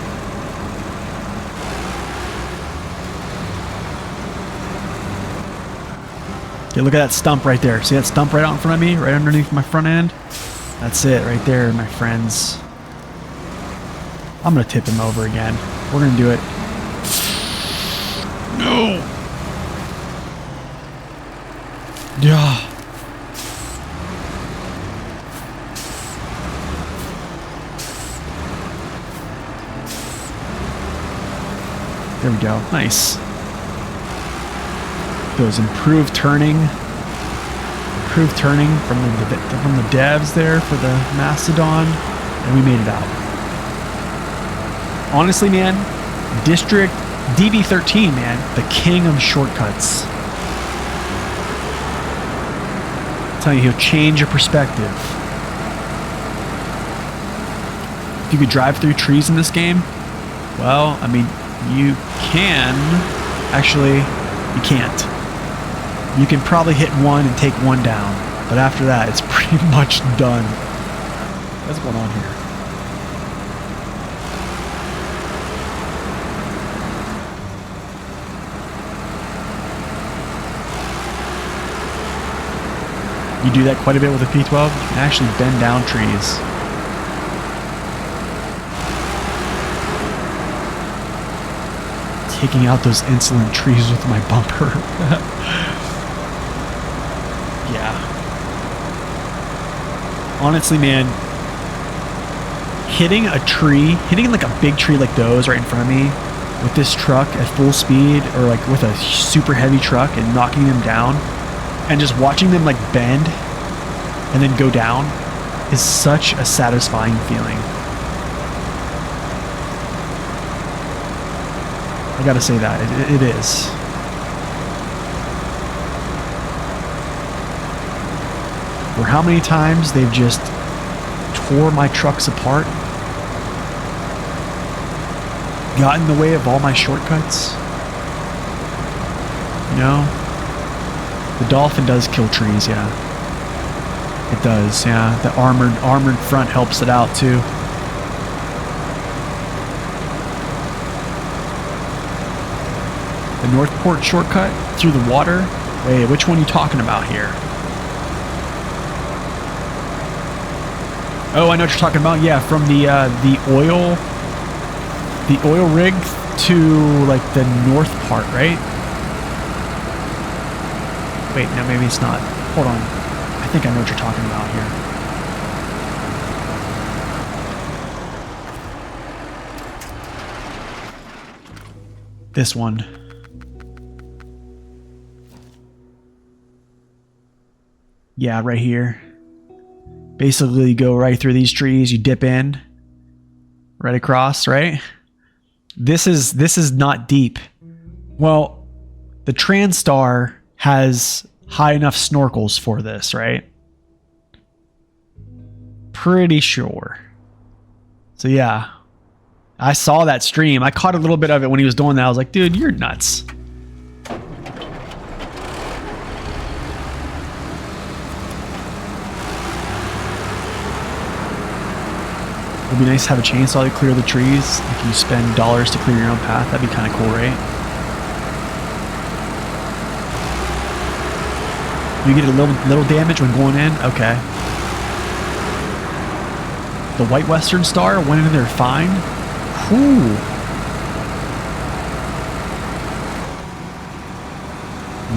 Okay, look at that stump right there. See that stump right out in front of me? Right underneath my front end? That's it right there, my friends. I'm gonna tip him over again. We're gonna do it. No! Yeah. There we go. Nice. Those improved turning from the devs there for the Mastodon, and we made it out. Honestly, man, District DB13, man, the king of shortcuts. I'm telling you, he'll change your perspective. If you could drive through trees in this game, well, I mean, you can. Actually, you can't. You can probably hit one and take one down, but after that, it's pretty much done. What's going on here? You do that quite a bit with a P12. You can actually bend down trees. Taking out those insolent trees with my bumper. Yeah. Honestly, man, hitting a tree, hitting like a big tree like those right in front of me with this truck at full speed, or like with a super heavy truck and knocking them down, and just watching them like bend and then go down is such a satisfying feeling. I gotta say that. It is. For how many times they've just tore my trucks apart, got in the way of all my shortcuts. You know? The Dolphin does kill trees, yeah. It does, yeah. The armored front helps it out too. The Northport shortcut through the water. Wait, which one are you talking about here? Oh, I know what you're talking about. Yeah, from the oil rig to like the north part, right? Wait, no, maybe it's not. Hold on. I think I know what you're talking about here. This one. Yeah, right here. Basically, you go right through these trees, you dip in, right across, right? This is not deep. Well, the TranStar has high enough snorkels for this, right? Pretty sure. So yeah, I saw that stream. I caught a little bit of it when he was doing that. I was like, dude, you're nuts. It'd be nice to have a chainsaw to clear the trees. Like you spend dollars to clear your own path. That'd be kind of cool, right? You get a little damage when going in? Okay. The White Western Star went in there fine. Whew.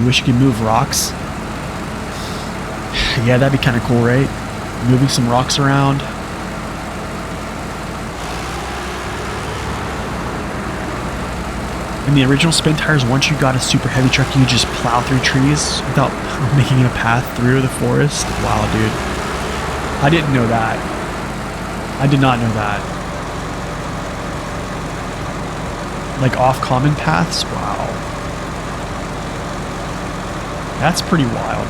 You wish you could move rocks? Yeah, that'd be kind of cool, right? Moving some rocks around. In the original spin tires, once you got a super heavy truck, you just plow through trees without making a path through the forest. Wow, dude. I didn't know that. I did not know that. Like off common paths? Wow. That's pretty wild.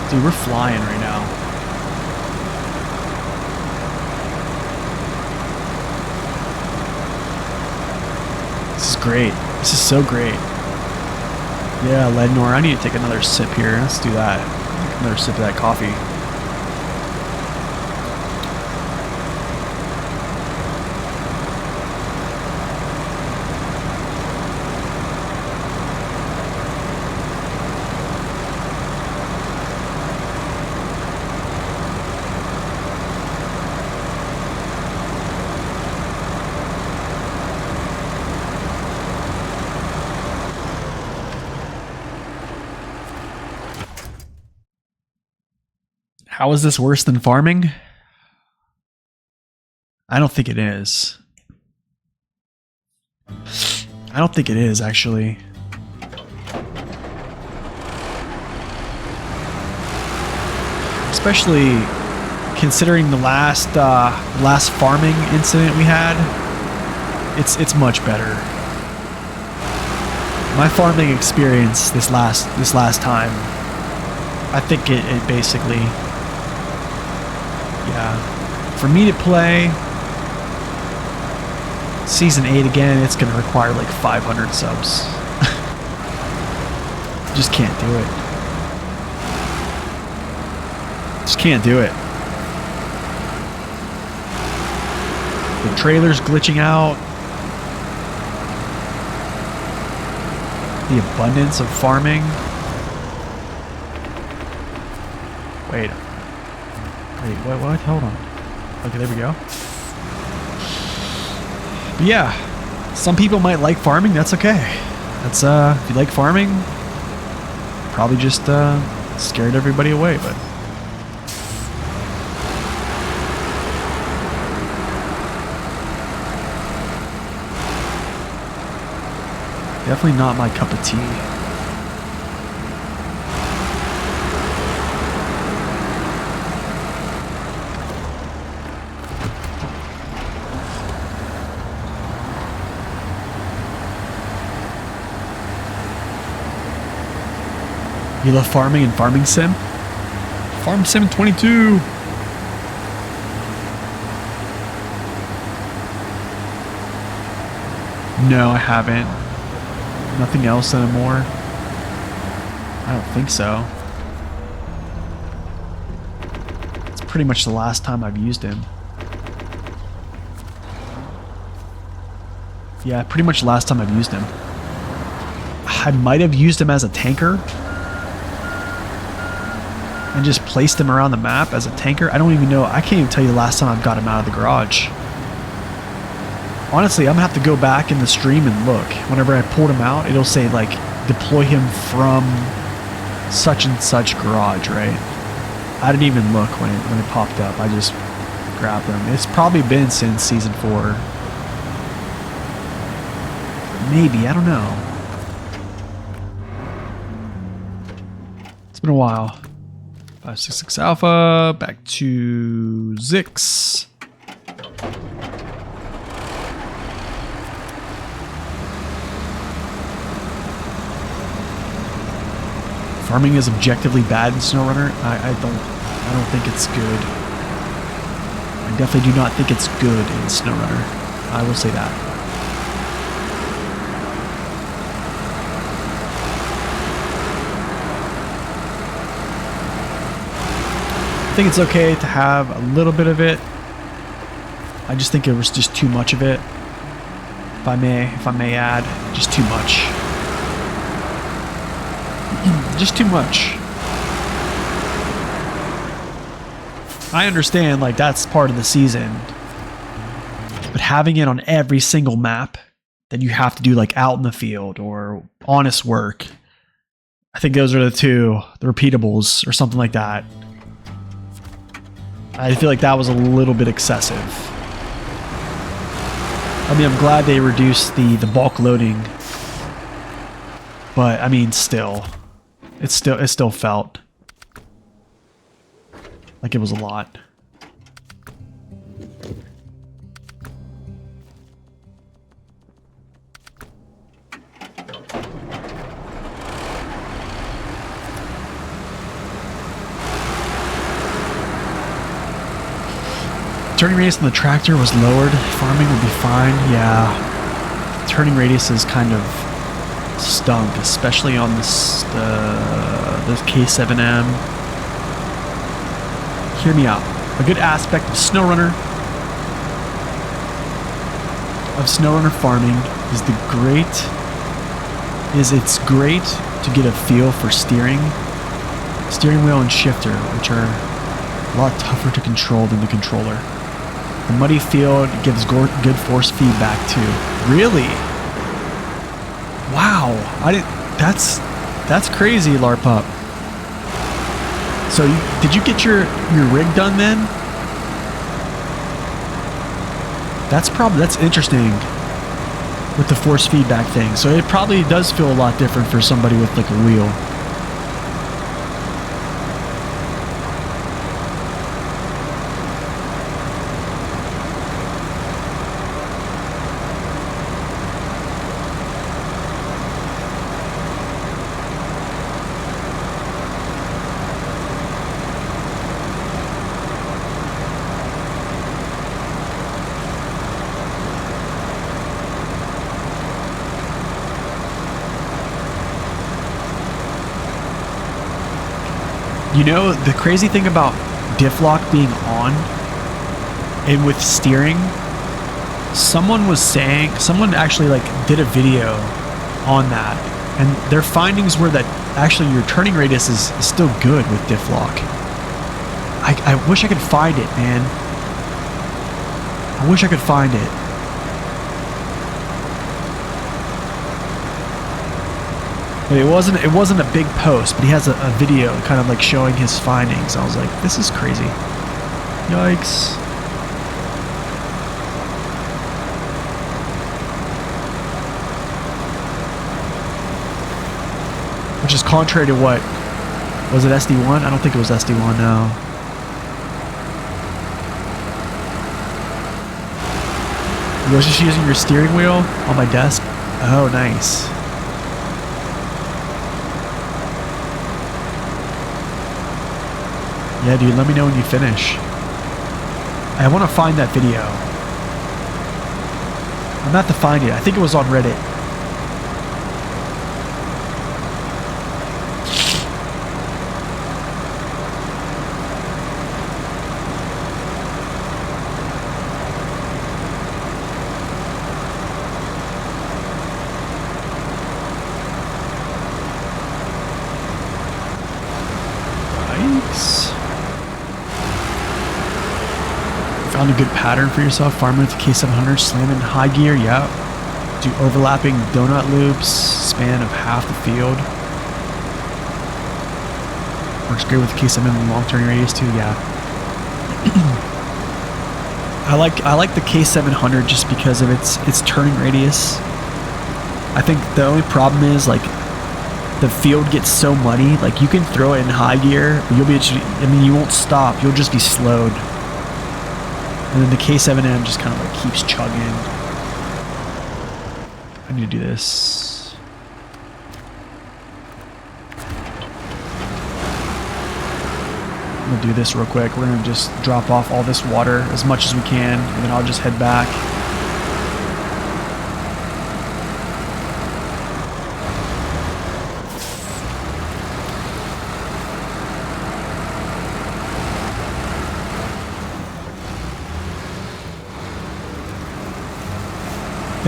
Dude, we're flying right now. This is great. This is so great. Yeah, Lednor, I need to take another sip here. Let's do that. Take another sip of that coffee. How is this worse than farming? I don't think it is. I don't think it is, actually. Especially considering the last farming incident we had. It's much better. My farming experience this last time, I think it basically, yeah, for me to play Season 8 again, it's going to require like 500 subs. Just can't do it. Just can't do it. The trailer's glitching out. The abundance of farming. Wait, what? Hold on. Okay, there we go. But yeah, some people might like farming. That's okay. That's if you like farming, probably just scared everybody away. But definitely not my cup of tea. You love farming and Farming Sim? Farm Sim 22! No, I haven't. Nothing else anymore? I don't think so. It's pretty much the last time I've used him. Yeah, pretty much the last time I've used him. I might have used him as a tanker. And just placed him around the map as a tanker. I don't even know. I can't even tell you the last time I've got him out of the garage. Honestly, I'm going to have to go back in the stream and look. Whenever I pulled him out, it'll say, like, deploy him from such and such garage, right? I didn't even look when it popped up. I just grabbed him. It's probably been since Season 4. Maybe. I don't know. It's been a while. 566 Alpha, back to Zix. Farming is objectively bad in SnowRunner. I don't think it's good. I definitely do not think it's good in SnowRunner. I will say that. think it's okay to have a little bit of it. I just think it was just too much of it. If I may add, just too much. Just too much. I understand, like, that's part of the season. But having it on every single map that you have to do, like, out in the field or honest work, I think those are the two, the repeatables or something like that. I feel like that was a little bit excessive. I mean, I'm glad they reduced the bulk loading, but I mean, still, it still felt like it was a lot. Turning radius on the tractor was lowered. Farming would be fine. Yeah. Turning radius is kind of stunk, especially on this the K7M. Hear me out. A good aspect of SnowRunner farming is it's great to get a feel for steering wheel and shifter, which are a lot tougher to control than the controller. The muddy field gives good force feedback too. Really? Wow. That's crazy, LARPup. So did you get your rig done then? That's interesting with the force feedback thing. So it probably does feel a lot different for somebody with like a wheel. You know, the crazy thing about diff lock being on and with steering, someone actually like did a video on that, and their findings were that actually your turning radius is still good with diff lock. I wish I could find it, man. I wish I could find it. It wasn't a big post, but he has a video kind of like showing his findings. I was like, this is crazy. Yikes. Which is contrary to what? Was it SD1? I don't think it was SD1 now. You're just using your steering wheel on my desk? Oh, nice. Yeah, dude, let me know when you finish. I want to find that video. I'm not to find it. I think it was on Reddit. Found a good pattern for yourself. Farming with the K700, slamming high gear, yeah. Do overlapping donut loops, span of half the field. Works great with the K7M long turning radius too, yeah. I like the K700 just because of its turning radius. I think the only problem is like the field gets so muddy. Like you can throw it in high gear, but you won't stop. You'll just be slowed. And then the K7M just kind of like keeps chugging. I need to do this. I'm gonna do this real quick. We're gonna just drop off all this water as much as we can, and then I'll just head back.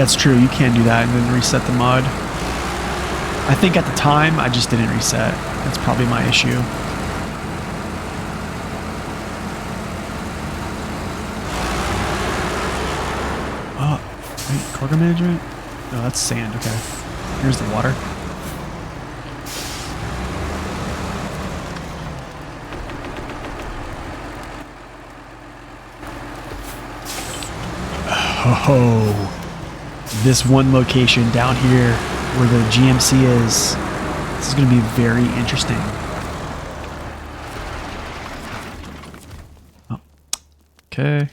That's true. You can do that and then reset the mud. I think at the time I just didn't reset. That's probably my issue. Oh, wait, cargo management? No, that's sand. Okay. Here's the water. Oh, this one location down here where the GMC is, this is going to be very interesting. Oh, okay.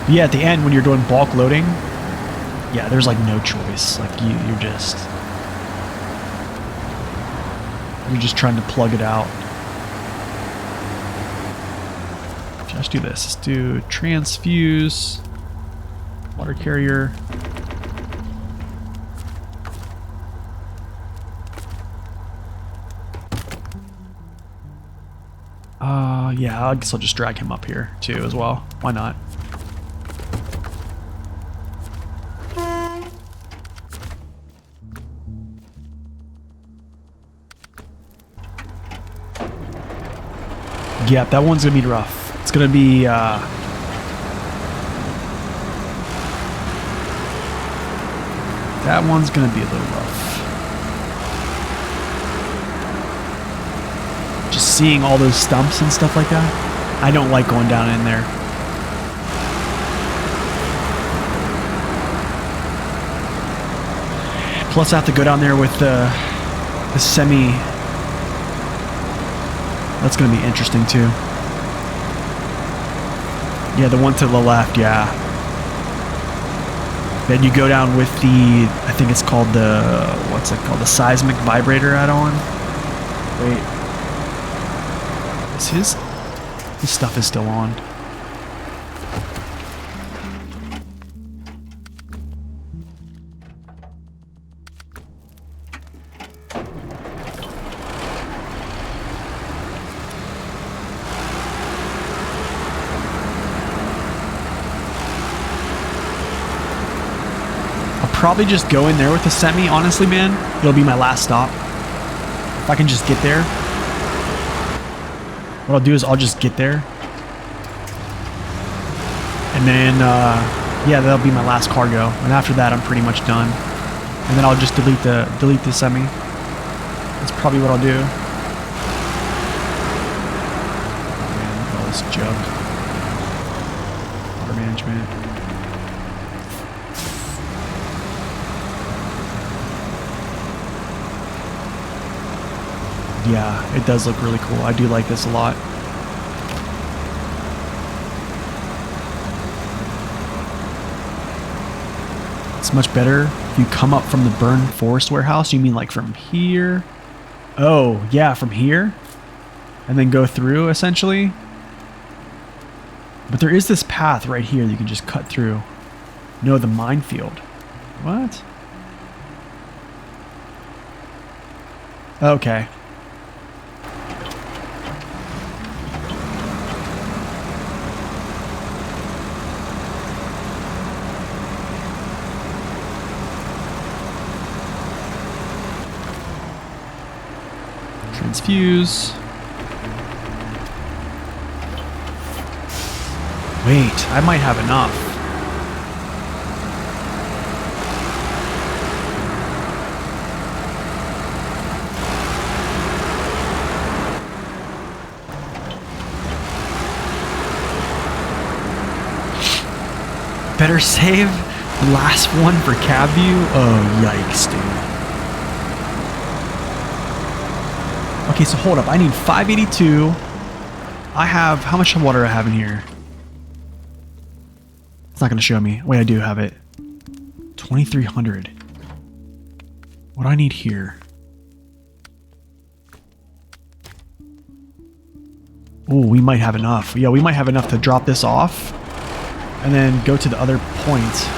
But yeah, at the end when you're doing bulk loading, yeah, there's like no choice. Like you're just trying to plug it out. Let's do this. Let's do transfuse, water carrier. Yeah, I guess I'll just drag him up here too as well. Why not? Yeah, that one's gonna be rough. It's gonna be that one's gonna be a little rough. Just seeing all those stumps and stuff like that. I don't like going down in there. Plus I have to go down there with the semi. That's gonna be interesting too. Yeah, the one to the left, yeah. Then you go down with the, I think it's called the, what's it called? The seismic vibrator add-on. Wait. Is his stuff is still on. Probably just go in there with the semi, honestly, man. It'll be my last stop. If I can just get there. What I'll do is I'll just get there. And then, yeah, that'll be my last cargo. And after that, I'm pretty much done. And then I'll just delete the semi. That's probably what I'll do. Oh man, look at all this jug. Water management. Yeah, it does look really cool. I do like this a lot. It's much better if you come up from the burned forest warehouse. You mean like from here? Oh, yeah, from here? And then go through, essentially? But there is this path right here that you can just cut through. No, the minefield. What? Okay. Transfuse. Wait, I might have enough. Better save the last one for cab view? Oh, yikes, dude. Okay, so hold up. I need 582. I have... How much water I have in here? It's not going to show me. Wait, I do have it. 2,300. What do I need here? Oh, we might have enough. Yeah, we might have enough to drop this off. And then go to the other point.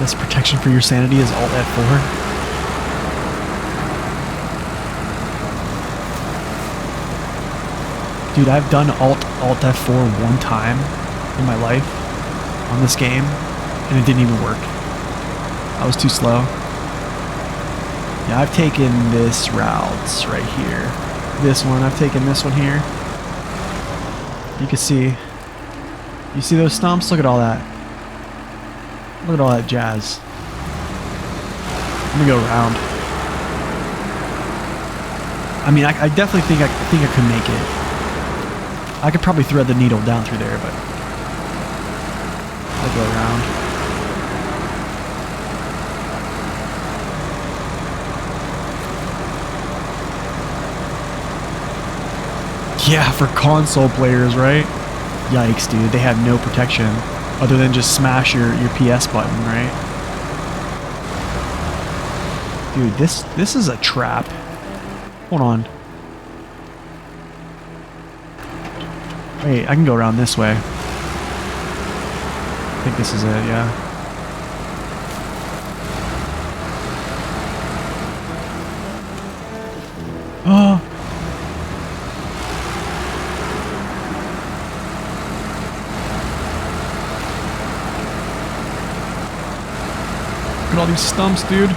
This protection for your sanity is Alt F4. Dude, I've done Alt F4 one time in my life on this game, and it didn't even work. I was too slow. Yeah, I've taken this route right here. This one, I've taken this one here. You can see. You see those stumps? Look at all that. Look at all that jazz. Let me go around. I mean, I definitely think I could make it. I could probably thread the needle down through there, but I'll go around. Yeah, for console players, right? Yikes, dude. They have no protection other than just smash your PS button, right? Dude, this is a trap. Hold on. Wait, I can go around this way. I think this is it, yeah. Oh! Look at all these stumps, dude.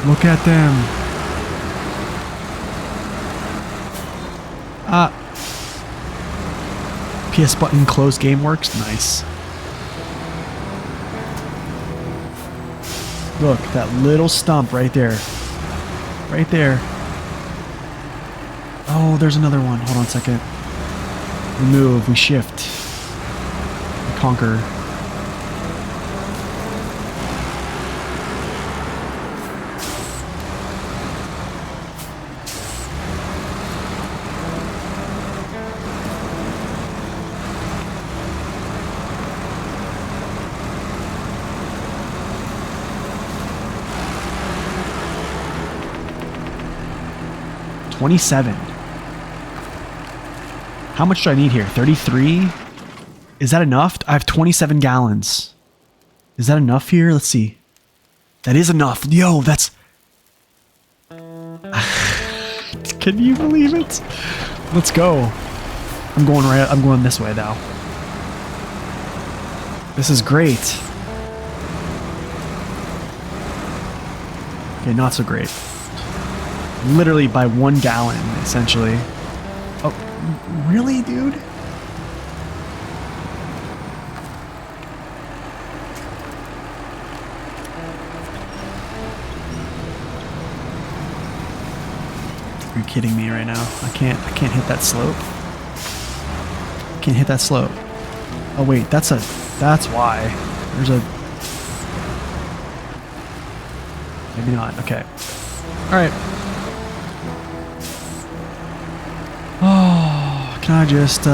Look at them. PS button close game works. Nice. Look, that little stump right there. Right there. Oh, there's another one. Hold on a second. We move, we shift. We conquer. $27. How much do I need here? 33? Is that enough? I have 27 gallons. Is that enough here? Let's see. That is enough. Yo, that's... Can you believe it? Let's go. I'm going this way now. This is great. Okay, not so great. Literally by 1 gallon, essentially. Oh, really, dude? Are you kidding me right now? I can't hit that slope. Can't hit that slope. Oh wait, that's why. There's a... Maybe not, okay. Alright. Oh, can I just,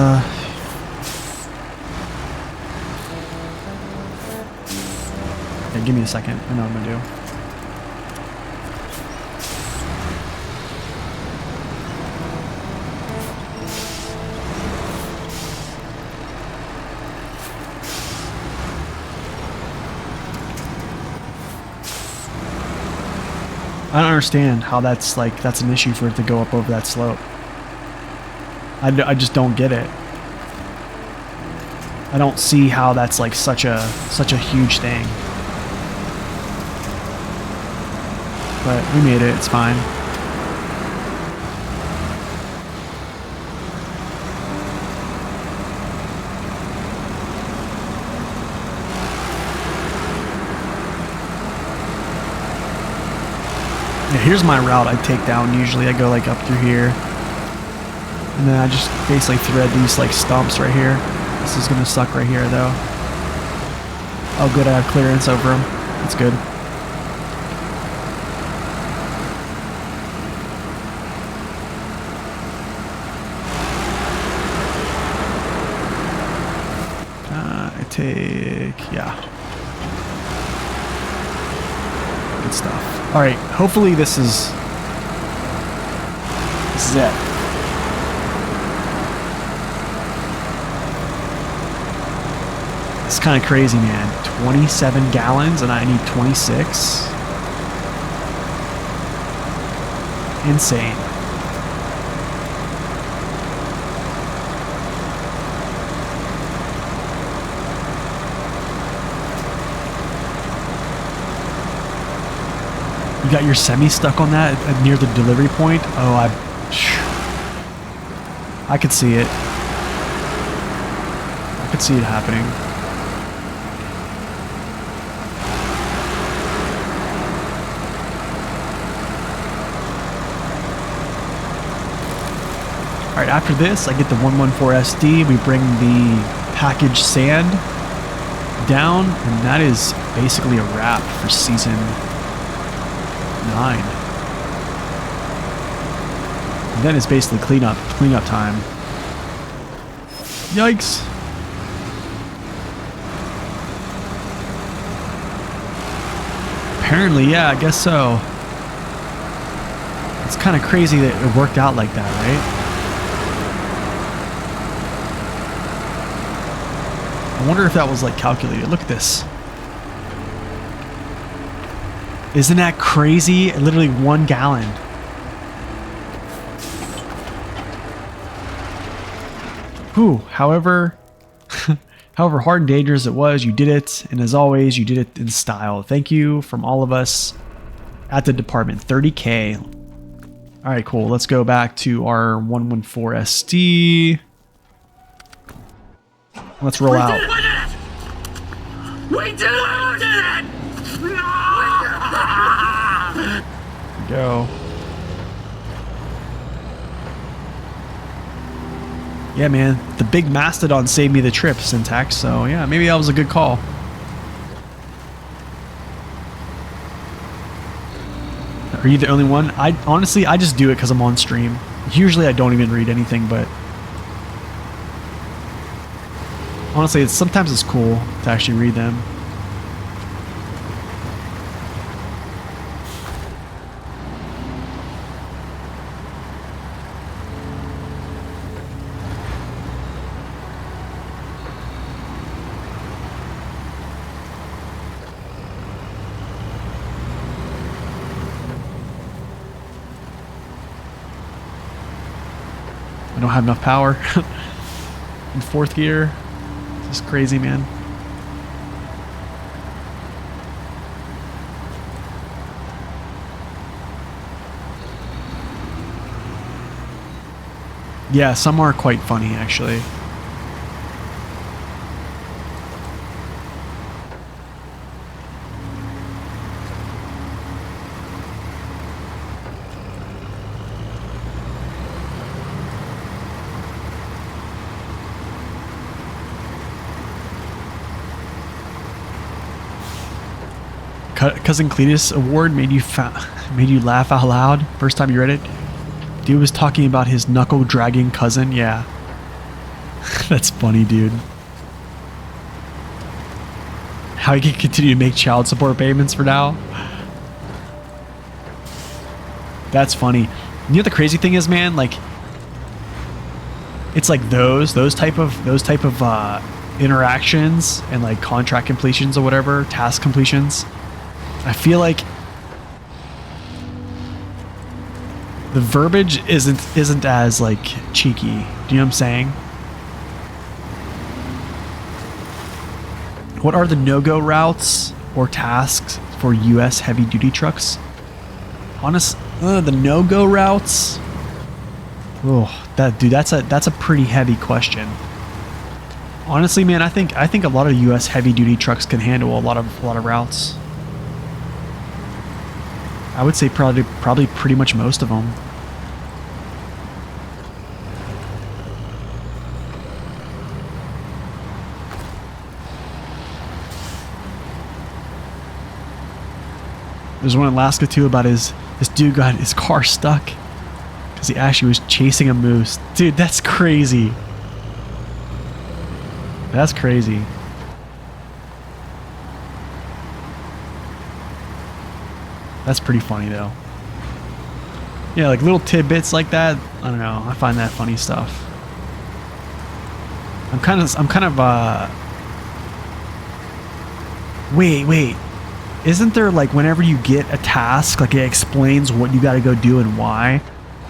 Okay, give me a second. I know what I'm gonna do. I don't understand how that's an issue for it to go up over that slope. I just don't get it. I don't see how that's like such a huge thing. But we made it, it's fine. Yeah, here's my route I take down usually. I go like up through here. And then I just basically thread these like stumps right here. This is gonna suck right here though. Oh good, I have clearance over them. That's good. I take, yeah. Good stuff. Alright, hopefully this is it. It's kind of crazy, man. 27 gallons and I need 26. Insane. You got your semi stuck on that near the delivery point? Oh, I could see it. I could see it happening. Alright, after this, I get the 114 SD. We bring the packaged sand down, and that is basically a wrap for season 9. And then it's basically cleanup time. Yikes! Apparently, yeah, I guess so. It's kind of crazy that it worked out like that, right? I wonder if that was like calculated. Look at this. Isn't that crazy? Literally 1 gallon. Whew. However hard and dangerous it was, you did it. And as always, you did it in style. Thank you from all of us at the department. 30K. All right, cool. Let's go back to our 114 SD. Let's roll out. We did it! Go. Yeah, man. The big mastodon saved me the trip, Syntax. So yeah, maybe that was a good call. Are you the only one? Honestly, I just do it because I'm on stream. Usually I don't even read anything, but honestly, sometimes it's cool to actually read them. I don't have enough power in 4th gear. This is crazy, man. Yeah, some are quite funny, actually. Cousin Cletus award made you laugh out loud first time you read it? Dude was talking about his knuckle dragging cousin. Yeah. That's funny, dude. How he can continue to make child support payments for now. That's funny. You know the crazy thing is, man, like it's like those type of interactions and like contract completions or whatever, task completions. I feel like the verbiage isn't as like cheeky. Do you know what I'm saying? What are the no-go routes or tasks for US heavy duty trucks? The no-go routes. Oh, that's a pretty heavy question. Honestly, man, I think a lot of US heavy duty trucks can handle a lot of routes. I would say probably pretty much most of them. There's one in Alaska too about this dude got his car stuck because he actually was chasing a moose. Dude, that's crazy. That's crazy. That's pretty funny though. Yeah, like little tidbits like that. I don't know. I find that funny stuff. I'm kind of wait. isn't there like whenever you get a task, like it explains what you got to go do and why?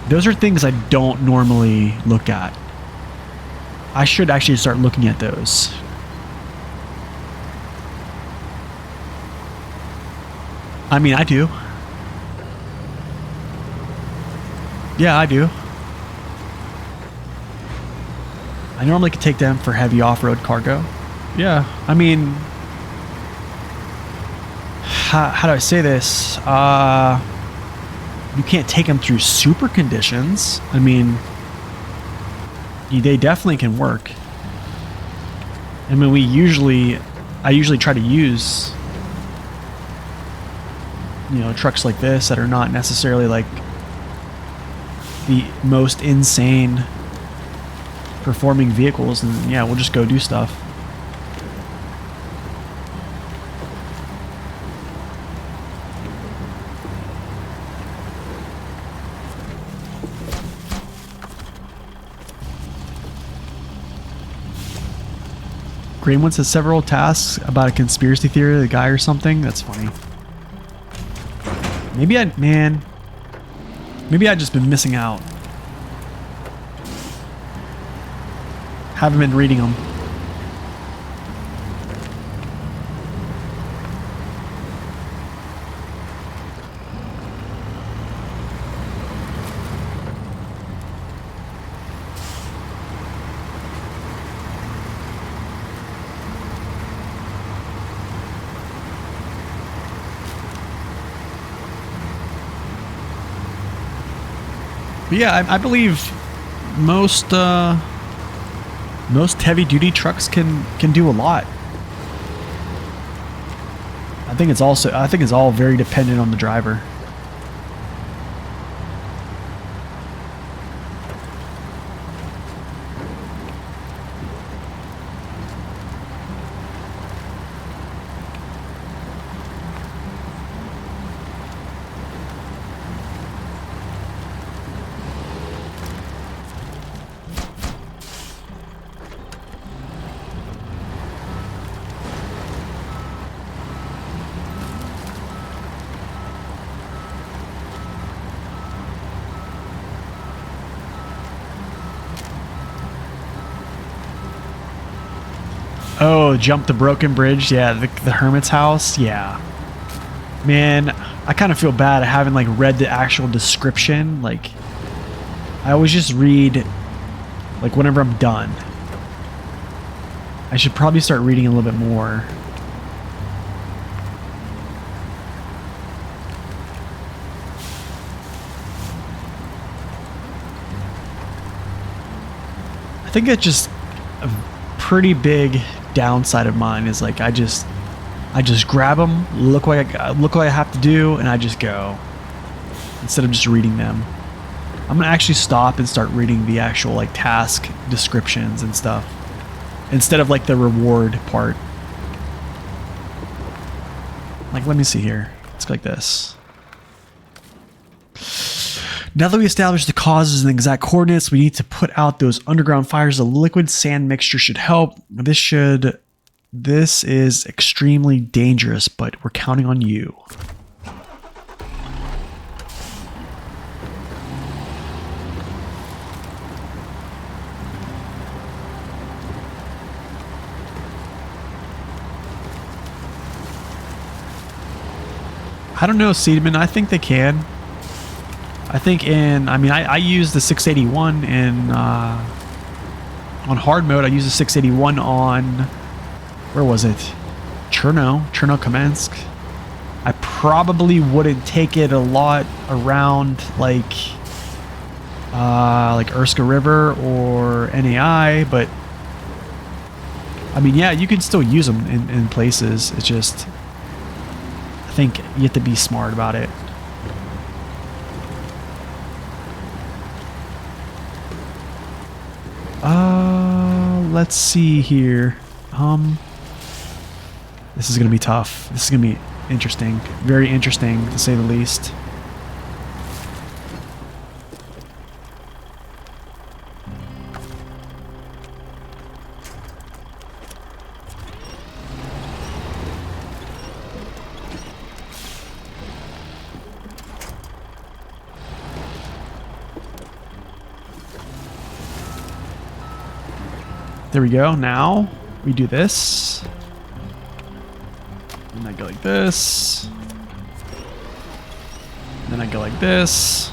Those are things I don't normally look at. I should actually start looking at those. I mean, I do. Yeah, I do. I normally could take them for heavy off-road cargo. Yeah, I mean, how do I say this? You can't take them through super conditions. I mean, they definitely can work. I mean, I usually try to use, you know, trucks like this that are not necessarily like the most insane performing vehicles, and yeah, we'll just go do stuff. Greenwood says several tasks about a conspiracy theory of the guy or something. That's funny. Maybe I've just been missing out. Haven't been reading them. But yeah, I believe most heavy duty trucks can do a lot. I think it's all very dependent on the driver. Oh, jump the broken bridge. Yeah, the hermit's house. Yeah. Man, I kind of feel bad. I haven't like read the actual description. Like, I always just read like whenever I'm done. I should probably start reading a little bit more. I think it's just a pretty big downside of mine is like I just grab them, look what I have to do, and I just go instead of just reading them. I'm gonna actually stop and start reading the actual like task descriptions and stuff instead of like the reward part. Like, let me see here. Let's go like this. Now that we established the causes and exact coordinates, we need to put out those underground fires. The liquid sand mixture should help. This is extremely dangerous, but we're counting on you. I don't know, Seedman. I think they can. I think I use the 681 on hard mode. I use the 681 on, where was it? Cherno-Kamensk. I probably wouldn't take it a lot around like Urska River or NAI, but I mean, yeah, you can still use them in places. It's just, I think you have to be smart about it. Let's see here. This is gonna be tough. This is gonna be interesting. Very interesting, to say the least. There we go. Now we do this. And I go like this. And then I go like this.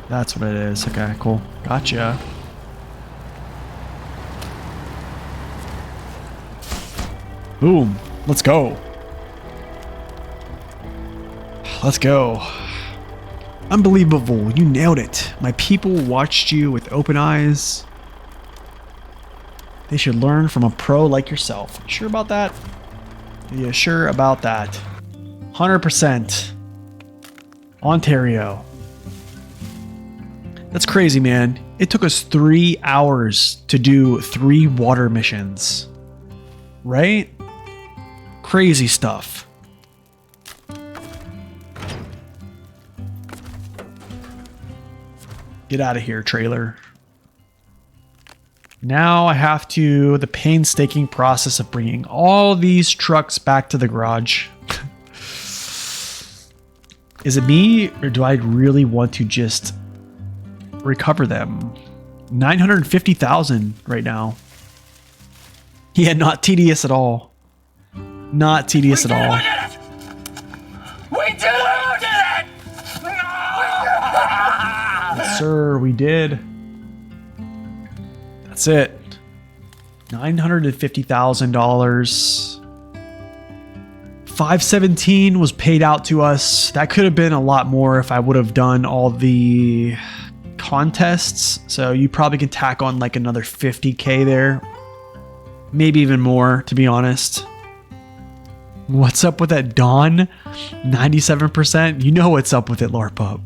That's what it is. Okay, cool. Gotcha. Boom. Let's go. Let's go. Unbelievable. You nailed it. My people watched you with open eyes. They should learn from a pro like yourself. Sure about that? Yeah, sure about that. 100%. Ontario. That's crazy, man. It took us 3 hours to do 3 water missions. Right? Crazy stuff. Get out of here, trailer. Now I have to, the painstaking process of bringing all these trucks back to the garage. Is it me, or do I really want to just recover them? 950,000 right now. Yeah, not tedious at all. Not tedious at all. We did it! Yes, sir, we did. That's it. $950,000. 517 was paid out to us. That could have been a lot more if I would have done all the contests. So you probably could tack on like another 50K there. Maybe even more, to be honest. What's up with that Dawn? 97%? You know what's up with it, LARP.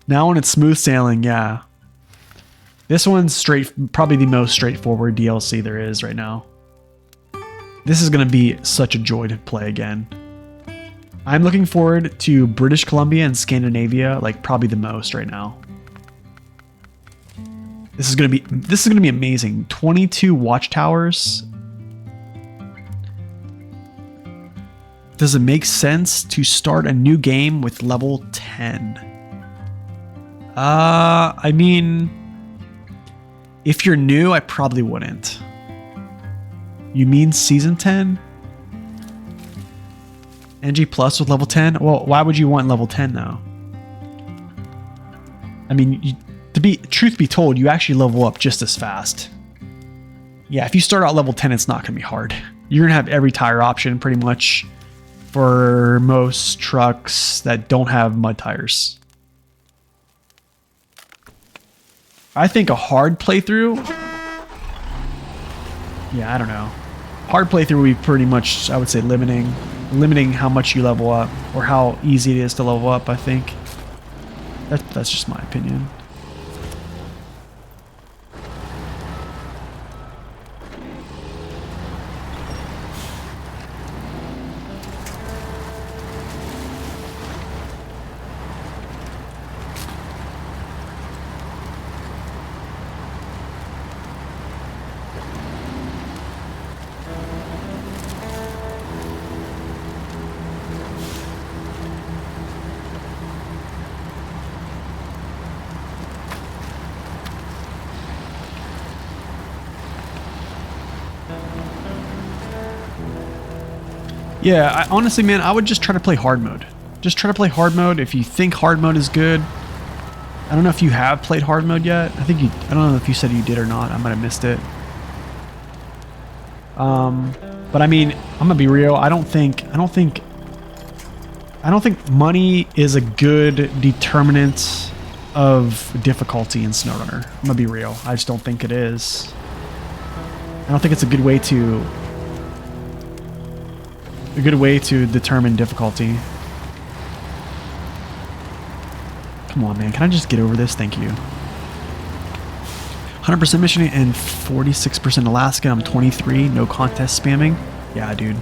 Now when it's smooth sailing, yeah. This one's probably the most straightforward DLC there is right now. This is going to be such a joy to play again. I'm looking forward to British Columbia and Scandinavia, like probably the most right now. This is going to be amazing. 22 watchtowers. Does it make sense to start a new game with level 10? I mean, if you're new, I probably wouldn't. You mean season 10? NG plus with level 10? Well, why would you want level 10 though? I mean, truth be told, you actually level up just as fast. Yeah, if you start out level 10, it's not going to be hard. You're going to have every tire option pretty much for most trucks that don't have mud tires. I think a hard playthrough... Yeah, I don't know. Hard playthrough would be pretty much, I would say, limiting how much you level up or how easy it is to level up, I think. That's just my opinion. Yeah, honestly, man, I would just try to play hard mode. Just try to play hard mode if you think hard mode is good. I don't know if you have played hard mode yet. I don't know if you said you did or not. I might have missed it. But I mean, I'm gonna be real. I don't think money is a good determinant of difficulty in SnowRunner. I'm gonna be real. I just don't think it is. I don't think it's a good way to determine difficulty. Come on, man. Can I just get over this? Thank you. 100% mission and 46% Alaska. I'm 23. No contest spamming. Yeah, dude.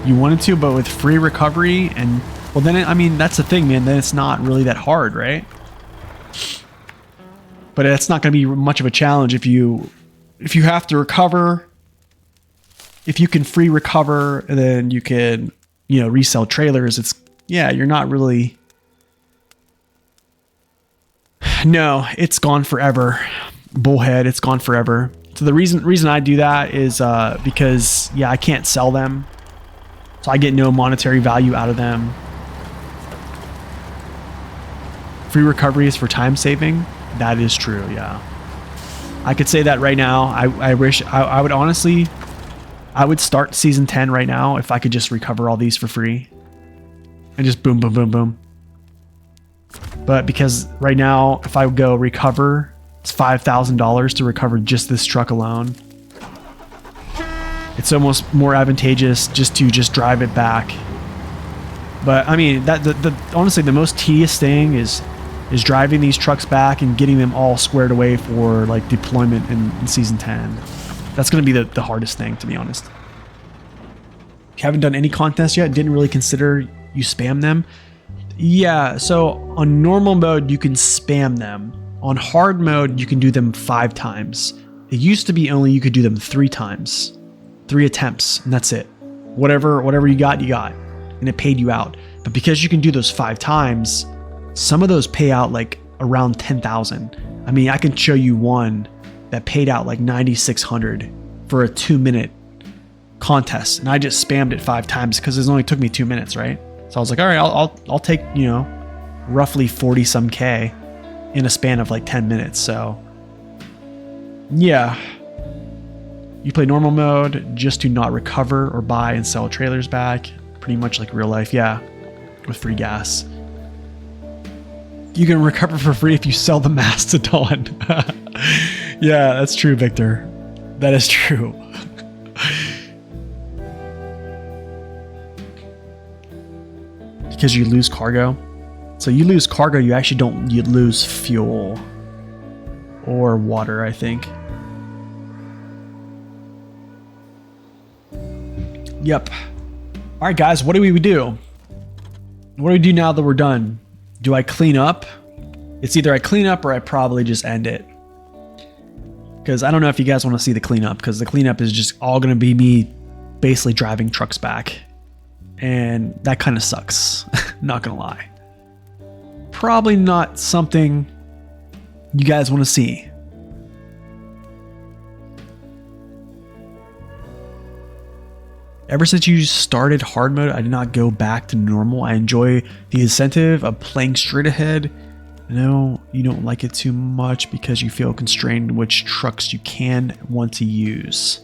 You wanted to, but with free recovery and Well, then, I mean, that's the thing, man. Then it's not really that hard, right? But it's not going to be much of a challenge if you have to recover. If you can free recover, and then you can, you know, resell trailers. It's, yeah, you're not really. No, it's gone forever. Bullhead, it's gone forever. So the reason I do that is because, yeah, I can't sell them. So I get no monetary value out of them. Free recovery is for time saving. That is true, yeah. I could say that right now. I wish I would honestly, I would start season 10 right now if I could just recover all these for free. And just boom, boom, boom, boom. But because right now, if I would go recover, it's $5,000 to recover just this truck alone. It's almost more advantageous just to drive it back. But I mean, that honestly, the most tedious thing is driving these trucks back and getting them all squared away for like deployment in season 10. That's going to be the hardest thing, to be honest. You haven't done any contests yet? Didn't really consider you spam them? Yeah, so on normal mode, you can spam them. On hard mode, you can do them 5 times. It used to be only you could do them 3 times. 3 attempts, and that's it. Whatever you got, and it paid you out. But because you can do those 5 times, some of those pay out like around 10,000. I mean, I can show you one that paid out like 9,600 for a 2-minute contest, and I just spammed it 5 times because it only took me 2 minutes, right? So I was like, all right, I'll take, you know, roughly 40 some K in a span of like 10 minutes. So yeah, you play normal mode just to not recover or buy and sell trailers back, pretty much like real life. Yeah, with free gas. You can recover for free if you sell the Mastodon. Yeah, that's true, Victor. That is true. Because you lose cargo. So you lose cargo, you actually don't, you lose fuel or water, I think. Yep. All right, guys, what do we do? What do we do now that we're done? Do I clean up? It's either I clean up or I probably just end it. Because I don't know if you guys want to see the cleanup, because the cleanup is just all going to be me basically driving trucks back. And that kind of sucks. Not going to lie. Probably not something you guys want to see. Ever since you started hard mode, I did not go back to normal. I enjoy the incentive of playing straight ahead. I know you don't like it too much because you feel constrained which trucks you can want to use.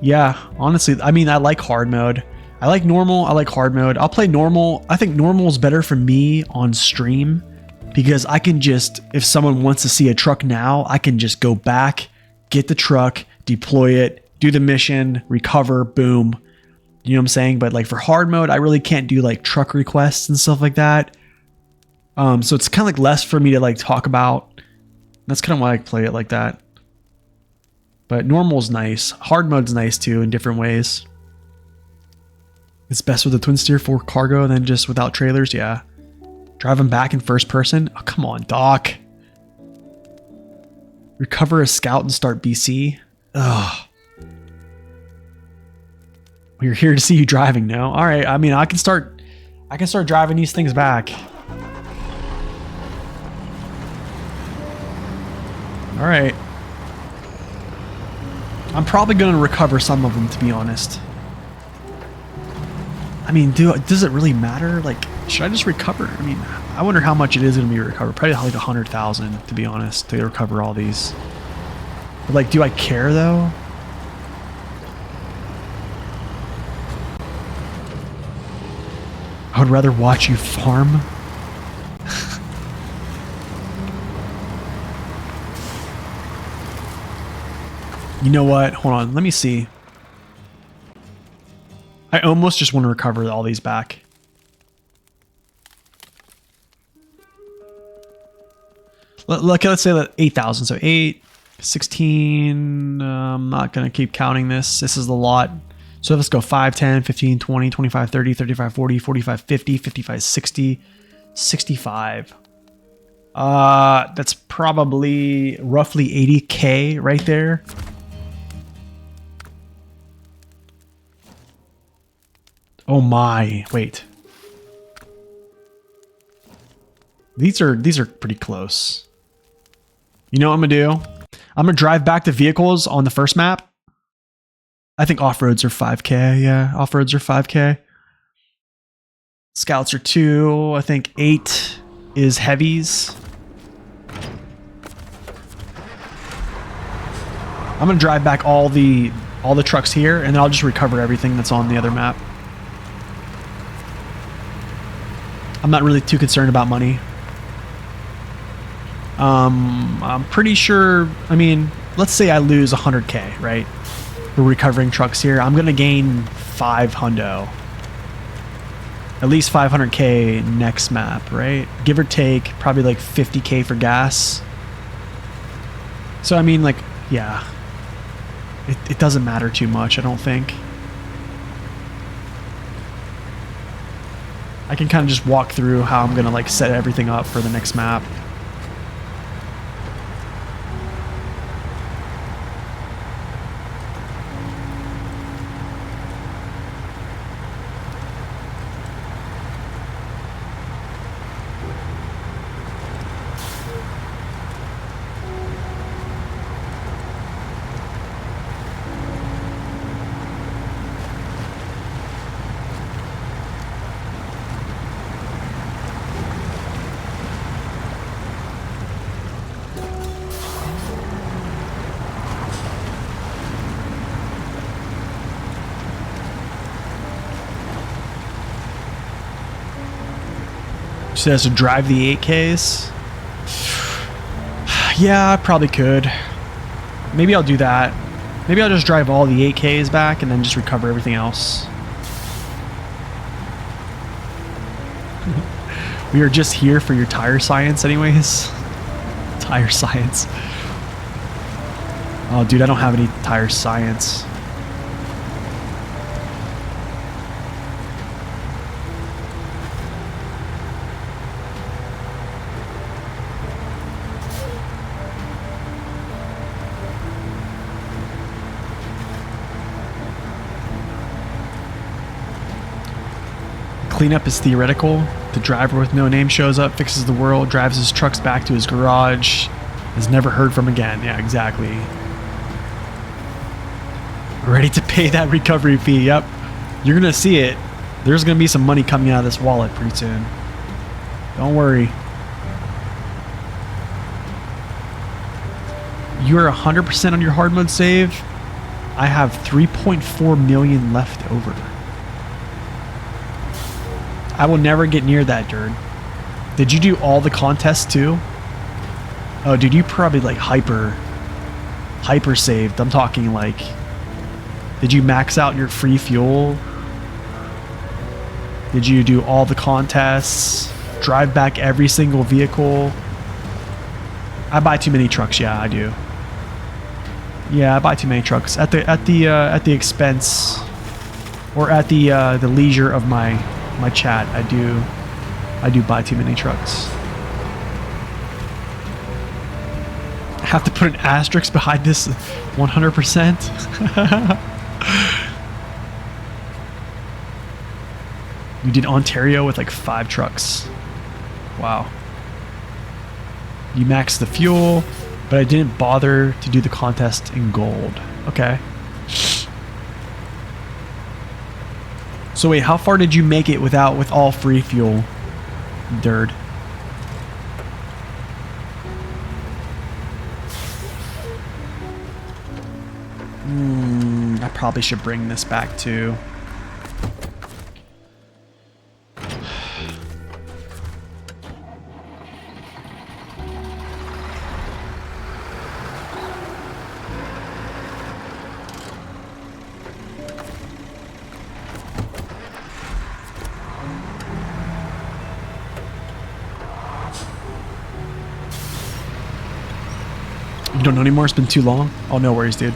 Yeah, honestly, I mean, I like hard mode. I like normal, I like hard mode. I'll play normal. I think normal is better for me on stream because I can just, if someone wants to see a truck now, I can just go back, get the truck, deploy it, do the mission, recover, boom. You know what I'm saying? But like for hard mode, I really can't do like truck requests and stuff like that. So it's kind of like less for me to like talk about. That's kind of why I play it like that. But normal's nice. Hard mode's nice too in different ways. It's best with a twin steer for cargo than just without trailers. Yeah. Driving back in first person. Oh, come on, Doc. Recover a scout and start BC. Ugh. We're here to see you driving now. All right. I mean, I can start driving these things back. All right. I'm probably going to recover some of them, to be honest. I mean, does it really matter? Like, should I just recover? I mean, I wonder how much it is going to be recovered. Probably like 100,000, to be honest, to recover all these. But like, do I care though? I would rather watch you farm. You know what? Hold on. Let me see. I almost just want to recover all these back. Let's say that 8,000. So 8, 16. I'm not going to keep counting this. This is the lot. So let's go 5, 10, 15, 20, 25, 30, 35, 40, 45, 50, 55, 60, 65. That's probably roughly 80K right there. Oh my, wait. These are pretty close. You know what I'm gonna do? I'm gonna drive back to vehicles on the first map. I think off-roads are 5K, yeah. Off-roads are 5K. Scouts are 2. I think 8 is heavies. I'm gonna drive back all the trucks here, and then I'll just recover everything that's on the other map. I'm not really too concerned about money. I'm pretty sure, I mean, let's say I lose 100K, right? For recovering trucks here. I'm gonna gain 5 hundo. At least 500K next map, right? Give or take, probably like 50K for gas. So I mean, like, yeah. It doesn't matter too much, I don't think. I can kind of just walk through how I'm gonna like set everything up for the next map. She has to drive the 8Ks. Yeah, I probably could. Maybe I'll do that. Maybe I'll just drive all the 8Ks back and then just recover everything else. We are just here for your tire science anyways. Tire science. Oh, dude, I don't have any tire science. Cleanup is theoretical. The driver with no name shows up, fixes the world, drives his trucks back to his garage, is never heard from again. Yeah, exactly. Ready to pay that recovery fee. Yep. You're going to see it. There's going to be some money coming out of this wallet pretty soon. Don't worry. You're 100% on your hard mode save. I have 3.4 million left over. I will never get near that, dude. Did you do all the contests too? Oh, dude, you probably like hyper saved. I'm talking like, did you max out your free fuel? Did you do all the contests? Drive back every single vehicle? I buy too many trucks. Yeah, I do. Yeah, I buy too many trucks at the expense or at the leisure of my chat. I do buy too many trucks. I have to put an asterisk behind this 100%. You did Ontario with like 5 trucks. Wow. You maxed the fuel, but I didn't bother to do the contest in gold. Okay. So wait, how far did you make it with all free fuel, Dirt? I probably should bring this back too. You don't know anymore? It's been too long? Oh, no worries, dude.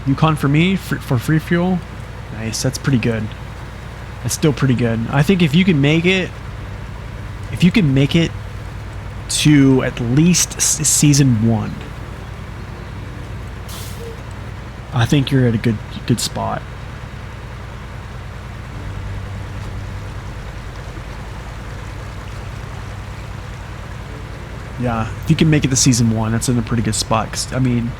Yukon for me for free fuel. Nice, that's pretty good. That's still pretty good. I think if you can make it to at least season 1, I think you're at a good spot. Yeah, if you can make it to season 1, that's in a pretty good spot. 'Cause, I mean,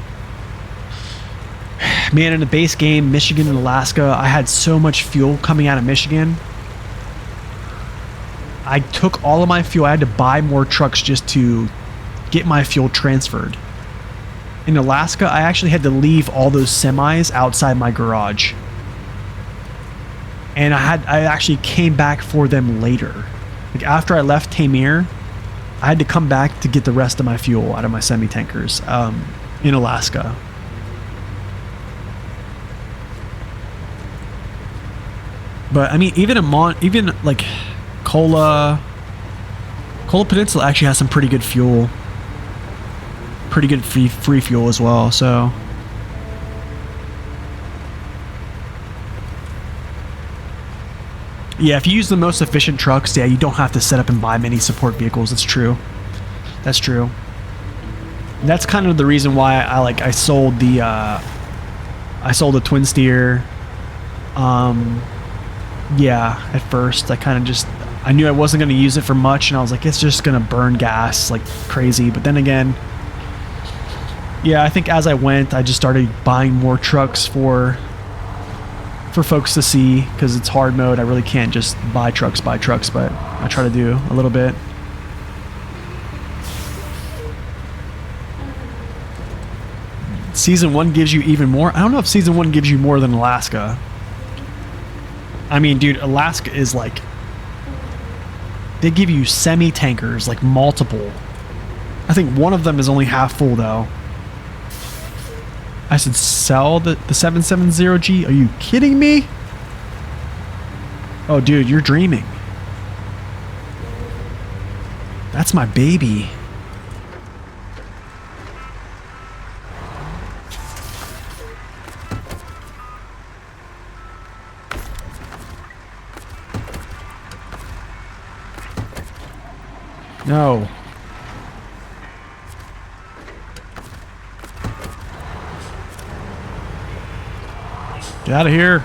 man, in the base game, Michigan and Alaska, I had so much fuel coming out of Michigan. I took all of my fuel. I had to buy more trucks just to get my fuel transferred. In Alaska, I actually had to leave all those semis outside my garage. And I actually came back for them later. Like after I left Tamir, I had to come back to get the rest of my fuel out of my semi-tankers in Alaska. But I mean, even like Kola Peninsula actually has some pretty good fuel, pretty good free fuel as well. So yeah, if you use the most efficient trucks, yeah, you don't have to set up and buy many support vehicles. That's true. That's true. That's kind of the reason why I sold the twin steer. Yeah, at first I knew I wasn't going to use it for much, and I was like, it's just going to burn gas like crazy. But then again, yeah, I think as I went, I just started buying more trucks for folks to see, because it's hard mode. I really can't just buy trucks, but I try to do a little bit. Season 1 gives you even more. I don't know if Season 1 gives you more than Alaska. I mean, dude, Alaska is like, they give you semi-tankers, like multiple. I think one of them is only half full though. I should sell the 770G. Are you kidding me? Oh, dude, you're dreaming. That's my baby. No. Get out of here.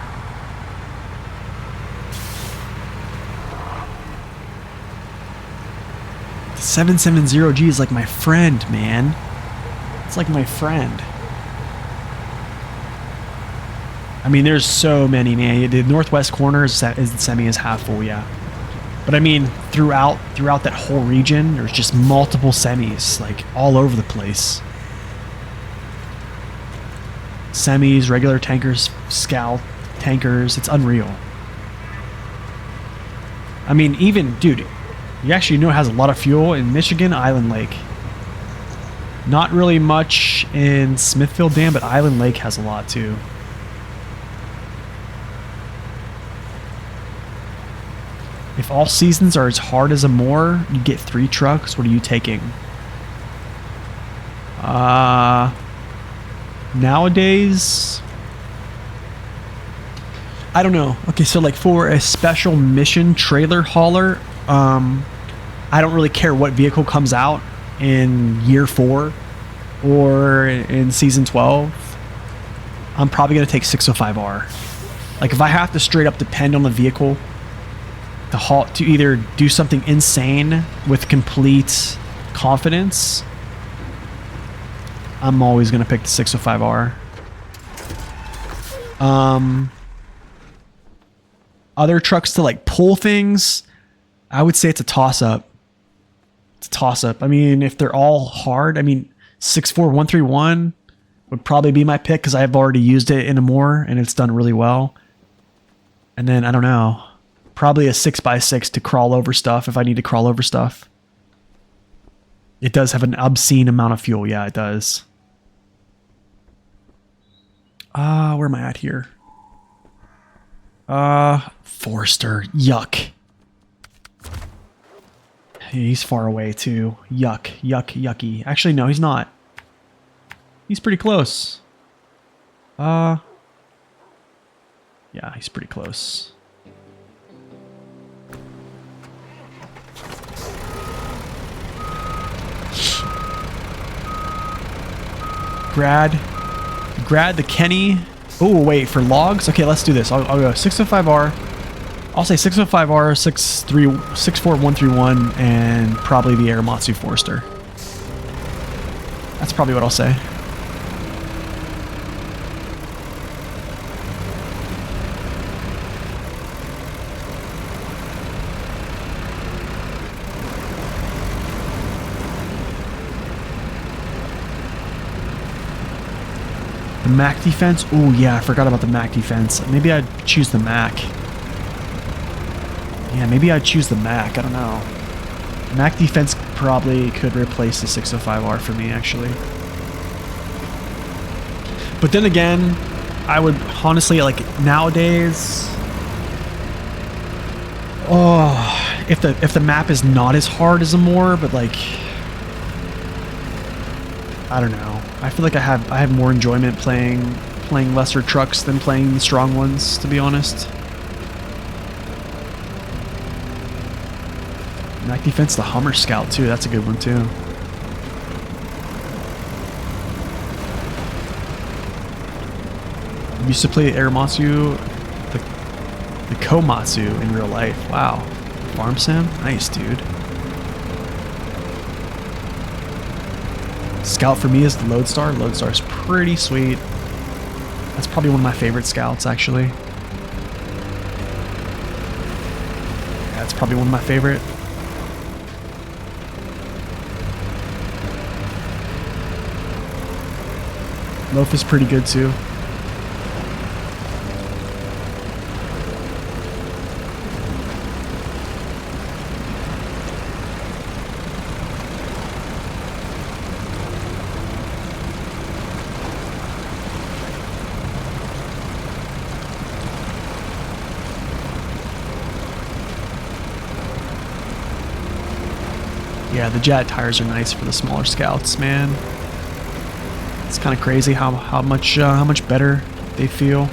The 770G is like my friend, man. It's like my friend. I mean, there's so many, man. The northwest corner is the semi is half full, yeah. But I mean, throughout that whole region, there's just multiple semis, like all over the place. Semis, regular tankers, scout tankers. It's unreal. I mean, even, dude, you actually know it has a lot of fuel in Michigan, Island Lake. Not really much in Smithfield Dam, but Island Lake has a lot too. If all seasons are as hard as a Moore, you get 3 trucks. What are you taking? Nowadays, I don't know. Okay, so like for a special mission trailer hauler, I don't really care what vehicle comes out in year 4 or in season 12. I'm probably going to take 605R. Like if I have to straight up depend on the vehicle to either do something insane with complete confidence, I'm always going to pick the 605R. Other trucks to like pull things, I would say it's a toss-up. It's a toss-up. I mean, if they're all hard, I mean, 64131 would probably be my pick because I've already used it in a Moore and it's done really well. And then, I don't know, probably a 6x6 to crawl over stuff if I need to crawl over stuff. It does have an obscene amount of fuel. Yeah, it does. Where am I at here? Forster. Yuck. He's far away too. Yuck. Yuck. Yucky. Actually, no, he's not. He's pretty close. Yeah, he's pretty close. Grad the Kenny. Oh, wait, for logs? Okay, let's do this. I'll go 605R. I'll say 605R, 64131, and probably the Aramatsu Forester. That's probably what I'll say. The Mac defense? Oh yeah, I forgot about the Mac defense. Maybe I'd choose the Mac. Yeah, maybe I'd choose the Mac. I don't know. Mac defense probably could replace the 605R for me, actually. But then again, I would honestly, like, nowadays... Oh, if the map is not as hard as a Moor, but like... I don't know. I feel like I have more enjoyment playing lesser trucks than playing the strong ones, to be honest. Mac defense, the Hummer Scout too. That's a good one too. I used to play Aramatsu, the Komatsu in real life. Wow, farm sim, nice dude. Scout for me is the Lodestar. Lodestar is pretty sweet. That's probably one of my favorite scouts, actually. Yeah, that's probably one of my favorite. Loaf is pretty good too. Yeah, the Jet tires are nice for the smaller scouts, man. It's kind of crazy how much better they feel.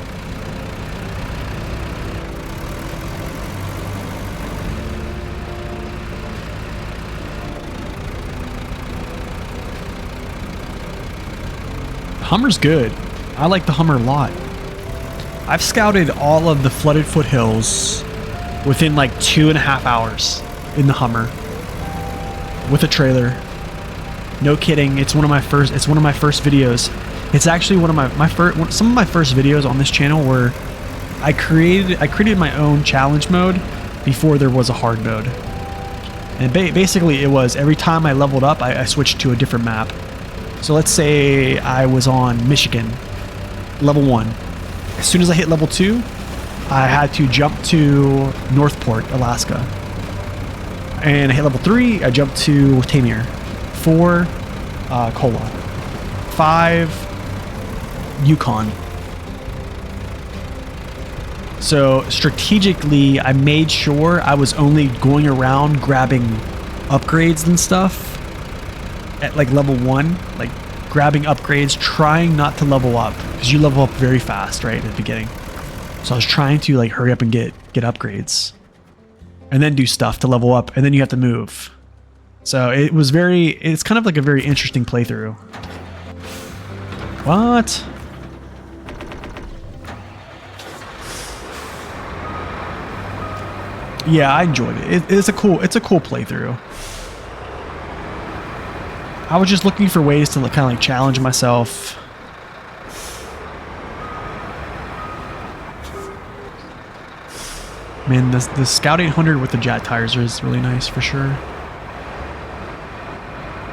Hummer's good. I like the Hummer a lot. I've scouted all of the flooded foothills within like 2.5 hours in the Hummer with a trailer. No kidding. It's one of my first videos. It's actually one of some of my first videos on this channel where I created my own challenge mode before there was a hard mode. And basically it was every time I leveled up, I switched to a different map. So let's say I was on Michigan, level 1. As soon as I hit level 2, I had to jump to Northport, Alaska. And I hit level 3, I jumped to Tamir. 4, Kola. 5, Yukon. So strategically, I made sure I was only going around grabbing upgrades and stuff at like level 1, like grabbing upgrades, trying not to level up because you level up very fast, right, at the beginning. So I was trying to like hurry up and get upgrades and then do stuff to level up, and then you have to move. So it's kind of like a very interesting playthrough. What? Yeah, I enjoyed it. It's a cool playthrough. I was just looking for ways to kind of like challenge myself. Man, the Scout 800 with the Jet tires is really nice for sure.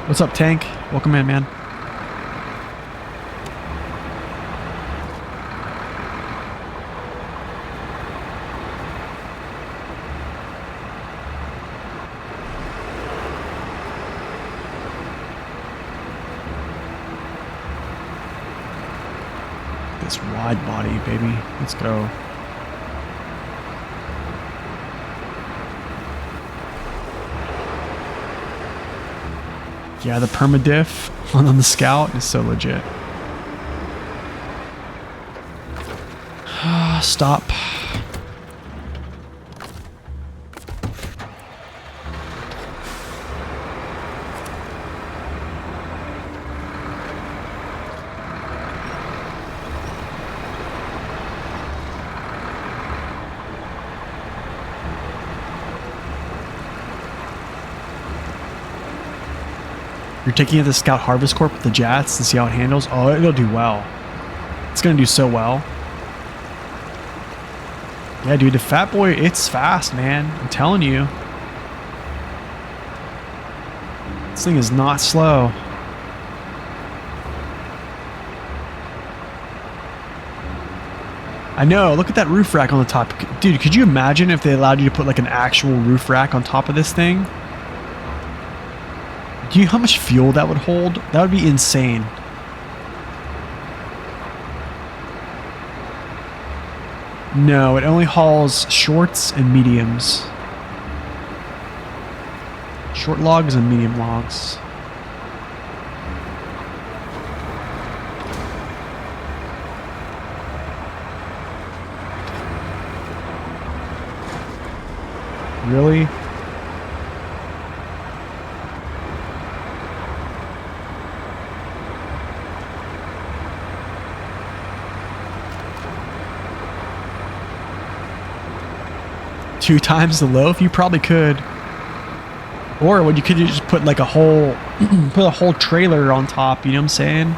What's up, Tank? Welcome in, man. This wide body, baby. Let's go. Yeah, the permadiff on the Scout is so legit. Stop. You're taking it to Scout Harvest Corp with the Jats to see how it handles. Oh, it'll do well. It's gonna do so well. Yeah, dude, the Fat Boy, it's fast, man. I'm telling you. This thing is not slow. I know, look at that roof rack on the top. Dude, could you imagine if they allowed you to put like an actual roof rack on top of this thing? Do you know how much fuel that would hold? That would be insane. No, it only hauls shorts and mediums. Short logs and medium logs. Really? Two times the loaf? You probably could. Or what you could just put like a whole put a whole trailer on top, you know what I'm saying?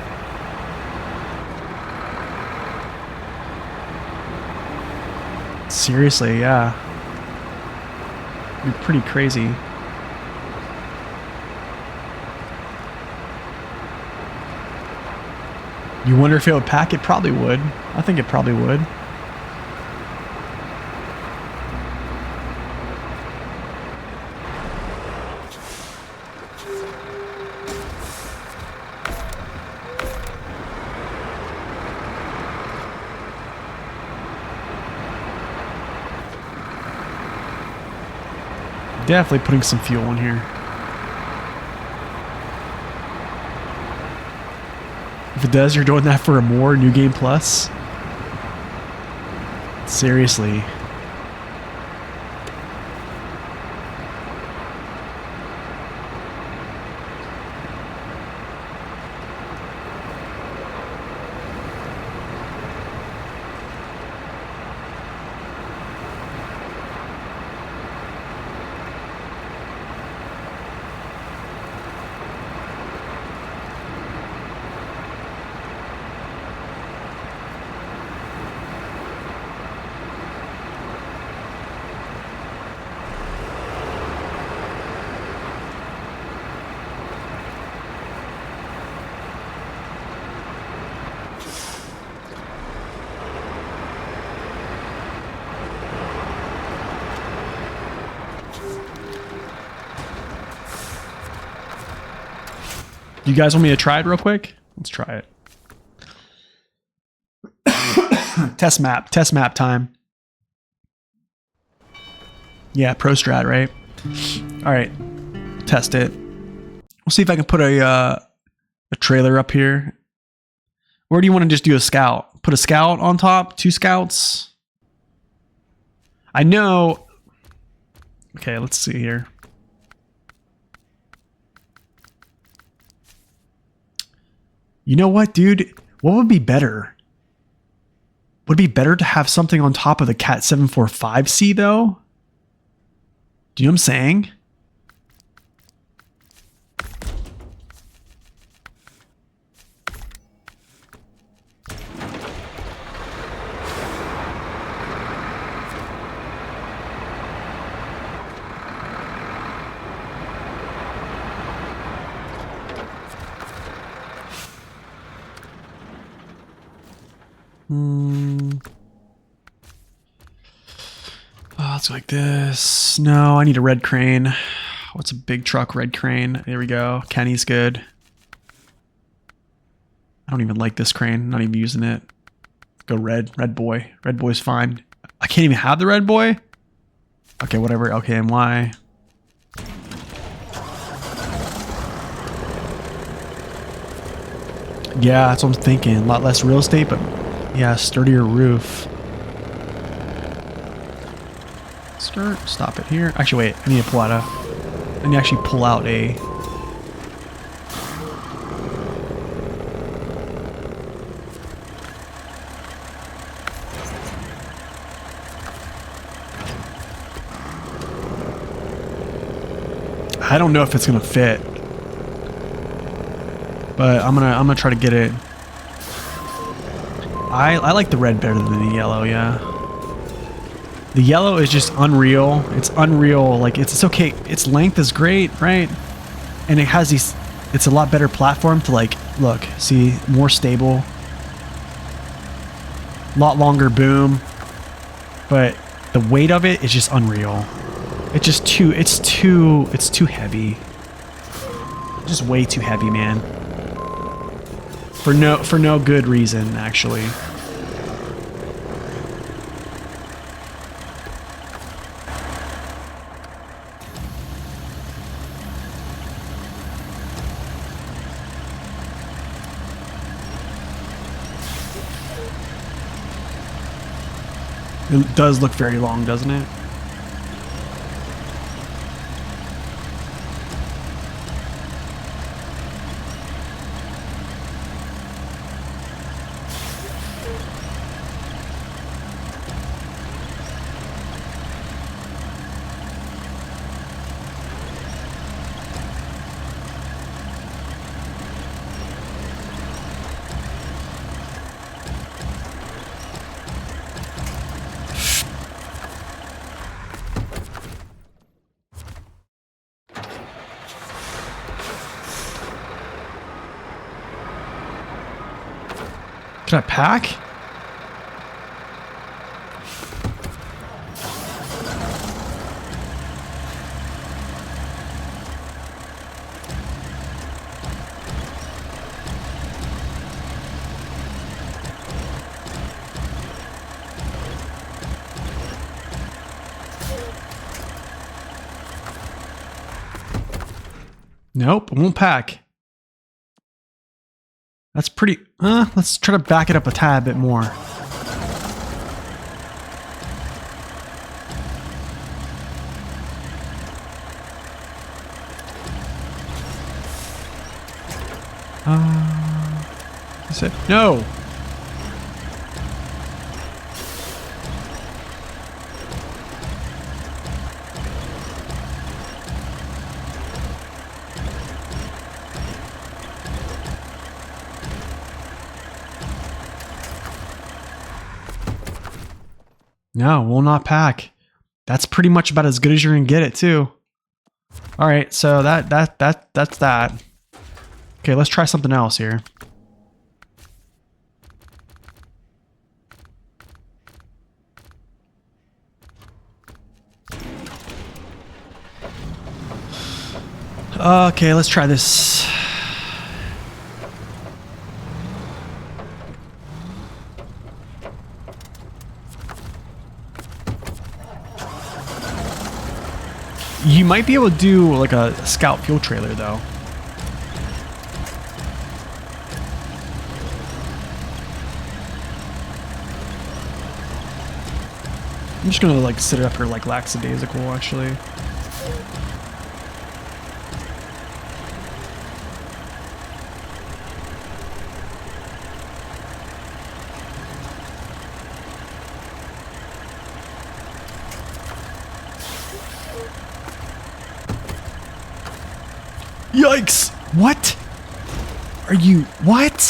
Seriously, yeah. You're pretty crazy. You wonder if it would pack? It probably would. I think it probably would. Definitely putting some fuel in here. If it does, you're doing that for a more New Game Plus? Seriously. You guys want me to try it real quick? Let's try it. Test map time. Yeah, Pro Strat, right? All right, test it. We'll see if I can put a trailer up here. Or do you want to just do a scout? Put a scout on top, 2 scouts. I know. Okay, let's see here. You know what, dude? What would be better? Would it be better to have something on top of the Cat 745C, though? Do you know what I'm saying? Oh, it's like this. No, I need a red crane. What's a big truck red crane? There we go. Kenny's good. I don't even like this crane. Not even using it. Go red. Red boy. Red boy's fine. I can't even have the red boy? Okay, whatever. Okay, and why? Yeah, that's what I'm thinking. A lot less real estate, but yeah, sturdier roof. Stop it here. Actually, wait. I need to pull out a... I need to actually pull out a... I don't know if it's gonna fit, but I'm gonna try to get it. I like the red better than the yellow, yeah. The yellow is just unreal. It's unreal. Like it's okay. Its length is great, right? And it has these. It's a lot better platform to like look, see, more stable, lot longer boom, but the weight of it is just unreal. It's just too. It's too heavy. Just way too heavy, man. For no good reason, actually. It does look very long, doesn't it? Can I pack? Nope, it won't pack. That's pretty... let's try to back it up a tad bit more. I said no! No, will not pack. That's pretty much about as good as you're gonna get it too. All right, so that's that. Okay, let's try something else here. Okay, let's try this. You might be able to do like a scout fuel trailer though. I'm just gonna like sit it up here like lackadaisical actually. Yikes! What? Are you... What?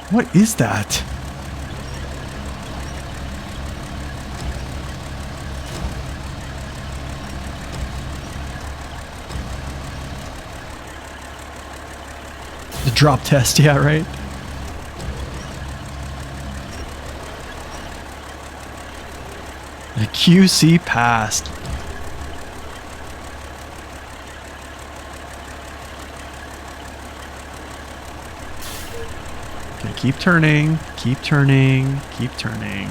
What is that? The drop test, yeah, right? The QC passed. Okay, keep turning, keep turning, keep turning.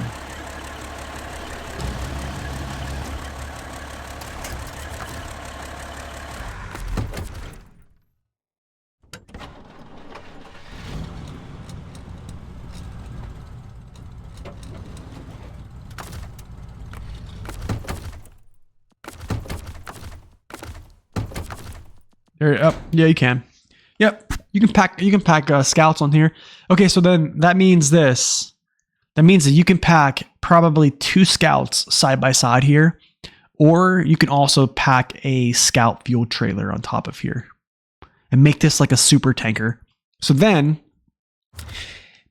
There, oh, yeah, you can. Yep, you can pack scouts on here. Okay, so then that means this. That means that you can pack probably 2 scouts side by side here, or you can also pack a scout fuel trailer on top of here and make this like a super tanker. So then,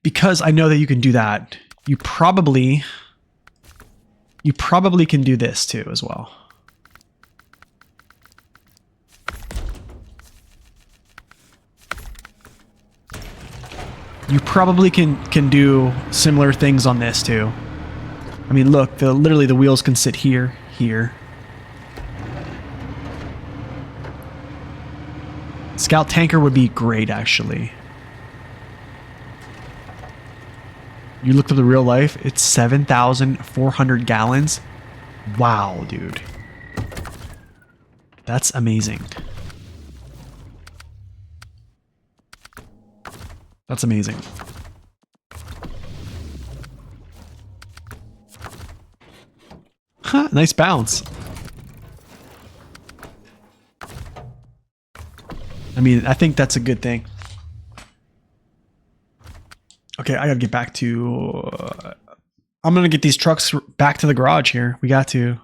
because I know that you can do that, you probably can do this too as well. You probably can do similar things on this too. I mean, look, literally the wheels can sit here, here. Scout tanker would be great, actually. You looked at the real life, it's 7,400 gallons. Wow, dude. That's amazing. That's amazing. Huh, nice bounce. I mean, I think that's a good thing. Okay, I gotta get back to... I'm gonna get these trucks back to the garage here. We got to.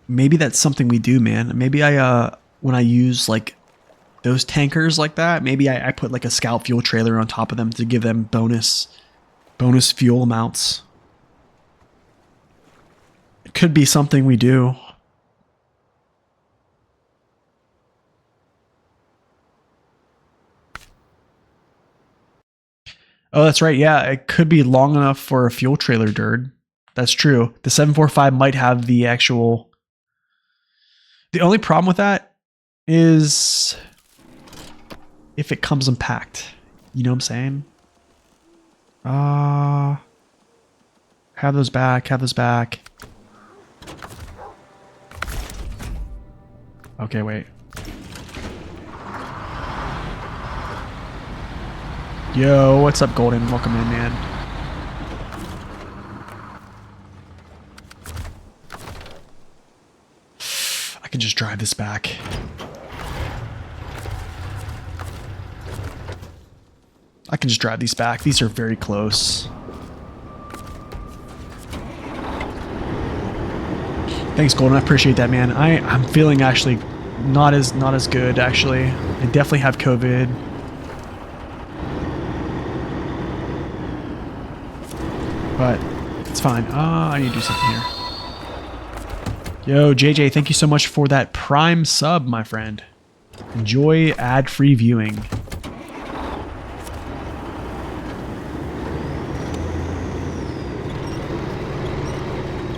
Maybe that's something we do, man. Maybe when I use like those tankers like that, maybe I put like a scout fuel trailer on top of them to give them bonus fuel amounts. It could be something we do. Oh, that's right. Yeah, it could be long enough for a fuel trailer, Dird. That's true. The 745 might have the actual... The only problem with that is if it comes unpacked. You know what I'm saying? Have those back, have those back. Okay, wait. Yo, what's up, Golden? Welcome in, man. I can just drive this back. I can just drive these back. These are very close. Thanks, Golden. I appreciate that, man. I'm feeling actually not as good, actually. I definitely have COVID. But it's fine. I need to do something here. Yo, JJ, thank you so much for that Prime sub, my friend. Enjoy ad-free viewing.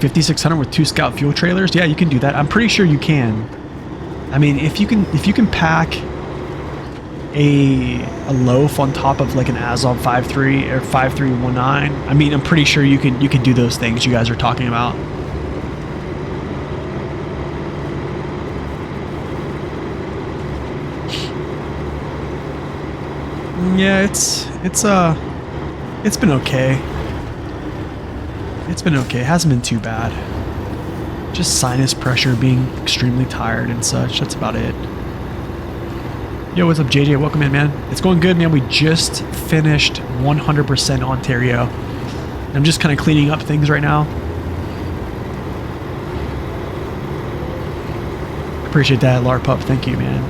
$5,600 with 2 Scout fuel trailers? Yeah, you can do that. I'm pretty sure you can. I mean, if you can pack a loaf on top of like an Azov 5.3 or 5.319, I mean, I'm pretty sure you can do those things you guys are talking about. Yeah, it's been okay. It's been okay. It hasn't been too bad. Just sinus pressure, being extremely tired and such. That's about it. Yo, what's up, JJ? Welcome in, man. It's going good, man. We just finished 100% Ontario. I'm just kind of cleaning up things right now. Appreciate that, Larpup. Thank you, man.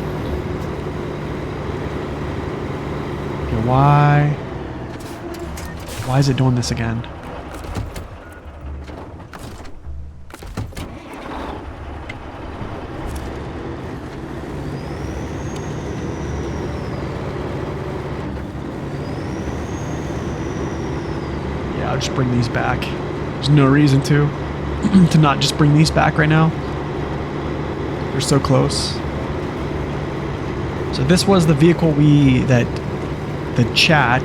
Okay, why is it doing this again? I'll just bring these back. There's no reason to not just bring these back right now. They're so close. So this was the vehicle the chat,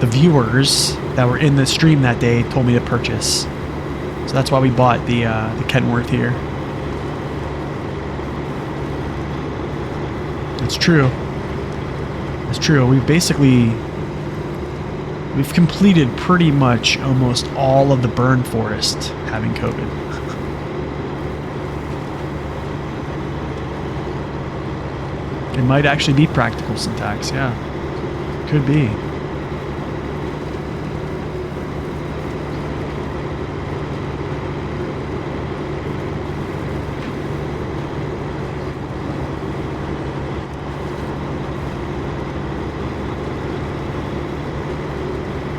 the viewers that were in the stream that day told me to purchase. So that's why we bought the Kenworth here. It's true. It's true. We We've completed pretty much almost all of the burn forest having COVID. It might actually be practical syntax, yeah. Could be.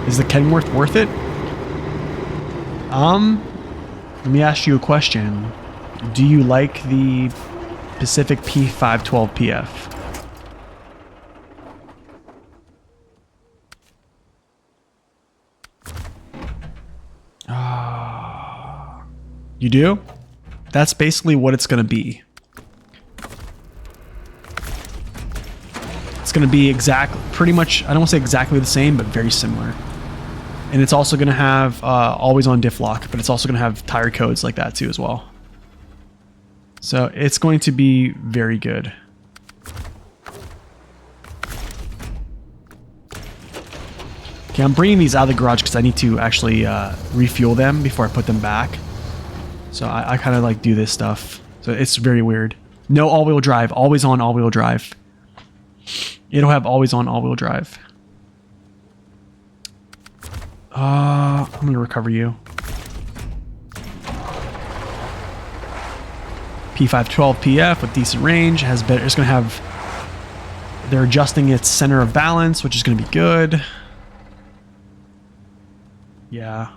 Is the Kenworth worth it? Let me ask you a question. Do you like the Pacific P512PF? You do? That's basically what it's going to be. It's going to be pretty much, I don't want to say exactly the same, but very similar. And it's also going to have always on diff lock, but it's also going to have tire codes like that too as well. So it's going to be very good. Okay, I'm bringing these out of the garage because I need to actually refuel them before I put them back. So I kind of like do this stuff. So it's very weird. No all-wheel drive, always on all-wheel drive. It'll have always on all-wheel drive. I'm going to recover you. P512PF with decent range has better. It's going to have. They're adjusting its center of balance, which is going to be good. Yeah.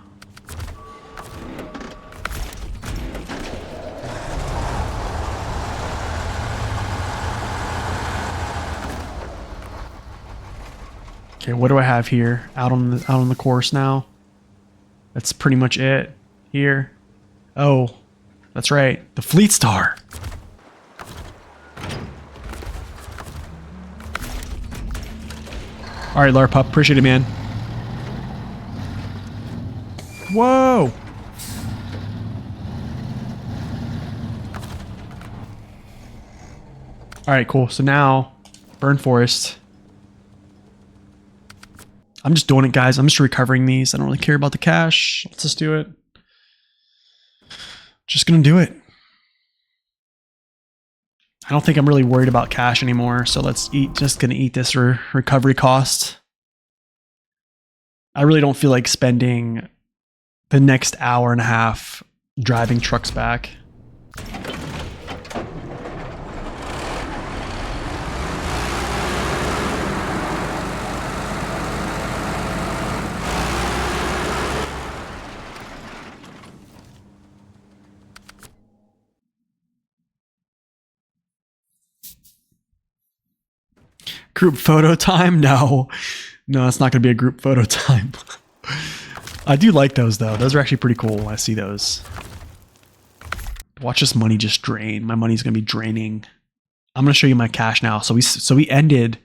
Okay, what do I have here? Out on the course now. That's pretty much it here. Oh, that's right. The Fleet Star. All right, Larpup. Appreciate it, man. Whoa. All right, cool. So now, Burn Forest. I'm just doing it, guys. I'm just recovering these. I don't really care about the cash. Let's just do it. Just gonna do it. I don't think I'm really worried about cash anymore. So let's eat. Just gonna eat this recovery cost. I really don't feel like spending the next hour and a half driving trucks back. Group photo time? No, it's not going to be a group photo time. I do like those though. Those are actually pretty cool. I see those. Watch this money just drain. My money's going to be draining. I'm going to show you my cash now. So we ended.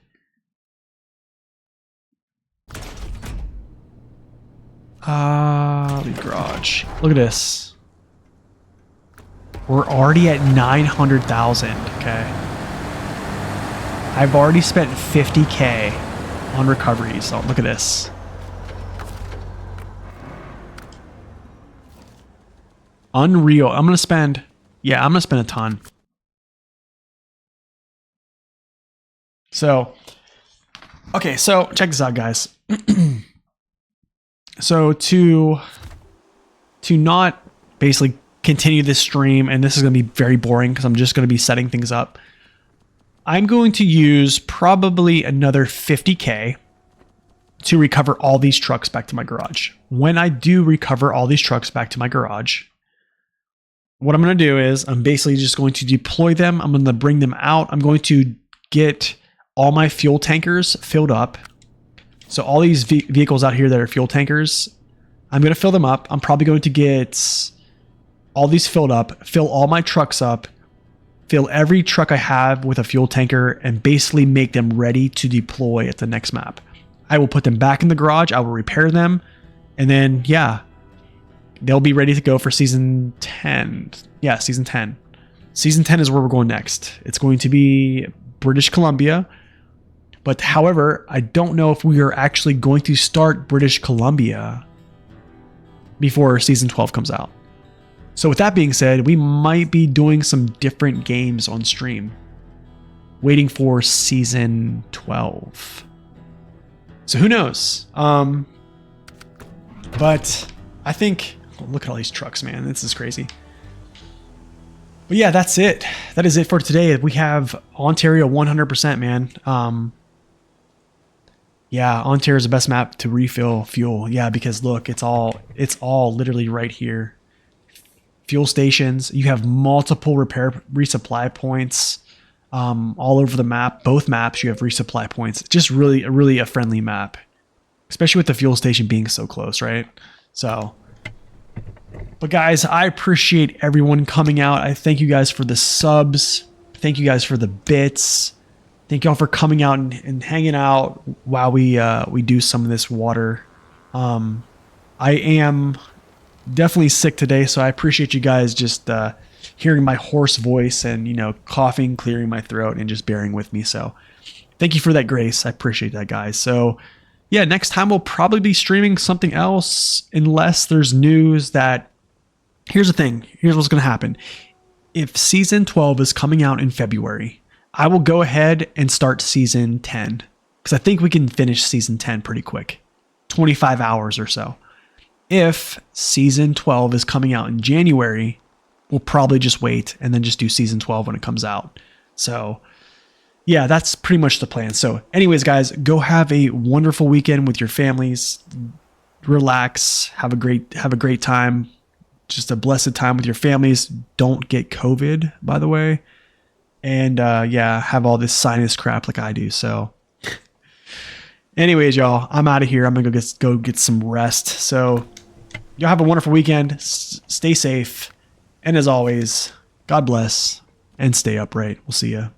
The garage. Look at this. We're already at 900,000. Okay. I've already spent 50K on recoveries. So look at this. Unreal. I'm going to spend a ton. So, okay, so check this out, guys. So to not basically continue this stream, and this is going to be very boring because I'm just going to be setting things up. I'm going to use probably another 50K to recover all these trucks back to my garage. When I do recover all these trucks back to my garage, what I'm going to do is I'm basically just going to deploy them. I'm going to bring them out. I'm going to get all my fuel tankers filled up. So all these vehicles out here that are fuel tankers, I'm going to fill them up. I'm probably going to get all these filled up, fill all my trucks up, fill every truck I have with a fuel tanker, and basically make them ready to deploy at the next map. I will put them back in the garage. I will repair them. And then, yeah, they'll be ready to go for season 10. Yeah, season 10. Season 10 is where we're going next. It's going to be British Columbia. But however, I don't know if we are actually going to start British Columbia before season 12 comes out. So with that being said, we might be doing some different games on stream, waiting for season 12. So who knows? But I think, look at all these trucks, man. This is crazy. But yeah, that's it. That is it for today. We have Ontario 100%, man. Yeah, Ontario is the best map to refill fuel. Yeah, because look, it's all literally right here. Fuel stations. You have multiple resupply points all over the map. Both maps you have resupply points. Just really a friendly map, especially with the fuel station being so close, right? So, but guys, I appreciate everyone coming out. I thank you guys for the subs. Thank you guys for the bits. Thank y'all for coming out and hanging out while we do some of this water. I am definitely sick today, so I appreciate you guys just hearing my hoarse voice and, you know, coughing, clearing my throat, and just bearing with me. So thank you for that grace. I appreciate that, guys. So yeah, next time we'll probably be streaming something else unless there's news that... Here's the thing. Here's what's going to happen. If season 12 is coming out in February, I will go ahead and start season 10 because I think we can finish season 10 pretty quick, 25 hours or so. If season 12 is coming out in January, we'll probably just wait and then just do season 12 when it comes out. So yeah, that's pretty much the plan. So anyways, guys, go have a wonderful weekend with your families. Relax, have a great time. Just a blessed time with your families. Don't get COVID, by the way. And yeah, have all this sinus crap like I do. So anyways, y'all, I'm out of here. I'm gonna go get some rest. So y'all have a wonderful weekend. Stay safe. And as always, God bless and stay upright. We'll see ya.